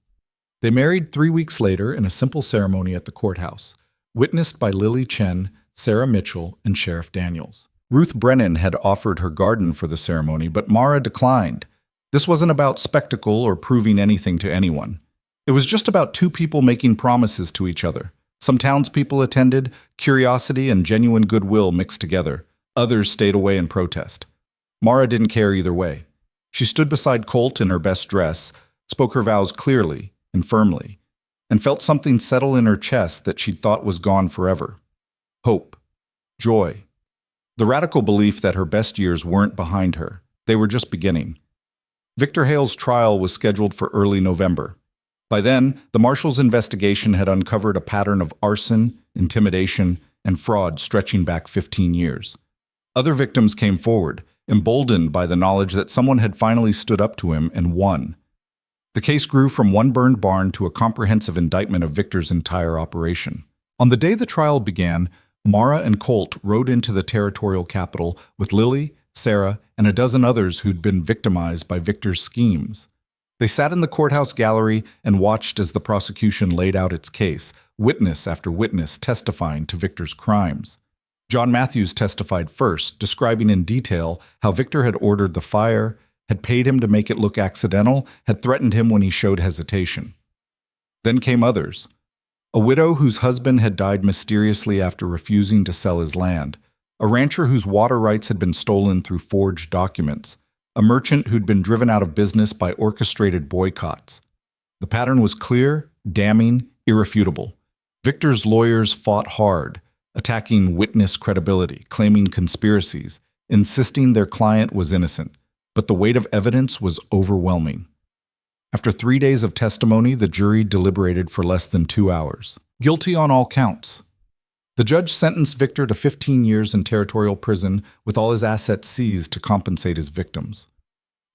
They married 3 weeks later in a simple ceremony at the courthouse, witnessed by Lily Chen, Sarah Mitchell, and Sheriff Daniels. Ruth Brennan had offered her garden for the ceremony, but Mara declined. This wasn't about spectacle or proving anything to anyone. It was just about two people making promises to each other. Some townspeople attended, curiosity and genuine goodwill mixed together. Others stayed away in protest. Mara didn't care either way. She stood beside Colt in her best dress, spoke her vows clearly and firmly, and felt something settle in her chest that she'd thought was gone forever. Hope. Joy. The radical belief that her best years weren't behind her. They were just beginning. Victor Hale's trial was scheduled for early November. By then, the marshal's investigation had uncovered a pattern of arson, intimidation, and fraud stretching back 15 years. Other victims came forward, emboldened by the knowledge that someone had finally stood up to him and won. The case grew from one burned barn to a comprehensive indictment of Victor's entire operation. On the day the trial began, Mara and Colt rode into the territorial capital with Lily, Sarah, and a dozen others who'd been victimized by Victor's schemes. They sat in the courthouse gallery and watched as the prosecution laid out its case, witness after witness testifying to Victor's crimes. John Matthews testified first, describing in detail how Victor had ordered the fire, had paid him to make it look accidental, had threatened him when he showed hesitation. Then came others. A widow whose husband had died mysteriously after refusing to sell his land, a rancher whose water rights had been stolen through forged documents, a merchant who'd been driven out of business by orchestrated boycotts. The pattern was clear, damning, irrefutable. Victor's lawyers fought hard, attacking witness credibility, claiming conspiracies, insisting their client was innocent, but the weight of evidence was overwhelming. After 3 days of testimony, the jury deliberated for less than 2 hours. Guilty on all counts. The judge sentenced Victor to 15 years in territorial prison with all his assets seized to compensate his victims.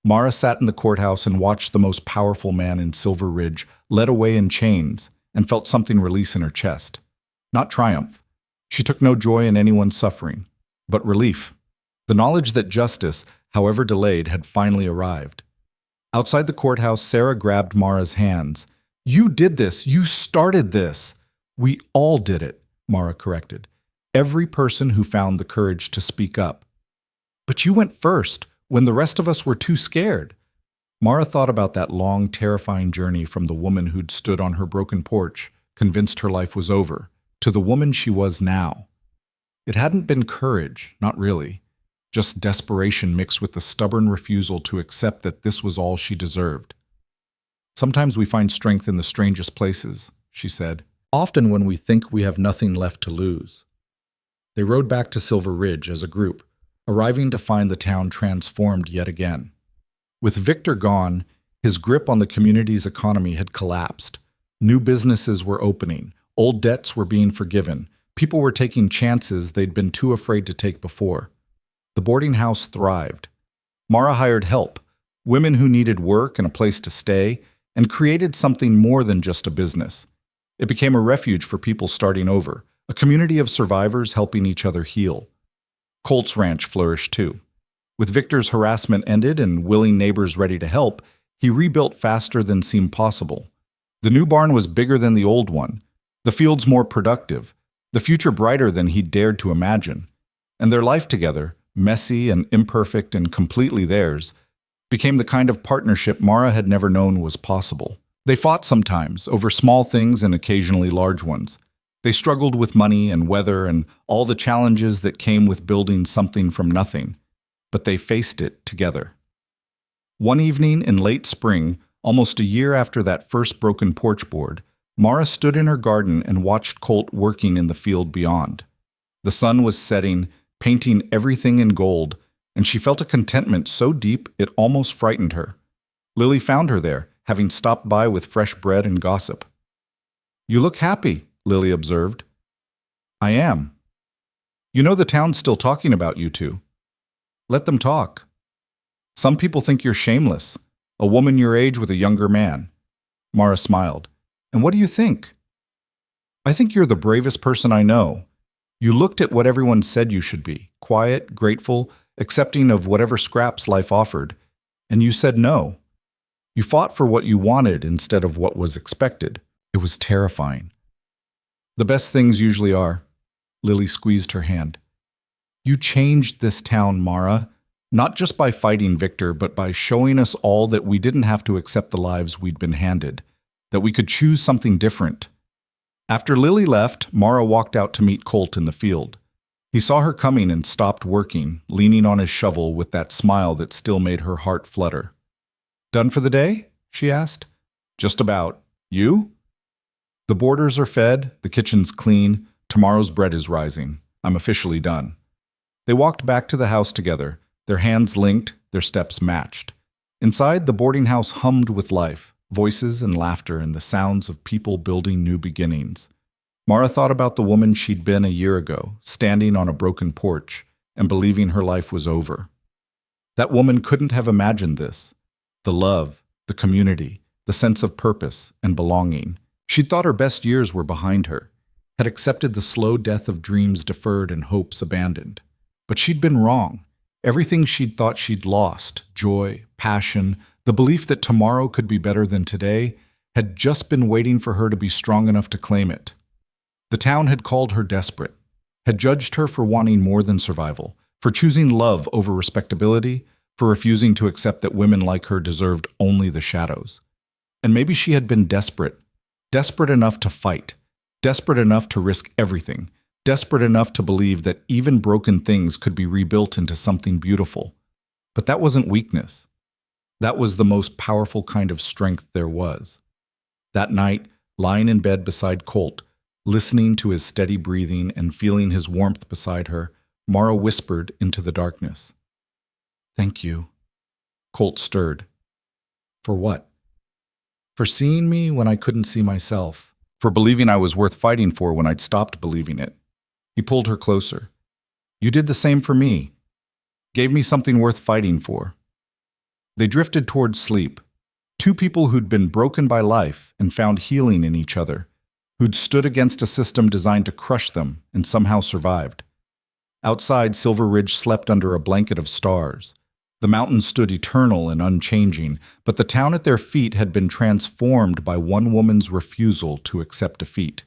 Mara sat in the courthouse and watched the most powerful man in Silver Ridge led away in chains and felt something release in her chest. Not triumph. She took no joy in anyone's suffering, but relief. The knowledge that justice, however delayed, had finally arrived. Outside the courthouse, Sarah grabbed Mara's hands. "You did this. You started this." "We all did it," Mara corrected. "Every person who found the courage to speak up." "But you went first, when the rest of us were too scared." Mara thought about that long, terrifying journey from the woman who'd stood on her broken porch, convinced her life was over, to the woman she was now. It hadn't been courage, not really, just desperation mixed with the stubborn refusal to accept that this was all she deserved. "Sometimes we find strength in the strangest places," she said, "often when we think we have nothing left to lose." They rode back to Silver Ridge as a group, arriving to find the town transformed yet again. With Victor gone, his grip on the community's economy had collapsed. New businesses were opening, old debts were being forgiven, people were taking chances they'd been too afraid to take before. The boarding house thrived. Mara hired help, women who needed work and a place to stay, and created something more than just a business. It became a refuge for people starting over, a community of survivors helping each other heal. Colt's ranch flourished too. With Victor's harassment ended and willing neighbors ready to help, he rebuilt faster than seemed possible. The new barn was bigger than the old one, the fields more productive, the future brighter than he'd dared to imagine. And their life together, messy and imperfect and completely theirs, became the kind of partnership Mara had never known was possible. They fought sometimes, over small things and occasionally large ones. They struggled with money and weather and all the challenges that came with building something from nothing, but they faced it together. One evening in late spring, almost a year after that first broken porch board, Mara stood in her garden and watched Colt working in the field beyond. The sun was setting, painting everything in gold, and she felt a contentment so deep it almost frightened her. Lily found her there, having stopped by with fresh bread and gossip. "You look happy," Lily observed. "I am. You know the town's still talking about you two. Let them talk. Some people think you're shameless, a woman your age with a younger man." Mara smiled. "And what do you think?" "I think you're the bravest person I know. You looked at what everyone said you should be, quiet, grateful, accepting of whatever scraps life offered, and you said no. You fought for what you wanted instead of what was expected. It was terrifying." "The best things usually are." Lily squeezed her hand. "You changed this town, Mara, not just by fighting Victor, but by showing us all that we didn't have to accept the lives we'd been handed, that we could choose something different." After Lily left, Mara walked out to meet Colt in the field. He saw her coming and stopped working, leaning on his shovel with that smile that still made her heart flutter. "Done for the day?" she asked. "Just about. You?" "The boarders are fed, the kitchen's clean, tomorrow's bread is rising. I'm officially done." They walked back to the house together, their hands linked, their steps matched. Inside, the boarding house hummed with life, voices and laughter and the sounds of people building new beginnings. Mara thought about the woman she'd been a year ago, standing on a broken porch and believing her life was over. That woman couldn't have imagined this. The love, the community, the sense of purpose and belonging. She'd thought her best years were behind her, had accepted the slow death of dreams deferred and hopes abandoned. But she'd been wrong. Everything she'd thought she'd lost, joy, passion, the belief that tomorrow could be better than today, had just been waiting for her to be strong enough to claim it. The town had called her desperate, had judged her for wanting more than survival, for choosing love over respectability, for refusing to accept that women like her deserved only the shadows. And maybe she had been desperate enough to fight, desperate enough to risk everything, desperate enough to believe that even broken things could be rebuilt into something beautiful. But that wasn't weakness. That was the most powerful kind of strength there was. That night, lying in bed beside Colt, listening to his steady breathing and feeling his warmth beside her, Mara whispered into the darkness. "Thank you." Colt stirred. "For what?" "For seeing me when I couldn't see myself. For believing I was worth fighting for when I'd stopped believing it." He pulled her closer. "You did the same for me. Gave me something worth fighting for." They drifted toward sleep. Two people who'd been broken by life and found healing in each other, who'd stood against a system designed to crush them and somehow survived. Outside, Silver Ridge slept under a blanket of stars. The mountains stood eternal and unchanging, but the town at their feet had been transformed by one woman's refusal to accept defeat.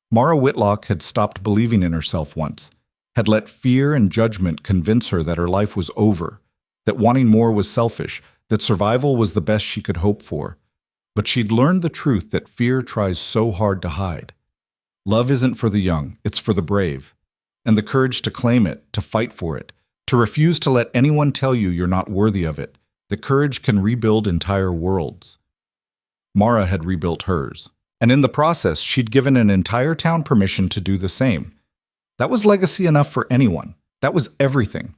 Mara Whitlock had stopped believing in herself once, had let fear and judgment convince her that her life was over, that wanting more was selfish, that survival was the best she could hope for. But she'd learned the truth that fear tries so hard to hide. Love isn't for the young, it's for the brave. And the courage to claim it, to fight for it, to refuse to let anyone tell you you're not worthy of it. The courage can rebuild entire worlds. Mara had rebuilt hers. And in the process, she'd given an entire town permission to do the same. That was legacy enough for anyone. That was everything.